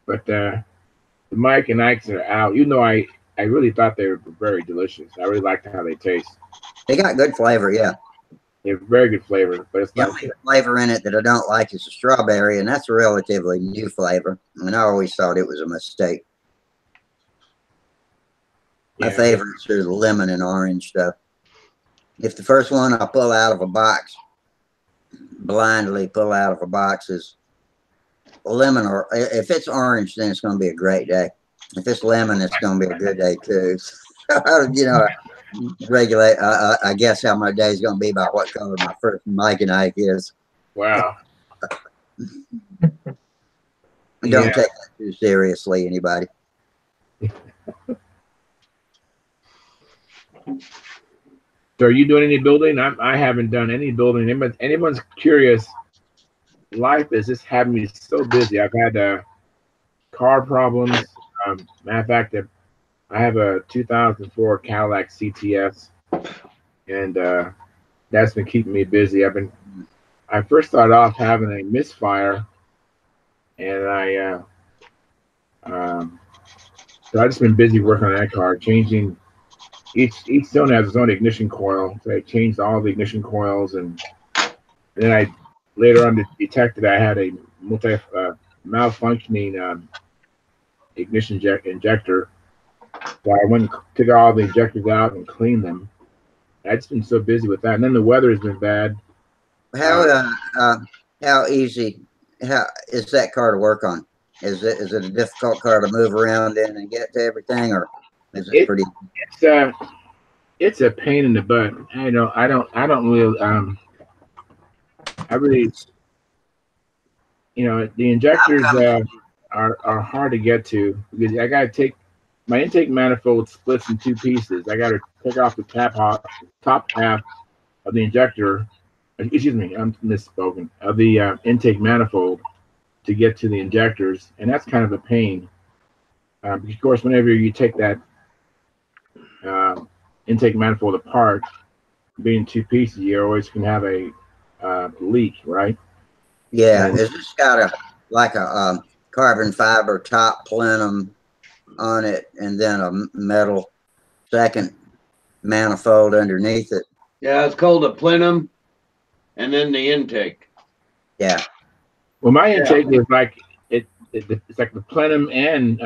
but the Mike and Ike's are out. You know, I really thought they were very delicious. I really liked how they taste. They got good flavor, yeah. They have very good flavor, but it's the not only flavor in it that I don't like is the strawberry, and that's a relatively new flavor. And I always thought it was a mistake. My favorites are the lemon and orange stuff. If the first one I pull out of a box, blindly pull out of a box, is lemon, or if it's orange, then it's going to be a great day. If it's lemon, it's going to be a good day too. You know, regulate. I guess how my day is going to be by what color my first Mike and Ike is. Wow. Don't take that too seriously, anybody. So are you doing any building? I haven't done any building. Anyone's curious, life is just having me so busy. I've had car problems. Matter of fact, I have a 2004 Cadillac CTS, and that's been keeping me busy. I first started off having a misfire, and so I've just been busy working on that car, changing. Each cylinder has its own ignition coil, so I changed all the ignition coils, and then I later on detected I had a malfunctioning ignition injector. So I went and took all the injectors out and cleaned them. I've just been so busy with that, and then the weather has been bad. How easy is that car to work on? Is it a difficult car to move around in and get to everything, or is it pretty? It's a pain in the butt. I don't really I really, you know, the injectors are hard to get to, because I gotta take my intake manifold splits in 2 pieces. I gotta take off the top half of the injector. Excuse me, I'm misspoken. Of the intake manifold to get to the injectors, and that's kind of a pain. Of course, whenever you take that intake manifold apart, being 2 pieces, you always can have a leak, right? Yeah, it's just got a carbon fiber top plenum on it, and then a metal second manifold underneath it. Yeah, it's called a plenum, and then the intake. Yeah. Well, my intake is like it's like the plenum, and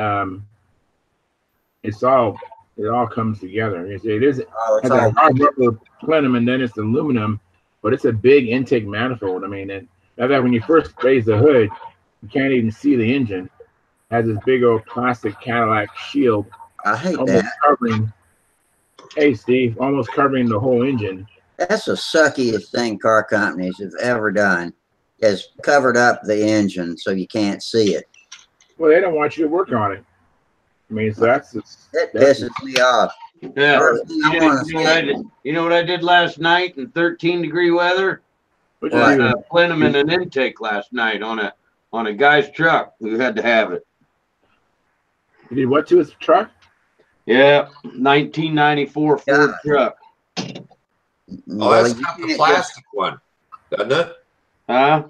it all comes together. It is has a hard rubber plenum, and then it's aluminum, but it's a big intake manifold. I mean, that when you first raise the hood, you can't even see the engine. It has this big old plastic Cadillac shield. I hate that. Hey, Steve, almost covering the whole engine. That's the suckiest thing car companies have ever done, is covered up the engine so you can't see it. Well, they don't want you to work on it. I mean, so that pisses me off. Yeah. You know what I did last night in 13-degree weather? Plenum and an intake last night on a guy's truck who had to have it. You did what to his truck? Yeah, 1994 Ford truck. Oh, that's got the plastic one, doesn't it? Huh?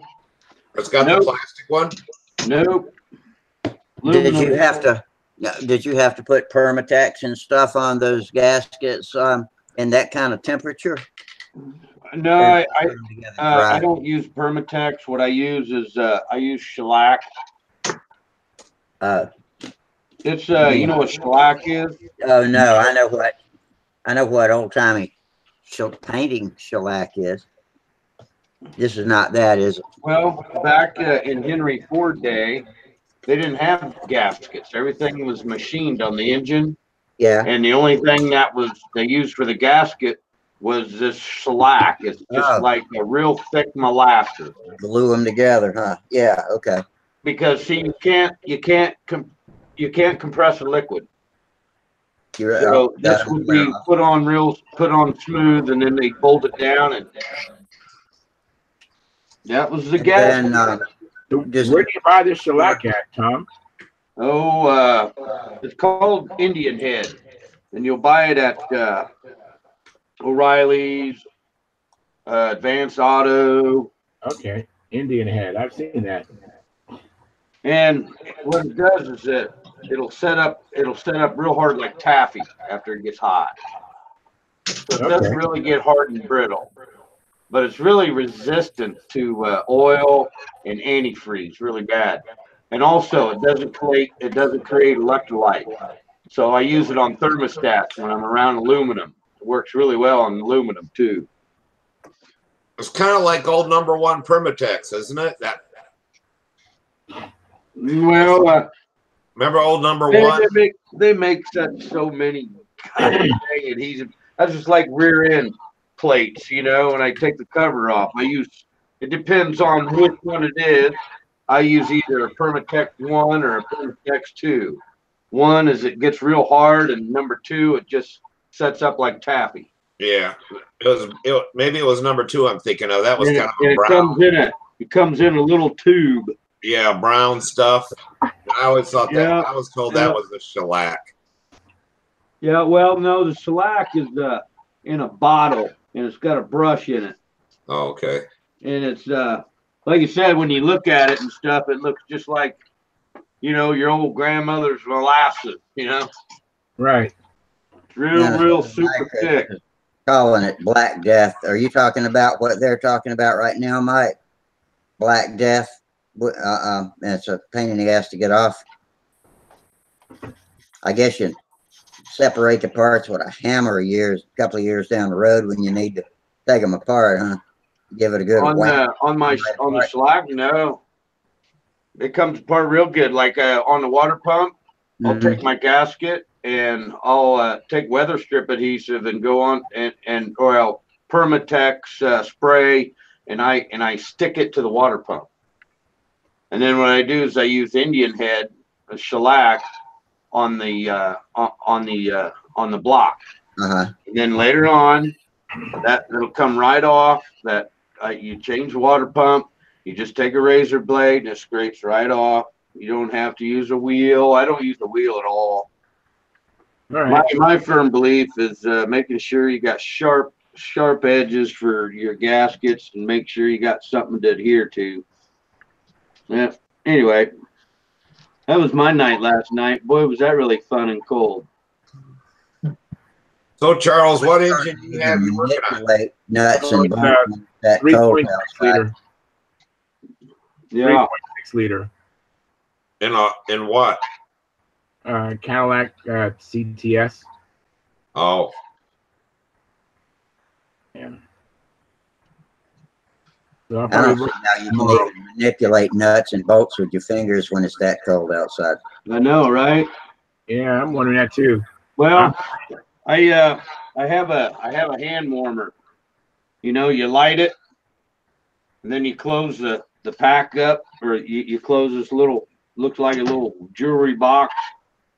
It's got the plastic one? Nope. Did you have to Now, did you have to put Permatex and stuff on those gaskets in that kind of temperature? No, I don't use Permatex. What I use is I use shellac. It's you know what shellac is? Oh no, I know what old timey painting shellac is. This is not that, is it? Well, back in Henry Ford day, they didn't have gaskets. Everything was machined on the engine. Yeah. And the only thing that was they used for the gasket was this shellac. It's just like a real thick molasses. Glue them together, huh? Yeah. Okay. Because see, you can't compress a liquid. So this would be put on smooth, and then they bolt it down, and that was the gasket. Where do you buy this shellac at, Tom? Oh, it's called Indian Head, and you'll buy it at O'Reilly's, Advanced Auto. Okay, Indian Head. I've seen that. And what it does is that it'll set up real hard like taffy after it gets hot. So it doesn't really get hard and brittle, but it's really resistant to oil and antifreeze really bad. And also it doesn't create electrolyte. So I use it on thermostats when I'm around aluminum. It works really well on aluminum too. It's kind of like old number 1 Permatex, isn't it? Well, remember old number 1? They make so many adhesive. That's just like rear end plates, you know. When I take the cover off, it depends on which one it is. I use either a Permatex 1 or a Permatex 2. 1 is it gets real hard, and number 2 it just sets up like taffy. Yeah, maybe it was number 2 I'm thinking of. That was kind of brown. It comes in a little tube. Yeah, brown stuff. I always thought that. I was told that was the shellac. Yeah, well, no, the shellac is in a bottle, and it's got a brush in it. Oh, okay. And it's like you said, when you look at it and stuff, it looks just like, you know, your old grandmother's molasses, you know? Right. It's real super thick. Calling it Black Death. Are you talking about what they're talking about right now, Mike? Black Death? It's a pain in the ass to get off. I guess you separate the parts with a hammer a couple of years down the road when you need to take them apart, huh? Give it a good on the shellac. No, it comes apart real good. Like on the water pump, I'll take my gasket and I'll take weather strip adhesive and go on and Permatex spray, and I stick it to the water pump. And then what I do is I use Indian Head, a shellac, on the block. And then later on, it'll come right off. You change the water pump. You just take a razor blade and it scrapes right off. You don't have to use a wheel. I don't use the wheel at all. My firm belief is making sure you got sharp edges for your gaskets, and make sure you got something to adhere to. Yeah. Anyway, that was my night last night. Boy, was that really fun and cold. So, Charles, what engine do you have you working on? Nuts and bolts. 3.6 liter. Yeah. 3.6 liter. In what? Cadillac CTS. Oh. Yeah. So I don't see how you can even manipulate nuts and bolts with your fingers when it's that cold outside. I know, right? Yeah, I'm wondering that too. Well, I have a hand warmer. You know, you light it, and then you close the pack up, or you close this little, looks like a little jewelry box.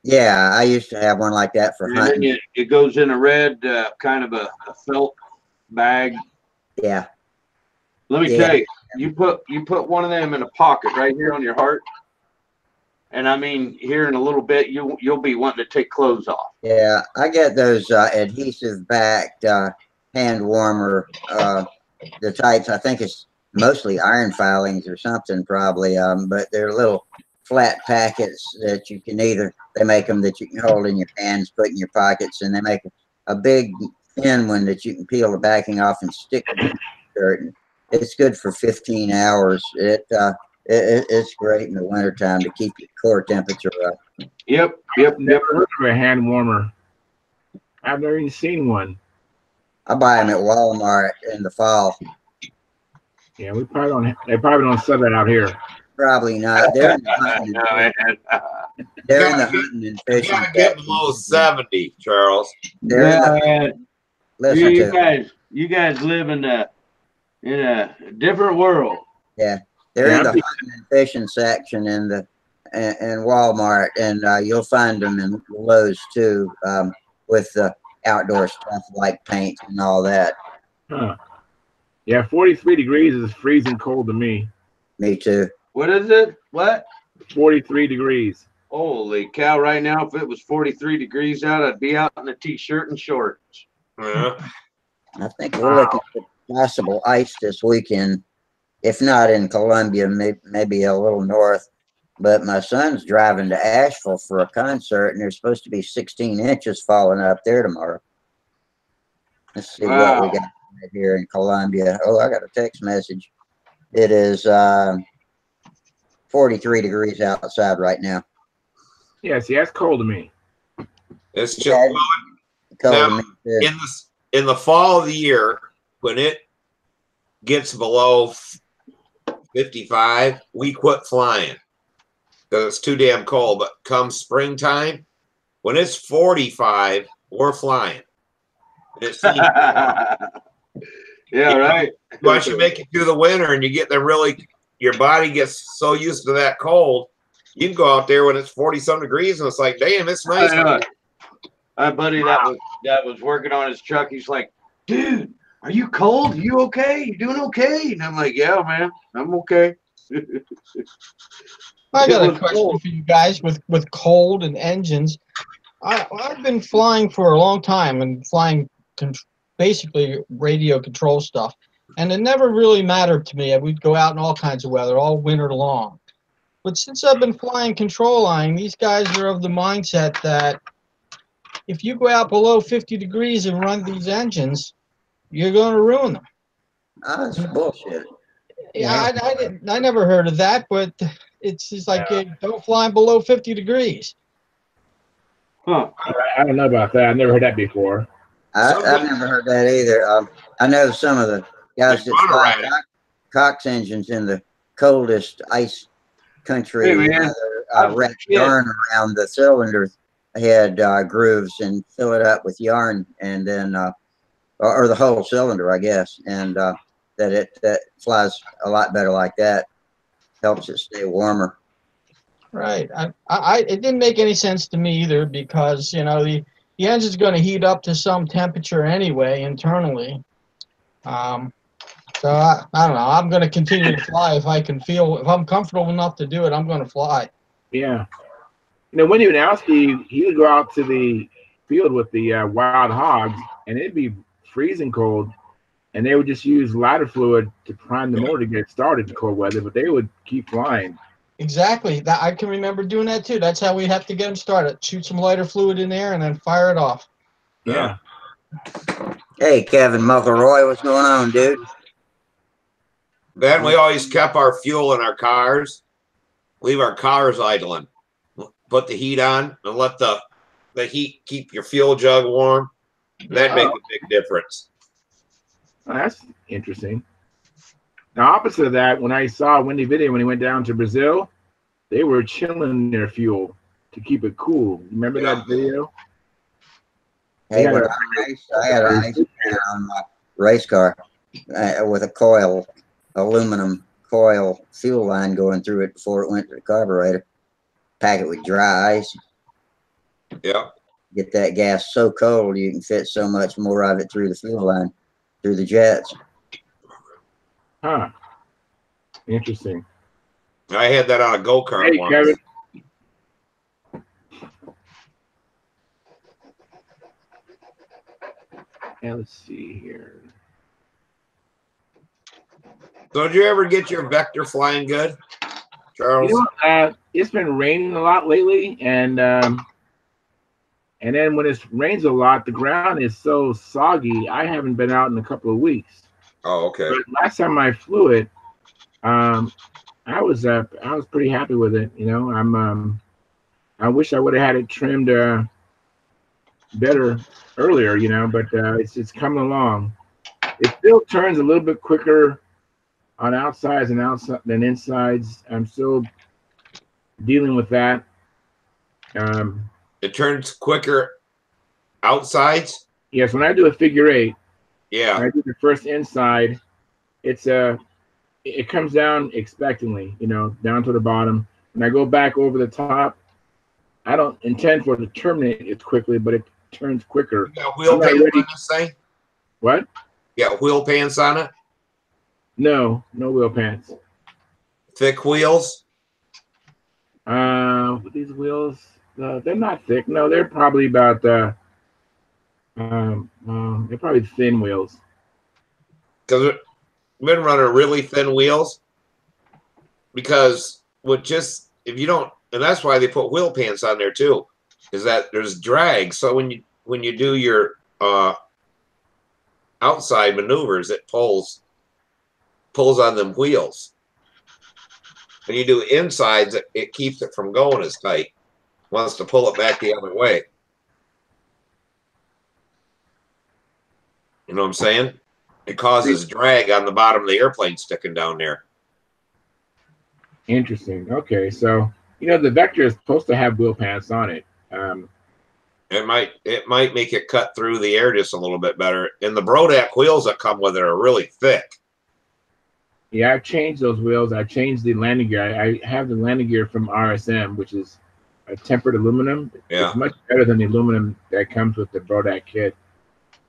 Yeah, I used to have one like that for hunting. And then it goes in a red kind of a felt bag. Yeah. Let me tell you, you put one of them in a pocket right here on your heart, and I mean, here in a little bit, you'll be wanting to take clothes off. Yeah, I get those adhesive backed hand warmer, the types. I think it's mostly iron filings or something, probably. But they're little flat packets that you can they make them that you can hold in your hands, put in your pockets, and they make a big thin one that you can peel the backing off and stick to your shirt. It's good for 15 hours. It's great in the wintertime to keep your core temperature up. Yep. Never heard of a hand warmer. I've never even seen one. I buy them at Walmart in the fall. Yeah, they probably don't sell that out here. Probably not. They're in the hunting and fishing. You gotta get below 70, Charles. You guys live in a different world. Yeah, they're in the hunting and fishing section in Walmart, and you'll find them in Lowe's too, with the outdoor stuff like paint and all that. Huh. Yeah, 43 degrees is freezing cold to me. Me too. What is it? What? 43 degrees. Holy cow! Right now, if it was 43 degrees out, I'd be out in a t-shirt and shorts. Yeah. I think we're looking for possible ice this weekend, if not in Columbia, maybe a little north. But my son's driving to Asheville for a concert, and there's supposed to be 16 inches falling up there tomorrow. Let's see what we got right here in Columbia. Oh, I got a text message. It is 43 degrees outside right now. Yeah, see, that's cold to me. It's just now, in the fall of the year, when it gets below 55, we quit flying because it's too damn cold. But come springtime, when it's 45, we're flying. Yeah, right. Once you make it through the winter and you get there, your body gets so used to that cold. You can go out there when it's 40-some degrees and it's like, damn, it's nice. My buddy that was working on his truck, he's like, dude, are you cold? You okay? You doing okay? And I'm like, yeah, man, I'm okay. I got a question for you guys with cold and engines. I've been flying for a long time and flying basically radio control stuff, and it never really mattered to me. We'd go out in all kinds of weather all winter long. But since I've been flying control line, these guys are of the mindset that if you go out below 50 degrees and run these engines, you're going to ruin them. That's bullshit. Yeah, I never heard of that, but it's just like don't fly below 50 degrees. Huh. I don't know about that. I've never heard that before. I've never heard that either. I know some of the guys that fly Cox engines in the coldest ice country wrap yarn around the cylinder head grooves and fill it up with yarn, and then or the whole cylinder, I guess, and that flies a lot better like that. Helps it stay warmer. Right. It didn't make any sense to me either, because the engine's going to heat up to some temperature anyway internally. So I don't know. I'm going to continue to fly if I'm comfortable enough to do it. I'm going to fly. Yeah. Wendy Wanowski, he would go out to the field with the wild hogs, and it'd be freezing cold, and they would just use lighter fluid to prime the motor to get started in cold weather, but they would keep flying. Exactly. That I can remember doing that too. That's how we have to get them started. Shoot some lighter fluid in there and then fire it off. Yeah. Hey, Kevin McElroy, what's going on, dude? Then we always kept our fuel in our cars, leave our cars idling, put the heat on, and let the heat keep your fuel jug warm. That'd make a big difference. Oh, that's interesting. Now, opposite of that, when I saw Wendy video when he went down to Brazil, they were chilling their fuel to keep it cool. Remember that video? Hey, when I had an ice on my race car with a aluminum coil fuel line going through it before it went to the carburetor. Pack it with dry ice. Yeah. Get that gas so cold you can fit so much more of it through the fuel line, through the jets. Huh. Interesting. I had that on a go-kart once. Kevin. Yeah, let's see here. So did you ever get your Vector flying good? Charles? You know, it's been raining a lot lately, and then when it rains a lot, the ground is so soggy. I haven't been out in a couple of weeks. Oh, okay. But last time I flew it, I was pretty happy with it. You know, I wish I would have had it trimmed better earlier. You know, but it's coming along. It still turns a little bit quicker on outsides than insides. I'm still dealing with that. It turns quicker outsides. Yes, when I do a figure eight, Yeah. when I do the first inside, it comes down expectantly, you know, down to the bottom. When I go back over the top, I don't intend for it to terminate it quickly, but it turns quicker. You got wheel pants on this thing? What? You got wheel pants on it? No wheel pants. Thick wheels? These wheels, they're not thick. No, they're probably about they're probably thin wheels. Because I've been running really thin wheels. Because if you don't, and that's why they put wheel pants on there too, is that there's drag. So when you do your outside maneuvers, it pulls on them wheels. When you do insides, it keeps it from going as tight. Wants to pull it back the other way. You know what I'm saying? It causes drag on the bottom of the airplane sticking down there. Interesting. Okay, so you know the Vector is supposed to have wheel pants on it. It might make it cut through the air just a little bit better. And the Brodak wheels that come with it are really thick. Yeah, I've changed those wheels. I changed the landing gear. I have the landing gear from RSM, which is a tempered aluminum. Yeah. It's much better than the aluminum that comes with the Brodak kit.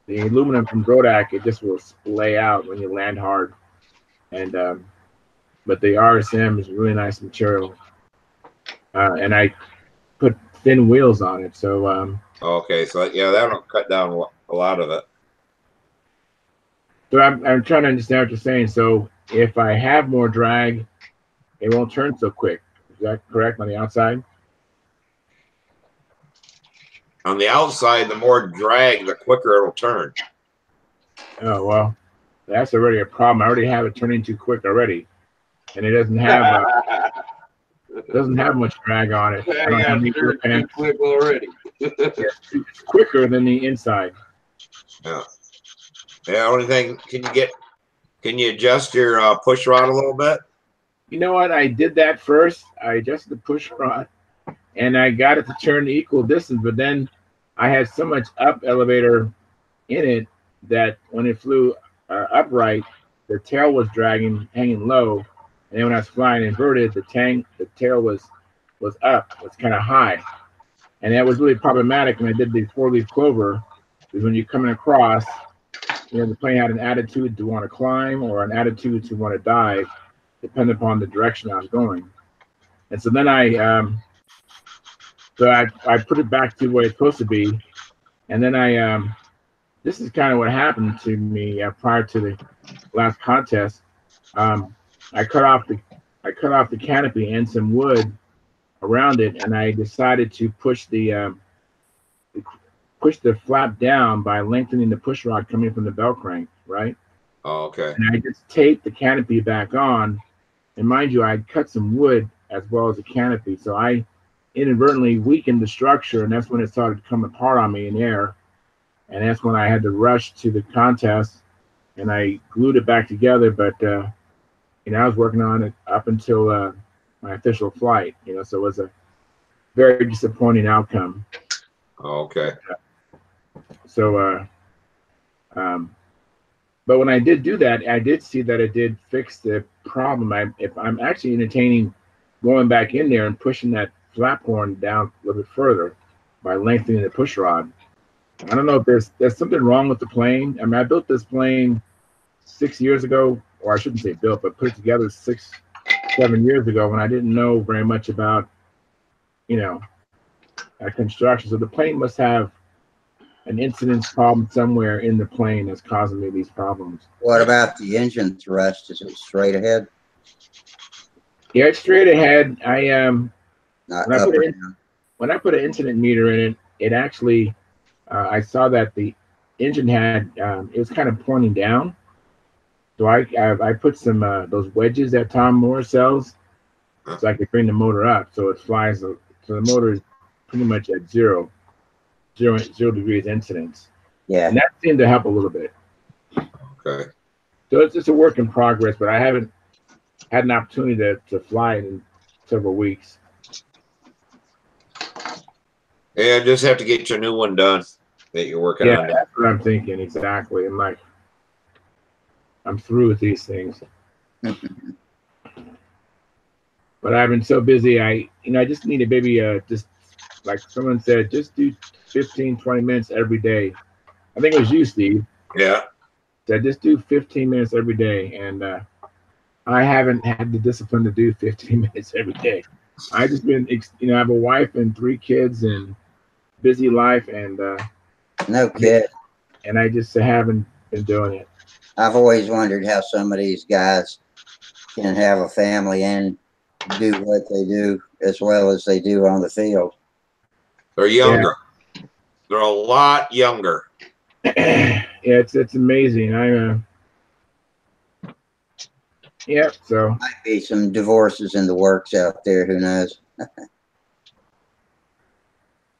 The aluminum from Brodak, it just will splay out when you land hard. And but the RSM is really nice material. And I put thin wheels on it, so okay, so yeah, that'll cut down a lot of it. So I'm trying to understand what you're saying. So if I have more drag, it won't turn so quick. Is that correct on the outside? On the outside, the more drag, the quicker it'll turn. Oh, well, that's already a problem. I already have it turning too quick already. And it doesn't have much drag on it. I don't have any pants. Quick already. It's quicker than the inside. Yeah. Yeah, only thing, can you adjust your push rod a little bit? You know what? I did that first. I adjusted the push rod and I got it to turn the equal distance, but then I had so much up elevator in it that when it flew upright, the tail was hanging low. And then when I was flying inverted, the tail was up, was kind of high. And that was really problematic when I did the 4-leaf clover, because when you're coming across, you know, the plane had an attitude to want to climb or an attitude to want to dive, depending upon the direction I was going. And so then I put it back to where it's supposed to be. And then this is kind of what happened to me prior to the last contest. I cut off the canopy and some wood around it, and I decided to push the flap down by lengthening the push rod coming from the bell crank, right? Oh, okay. And I just taped the canopy back on, and mind you, I cut some wood as well as the canopy, so I inadvertently weakened the structure, and that's when it started to come apart on me in air, and that's when I had to rush to the contest, and I glued it back together, but you know, I was working on it up until my official flight, you know, so it was a very disappointing outcome. Oh, okay. So, but when I did do that, I did see that it did fix the problem. If I'm actually entertaining going back in there and pushing that flap horn down a little bit further by lengthening the push rod. I don't know if there's something wrong with the plane. I mean, I built this plane 6 years ago, or I shouldn't say built, but put it together 6-7 years ago when I didn't know very much about, you know, construction. So the plane must have an incidence problem somewhere in the plane that's causing me these problems. What about the engine thrust? Is it straight ahead? Yeah, it's straight ahead. Not When I up put or it down. when I put an incident meter in it, it actually I saw that the engine had it was kind of pointing down. So I put some those wedges that Tom Moore sells, so I could bring the motor up, so it flies. So the motor is pretty much at zero degrees incidence, Yeah. and that seemed to help a little bit. Okay. So it's just a work in progress, but I haven't had an opportunity to fly it in several weeks. Yeah, just have to get your new one done that you're working Yeah, on. that's what I'm thinking exactly. I'm like, I'm through with these things. But I've been so busy. I just need a baby. Just like someone said, just do 15, 20 minutes every day. I think it was you, Steve. Yeah. Said just do 15 minutes every day, and I haven't had the discipline to do 15 minutes every day. I just been, I have a wife and 3 kids and busy life, and No kid. and I just haven't been doing it. I've always wondered how some of these guys can have a family and do what they do as well as they do on the field. They're younger. Yeah. They're a lot younger. Yeah, it's amazing. Yeah, so might be some divorces in the works out there. Who knows?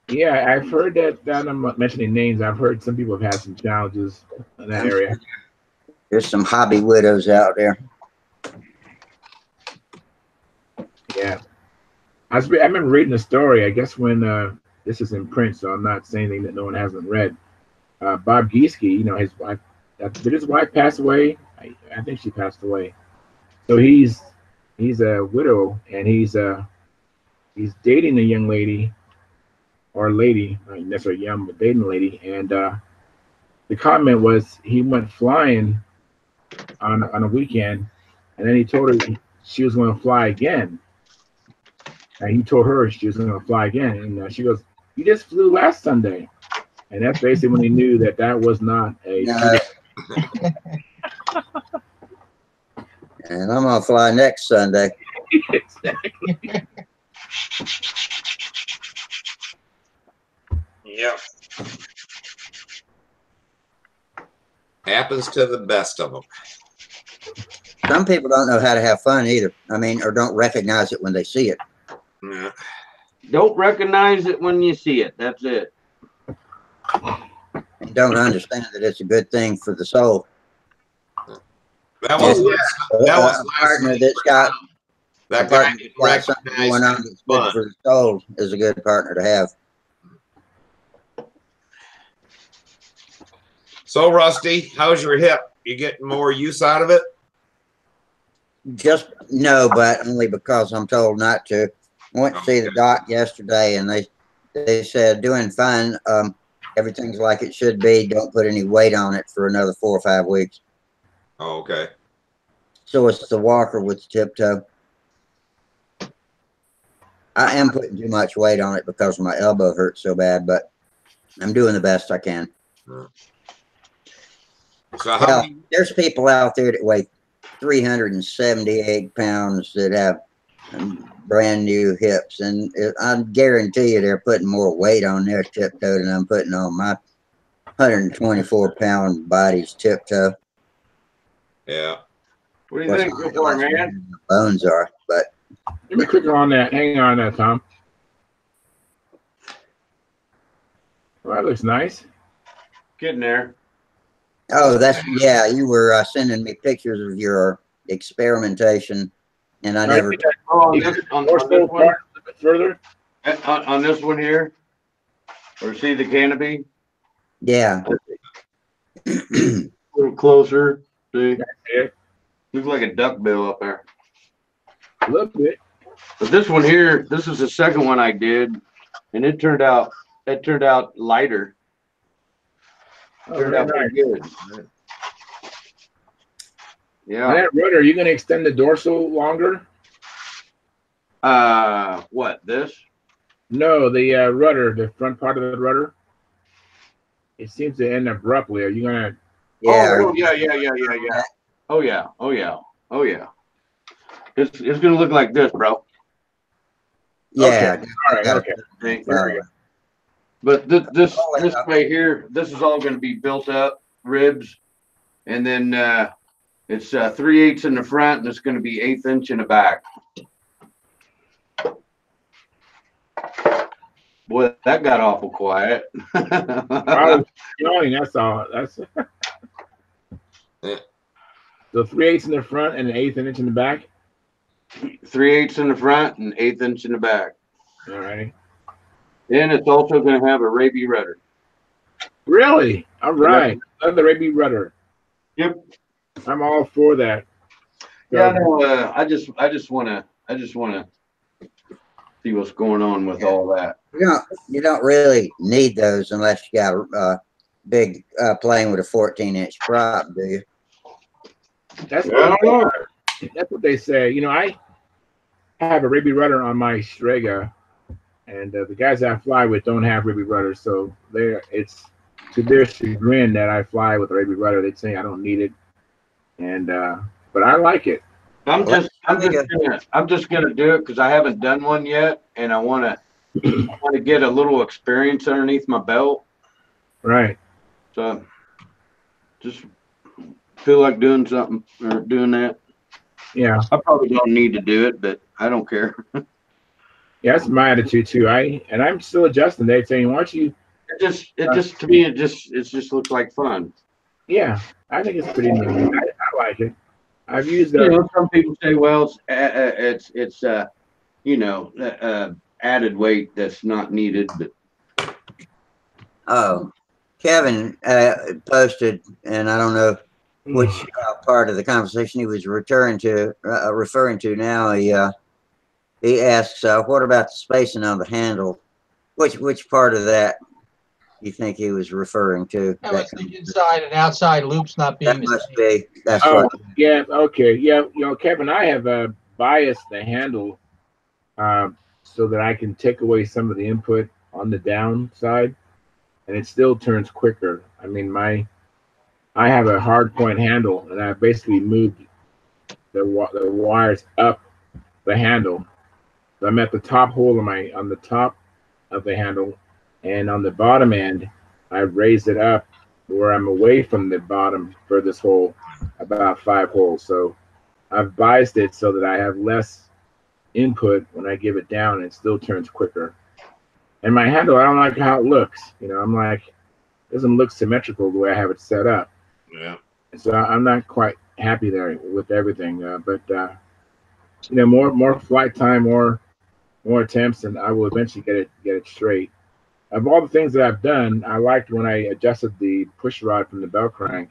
Yeah, I've heard that. I'm not mentioning names. I've heard some people have had some challenges in that area. There's some hobby widows out there. Yeah, I remember reading a story. I guess when this is in print, so I'm not saying anything that no one hasn't read. Bob Gieske, his wife. Did his wife pass away? I think she passed away. So he's a widow, and he's dating a young lady, or a lady, not necessarily young, but dating a lady. And the comment was he went flying on a weekend, and then he told her she was going to fly again. And he told her she was going to fly again, and she goes, "You just flew last Sunday," and that's basically when he knew that that was not a. No. And I'm gonna fly next Sunday. Exactly. Yep. Happens to the best of them. Some people don't know how to have fun either. I mean, or don't recognize it when they see it. Yeah. Don't recognize it when you see it. That's it. And don't understand that it's a good thing for the soul. That was a partner that's got that guy got something going on that's good for the soul is a good partner to have. So Rusty, how's your hip? You getting more use out of it? Just no, but only because I'm told not to. I went to see the doc yesterday, and they said doing fine. Everything's like it should be. Don't put any weight on it for another 4 or 5 weeks. Oh, okay. So it's the walker with the tiptoe. I am putting too much weight on it because my elbow hurts so bad, but I'm doing the best I can. So there's people out there that weigh 378 pounds that have brand new hips, and I guarantee you they're putting more weight on their tiptoe than I'm putting on my 124-pound body's tiptoe. Yeah. What do you think so far, man? Bones are, but let me click on that. Hang on there, Tom. Well, that looks nice. Getting there. Oh, yeah. You were sending me pictures of your experimentation, and I never. On this one, further. On this one here, or see the canopy? Yeah. A little closer. See, yeah. Looks like a duck bill up there. A little bit. But this one here, this is the second one I did, and it turned out lighter. Turned out pretty good. Yeah. On that rudder, are you going to extend the dorsal longer? What, this? No, the rudder, the front part of the rudder. It seems to end abruptly. Are you going to? Yeah. Oh yeah. Oh yeah. It's going to look like this, bro. Yeah. Okay. All right. Okay. There we go. But this way here, this is all going to be built up ribs, and then it's 3/8 in the front, and it's going to be 1/8 inch in the back. Boy, that got awful quiet. I was yawning. That's all. That's Yeah. so 3/8 in the front and an 1/8 inch in the back. 3/8 in the front and 1/8 inch in the back. All right. And it's also going to have a Raby rudder. Really? All right. Love the Raby rudder. Yep. I'm all for that. Yeah, no, I just want to see what's going on with all that. You don't really need those unless you got a big plane with a 14-inch prop, do you? That's what they say. You know, I have a Raby rudder on my Strega, and the guys I fly with don't have Raby rudders, so it's to their chagrin that I fly with a Raby rudder. They say I don't need it, and but I like it. I'm just gonna do it because I haven't done one yet, and I want to get a little experience underneath my belt. Right. So just feel like doing something or doing that. Yeah. I probably don't need to do it, but I don't care. Yeah, that's my attitude too. I'm still adjusting. They're saying, "Why don't you?" It just to me, it just looks like fun. Yeah, I think it's pretty neat. I like it. I've used some people say, well, it's added weight that's not needed. But Oh, Kevin posted, and I don't know which part of the conversation he was referring to now. He asks, what about the spacing on the handle? Which part of that you think he was referring to? That was the inside and outside loops not being that must be. That's what. Yeah. Okay. Yeah. You know, Kevin, I have biased the handle so that I can take away some of the input on the down side, and it still turns quicker. I mean, I have a hard point handle, and I basically moved the wires up the handle. So I'm at the top hole on the top of the handle, and on the bottom end, I raised it up where I'm away from the bottom furthest hole, about 5 holes. So I've biased it so that I have less input when I give it down, and it still turns quicker. And my handle, I don't like how it looks. You know, I'm like, it doesn't look symmetrical the way I have it set up. Yeah. So I'm not quite happy there with everything. But you know, more flight time, more attempts, and I will eventually get it straight. Of all the things that I've done, I liked when I adjusted the push rod from the bell crank.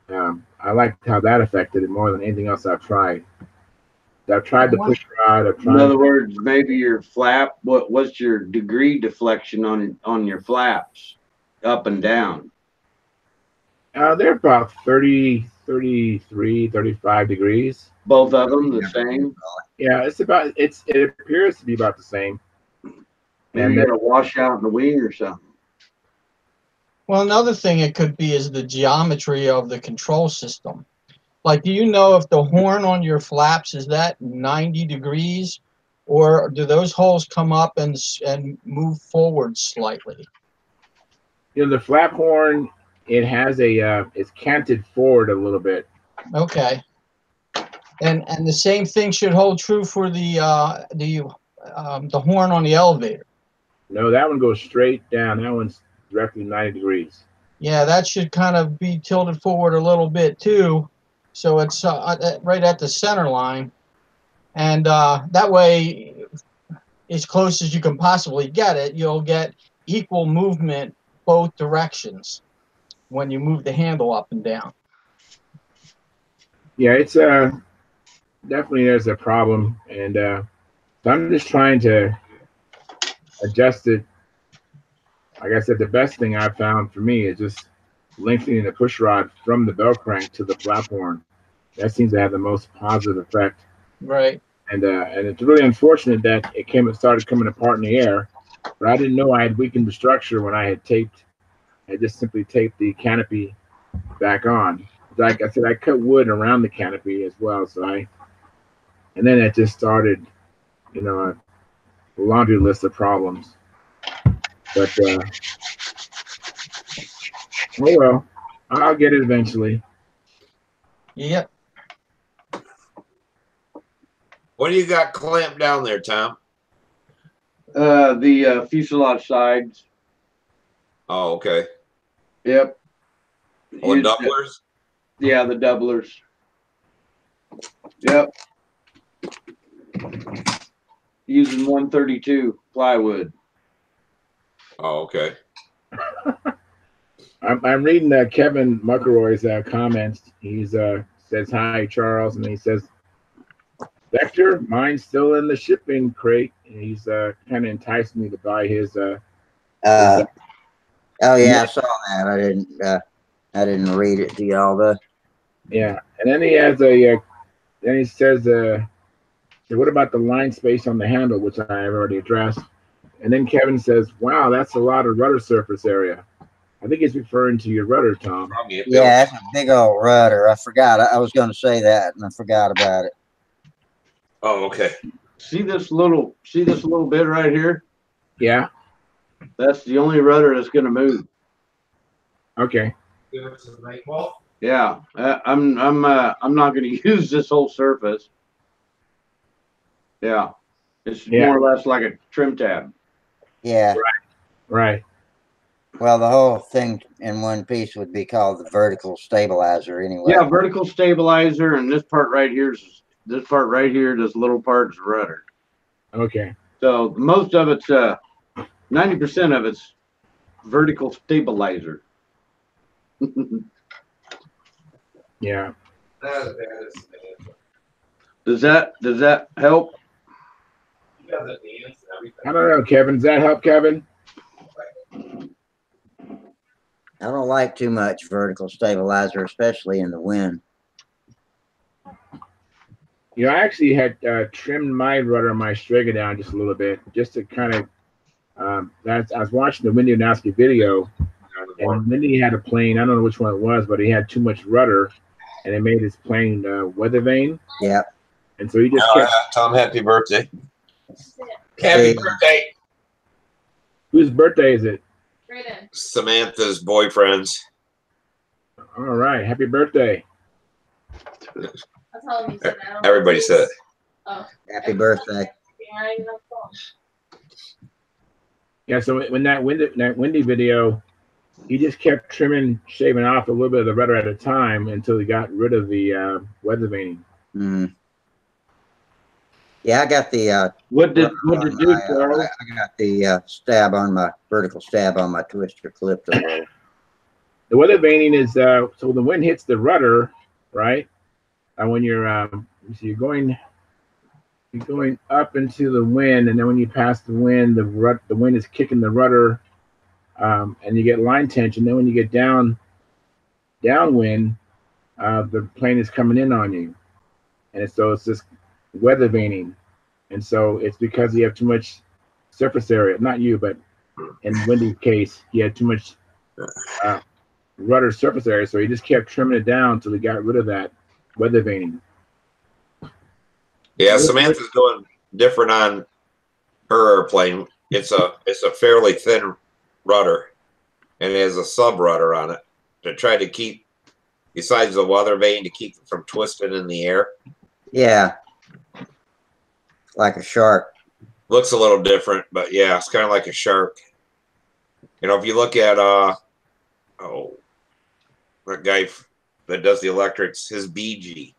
I liked how that affected it more than anything else I've tried. I've tried the push rod. In other words, maybe your flap. What's your degree deflection on your flaps, up and down? They're about 30, 33, 35 degrees. Both of them the same? Yeah, it appears to be about the same. Maybe you got a washout in the wing or something. Well, another thing it could be is the geometry of the control system. Like, do you know if the horn on your flaps is that 90 degrees, or do those holes come up and move forward slightly? You know, the flap horn, it has it's canted forward a little bit. Okay. And the same thing should hold true for the horn on the elevator. No, that one goes straight down. That one's directly 90 degrees. Yeah, that should kind of be tilted forward a little bit too, so it's right at the center line, and that way, as close as you can possibly get it, you'll get equal movement both directions when you move the handle up and down. Yeah, it's definitely there's a problem, and so I'm just trying to adjust it. Like I said, the best thing I've found for me is just lengthening the push rod from the bell crank to the flap horn. That seems to have the most positive effect. Right. And it's really unfortunate that it started coming apart in the air, but I didn't know I had weakened the structure when I just simply taped the canopy back on. Like I said, I cut wood around the canopy as well, so And then it just started, you know, a laundry list of problems. But oh well, I'll get it eventually. Yep. What do you got clamped down there, Tom? The fuselage sides. Oh, okay. Yep. Oh, the doublers? Yeah, the doublers. Yep. Using 132 plywood. Oh, okay. I'm reading Kevin McElroy's comments. He's says hi, Charles, and he says, Vector, mine's still in the shipping crate. And he's kind of enticed me to buy his. Oh yeah, I saw that. I didn't read it to y'all though. Yeah, and then he has then he says, what about the line space on the handle, which I have already addressed? And then Kevin says, wow, that's a lot of rudder surface area. I think he's referring to your rudder, Tom. Yeah, that's a big old rudder. I forgot. I was going to say that, and I forgot about it. Oh, okay. See this little bit right here? Yeah. That's the only rudder that's going to move. Okay. Yeah, I'm not going to use this whole surface. Yeah, it's more or less like a trim tab. Yeah. Right. Well, the whole thing in one piece would be called the vertical stabilizer, anyway. Yeah, vertical stabilizer, and this part right here, this little part is rudder. Okay. So most of it's 90% of it's vertical stabilizer. Yeah. Does that help? I don't know, Kevin. Does that help, Kevin? I don't like too much vertical stabilizer, especially in the wind. You know, I actually had trimmed my rudder, my Strega down just a little bit, just to kind of. I was watching the Windy Nasky video, and Windy had a plane. I don't know which one it was, but he had too much rudder, and it made his plane weather vane. Yeah. And so he just kept. Tom, happy birthday. Happy birthday. Whose birthday is it? Samantha's boyfriend's. All right. Happy birthday. Everybody said. Oh. Happy birthday. Yeah, so when that windy video, he just kept shaving off a little bit of the rudder at a time until he got rid of the weather vaning. Mm. Yeah, I got the what did you do, Charles? I got the stab on my vertical stab on my twister clipped a little. The weather vaning is so the wind hits the rudder, right? And when you're you're going up into the wind, and then when you pass the wind, the wind is kicking the rudder, and you get line tension. Then when you get downwind, the plane is coming in on you, and so it's this weather vaning, and so it's because you have too much surface area. Not you, but in Windy's case, he had too much rudder surface area, so he just kept trimming it down until he got rid of that weather vaning. Yeah, Samantha's doing different on her airplane. It's a fairly thin rudder, and it has a sub rudder on it to try to keep, besides the weather vane, to keep it from twisting in the air. Yeah, like a shark. Looks a little different, but yeah, it's kind of like a shark. You know, if you look at that guy that does the electrics, his BG.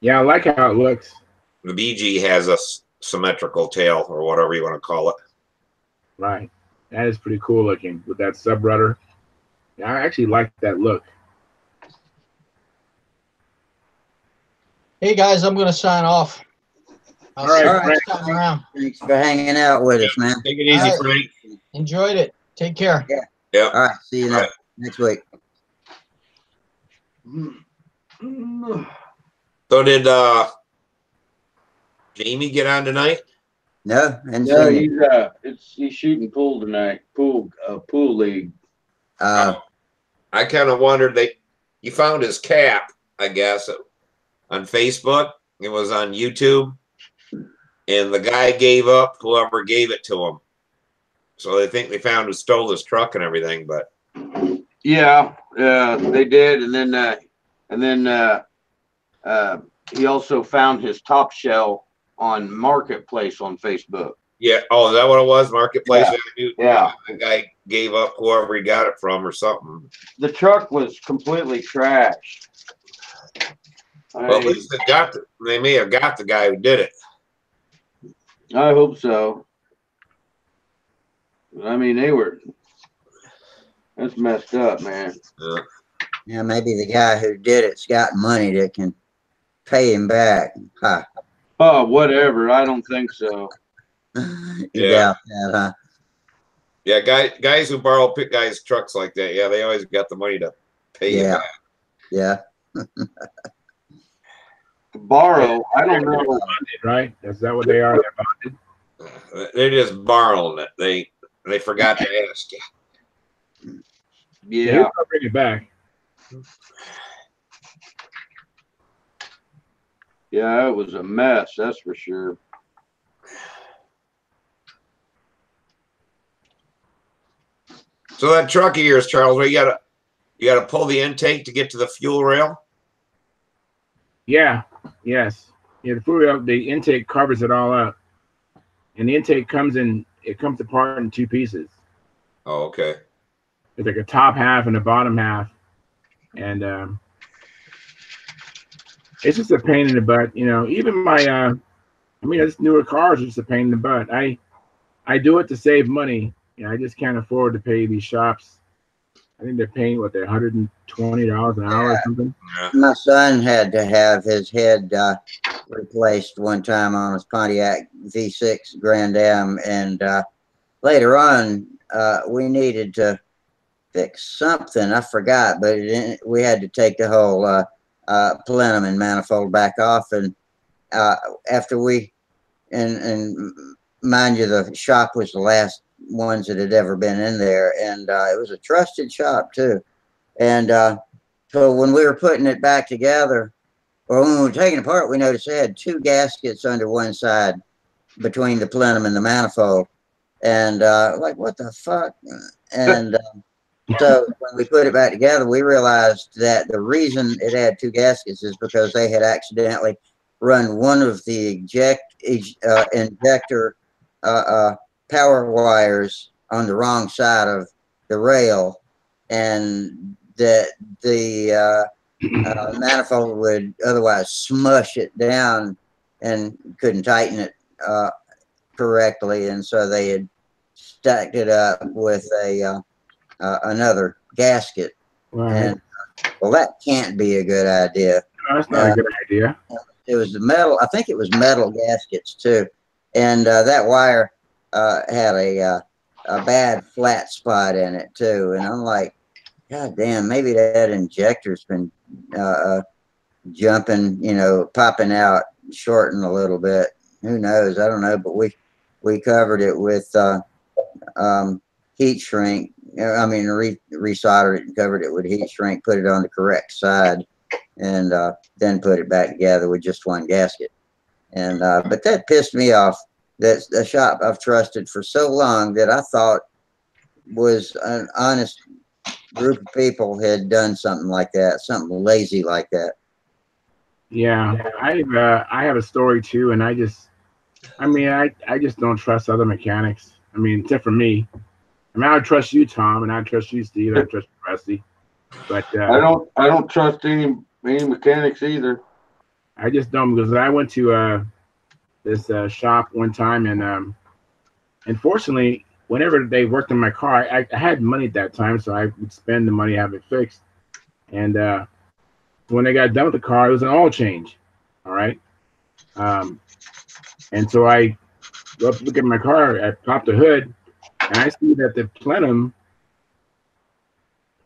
Yeah, I like how it looks. The BG has a symmetrical tail, or whatever you want to call it. Right. That is pretty cool looking with that sub rudder. Yeah, I actually like that look. Hey guys, I'm going to sign off. All right, Frank. Around. Thanks for hanging out with us, man. Take it easy, Frank. Enjoyed it. Take care. Yeah. Yeah. All right. See you next week. So did Jamie get on tonight? No, no, he's shooting pool tonight. Pool league. I kind of wondered you found his cap, I guess, on Facebook. It was on YouTube. and the guy gave up. Whoever gave it to him, so they think they found who stole his truck and everything. But yeah, they did, and then he also found his top shell on Marketplace on Facebook. yeah, oh, is that what it was? Marketplace. Yeah. The guy gave up whoever he got it from or something. The truck was completely trashed. Well, at least they may have got the guy who did it. I hope so. I mean, that's messed up, man. Yeah, maybe the guy who did it's got money that can pay him back. Huh. Oh, whatever. I don't think so. You doubt that, huh? Yeah, guys who borrow guys' trucks like that, yeah, they always got the money to pay you back. Yeah. Borrow, I don't know. Bonded, right? Is that what they are? They're bonded. They're just borrowing it. They forgot to ask you. Yeah. I'll bring it back. Yeah, it was a mess, that's for sure. So that truck of yours, Charles, where you gotta pull the intake to get to the fuel rail? Yeah. Yes. Yeah. The intake covers it all up, and the intake comes apart in two pieces. Oh, okay. It's like a top half and a bottom half, and it's just a pain in the butt. You know, even my this newer cars are just a pain in the butt. I do it to save money. You know, I just can't afford to pay these shops. I think they're paying they're $120 an hour or something. My son had to have his head replaced one time on his Pontiac V6 Grand Am, and later on we needed to fix something. I forgot, but we had to take the whole plenum and manifold back off, and after and mind you, the shop was the last ones that had ever been in there, and it was a trusted shop too. And so when we were putting it back together, or when we were taking it apart, we noticed they had two gaskets under one side between the plenum and the manifold, and like, what the fuck? And so when we put it back together, we realized that the reason it had two gaskets is because they had accidentally run one of the injector power wires on the wrong side of the rail, and that the manifold would otherwise smush it down and couldn't tighten it correctly, and so they had stacked it up with another gasket. Right. And well, that can't be a good idea. No, that's not a good idea. It was the metal. I think it was metal gaskets too, and that wire had a bad flat spot in it too. And I'm like, God damn, maybe that injector's been jumping, popping out, shorting a little bit. Who knows? I don't know. But we covered it with heat shrink. I mean, resoldered it and covered it with heat shrink, put it on the correct side, and then put it back together with just one gasket. And but that pissed me off. That's a shop I've trusted for so long that I thought was an honest group of people had done something like that, something lazy like that. Yeah, I have a story too, and I just don't trust other mechanics. I mean, except for me. I mean, I trust you, Tom, and I trust you, Steve, and I trust you, Rusty. But I don't trust any mechanics either. I just don't, because I went to this shop one time, and unfortunately, whenever they worked on my car, I had money at that time, so I would spend the money, have it fixed. And when they got done with the car, it was an oil change. All right. And so I go up to look at my car, I pop the hood, and I see that the plenum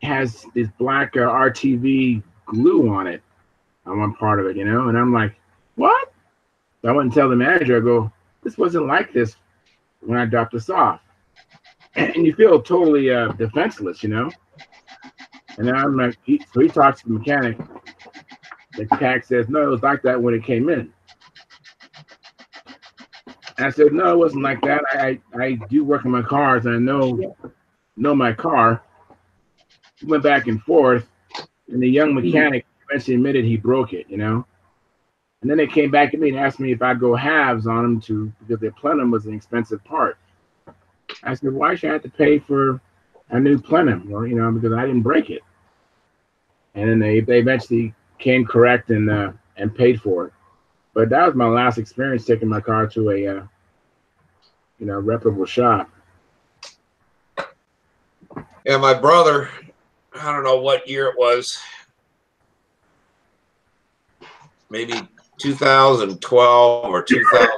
has this black RTV glue on it, on one part of it, and I'm like, what? So I went and tell the manager, I go, this wasn't like this when I dropped this off. And you feel totally defenseless, And then I'm like, so he talks to the mechanic. The mechanic says, no, it was like that when it came in. And I said, no, it wasn't like that. I do work on my cars, and I know my car. We went back and forth, and the young mechanic eventually admitted he broke it, you know. And then they came back at me and asked me if I'd go halves on them because their plenum was an expensive part. I said, why should I have to pay for a new plenum, or, you know, because I didn't break it. And then they eventually came correct and paid for it. But that was my last experience taking my car to a reputable shop. Yeah, my brother, I don't know what year it was, maybe 2012 or 2000.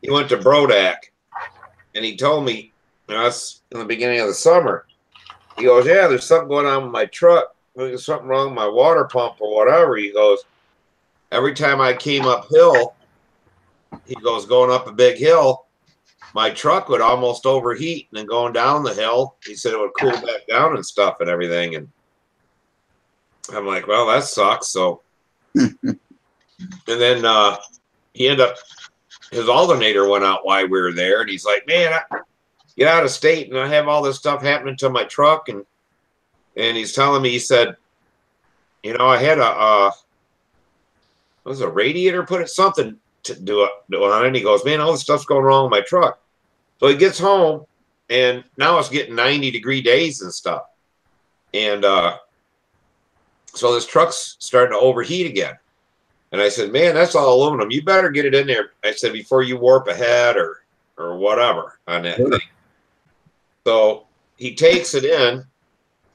He went to Brodak, and he told me, that's in the beginning of the summer. He goes, yeah, there's something going on with my truck. There's something wrong with my water pump or whatever. He goes, every time I came uphill, he goes, going up a big hill, my truck would almost overheat, and then going down the hill, he said it would cool back down and stuff and everything. And I'm like, well, that sucks. So, and then he ended up, his alternator went out while we were there, and he's like, man, I get out of state, and I have all this stuff happening to my truck, and he's telling me, he said, you know, I had a radiator put it something to do on it, and he goes, man, all this stuff's going wrong with my truck. So he gets home, and now it's getting 90-degree days and stuff. And so this truck's starting to overheat again. And I said, man, that's all aluminum. You better get it in there, I said, before you warp ahead or whatever on that thing. So he takes it in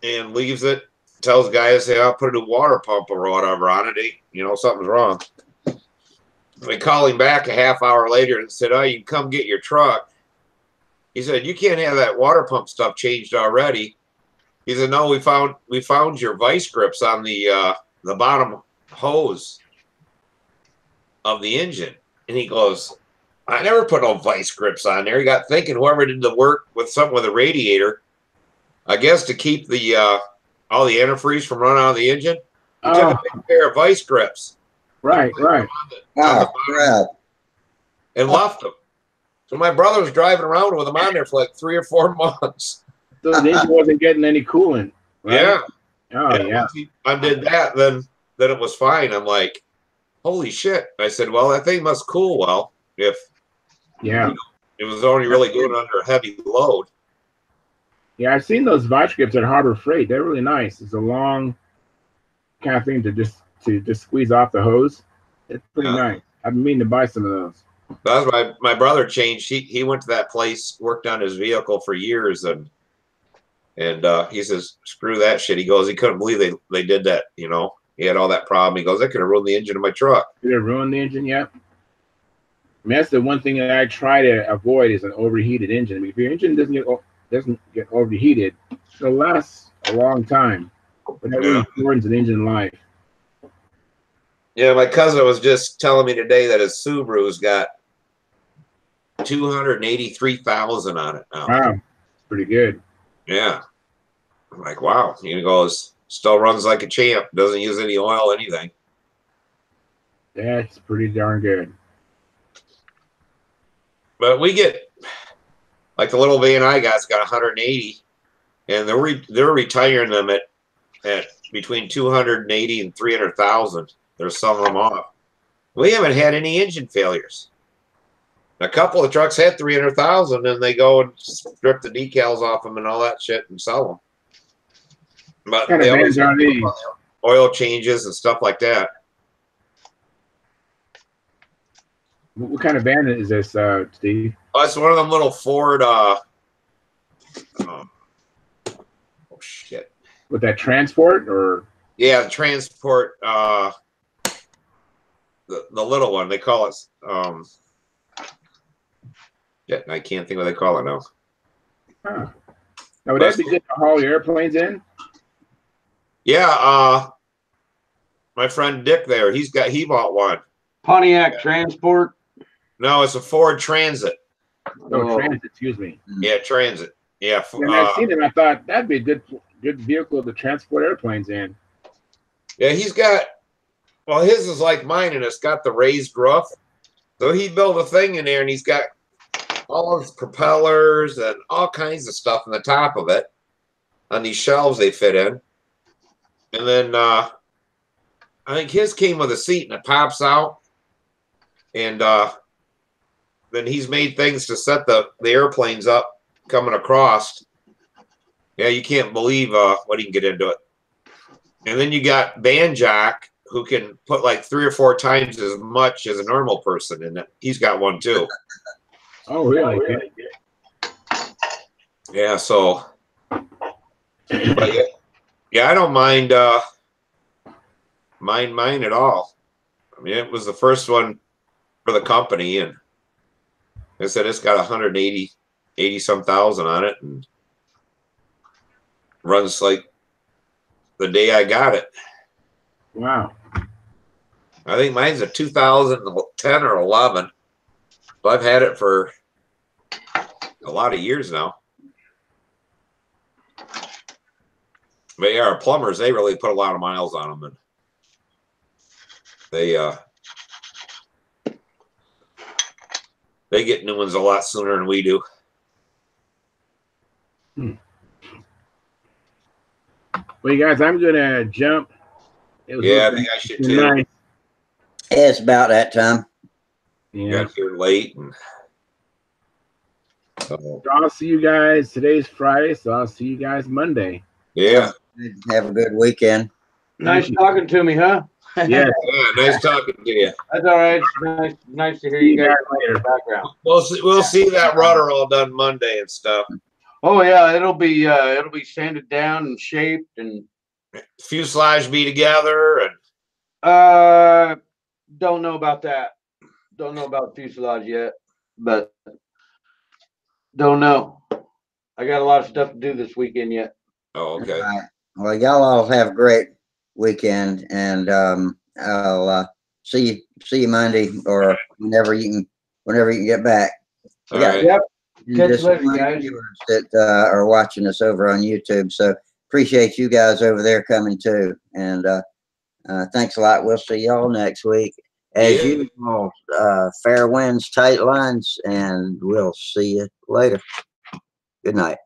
and leaves it, tells the guy to say, I'll put a new water pump or whatever on it. You know, something's wrong. We call him back a half hour later and said, oh, you can come get your truck. He said, you can't have that water pump stuff changed already. He said, no, we found your vice grips on the bottom hose of the engine. And he goes, I never put no vice grips on there. He got thinking whoever did the work with something with a radiator, I guess to keep the all the antifreeze from running out of the engine, he took a big pair of vice grips. Right. And left them. So my brother was driving around with them on there for like 3 or 4 months. So the engine wasn't getting any coolant. Right? Yeah. Oh, yeah. Once he undid that, then it was fine. I'm like, holy shit. I said, well, that thing must cool well if it was only really going under a heavy load. Yeah, I've seen those vice grips at Harbor Freight. They're really nice. It's a long kind of thing to just squeeze off the hose. It's pretty nice. I've been meaning to buy some of those. That's why my brother changed. He went to that place, worked on his vehicle for years, and he says, screw that shit. He goes, he couldn't believe they did that, you know. He had all that problem. He goes, that could have ruined the engine of my truck. Did it ruin the engine yet? I mean, that's the one thing that I try to avoid is an overheated engine. I mean, if your engine doesn't get overheated, it'll last a long time. But that really shortens an engine life. Yeah, my cousin was just telling me today that his Subaru's got 283,000 on it now. Wow, pretty good. Yeah. I'm like, wow. He goes, still runs like a champ. Doesn't use any oil, anything. That's pretty darn good. But we get, like the little van I got's got 180, and they're retiring them at between 280 and 300,000. They're selling them off. We haven't had any engine failures. A couple of trucks had 300,000, and they go and strip the decals off them and all that shit and sell them. But they always have oil changes and stuff like that. What kind of van is this, Steve? Oh, it's one of them little Ford. Oh shit! With that transport or? Yeah, the transport. The little one, they call it. Yeah, I can't think what they call it now. Huh. Now would that be good to haul airplanes in? Yeah, my friend Dick there, he bought one. Pontiac Transport. No, it's a Ford Transit. Oh, Transit, excuse me. Yeah, Transit. Yeah. When I seen it, I thought that'd be a good vehicle to transport airplanes in. Yeah, he's got. Well, his is like mine, and it's got the raised roof. So he built a thing in there, and he's got all of his propellers and all kinds of stuff on the top of it on these shelves they fit in. And then I think his came with a seat and it pops out. And then he's made things to set the airplanes up coming across. Yeah, you can't believe what he can get into it. And then you got Banjock, who can put like 3 or 4 times as much as a normal person in it. He's got one too. Oh, really? Yeah, so, but yeah, I don't mind mine at all. I mean, it was the first one for the company, and I said it's got 180 some thousand on it, and runs like the day I got it. Wow. I think mine's a 2010 or 11. So I've had it for a lot of years now. But yeah, our plumbers, they really put a lot of miles on them, and they get new ones a lot sooner than we do. Well, you guys, I'm gonna jump. Yeah, I think I should too. Nice. Yeah, it's about that time. Yeah. Got here late, and So I'll see you guys. Today's Friday, so I'll see you guys Monday. yeah. Have a good weekend. Nice talking to me, huh? Yeah. Yeah, nice talking to you. That's all right. It's nice to hear you guys in the background. We'll see that rudder all done Monday and stuff. Oh yeah, it'll be sanded down and shaped and Fuselage be together, and don't know about that. Don't know about fuselage yet, but don't know. I got a lot of stuff to do this weekend yet. oh, okay. All right. Well, y'all all have a great weekend, and I'll see you Monday or whenever you can get back. All got- right. Yep. And Catch just you later, my guys. viewers that are watching us over on YouTube. So appreciate you guys over there coming too. And thanks a lot. We'll see y'all next week. As Yeah. usual, fair winds, tight lines, and we'll see you later. Good night.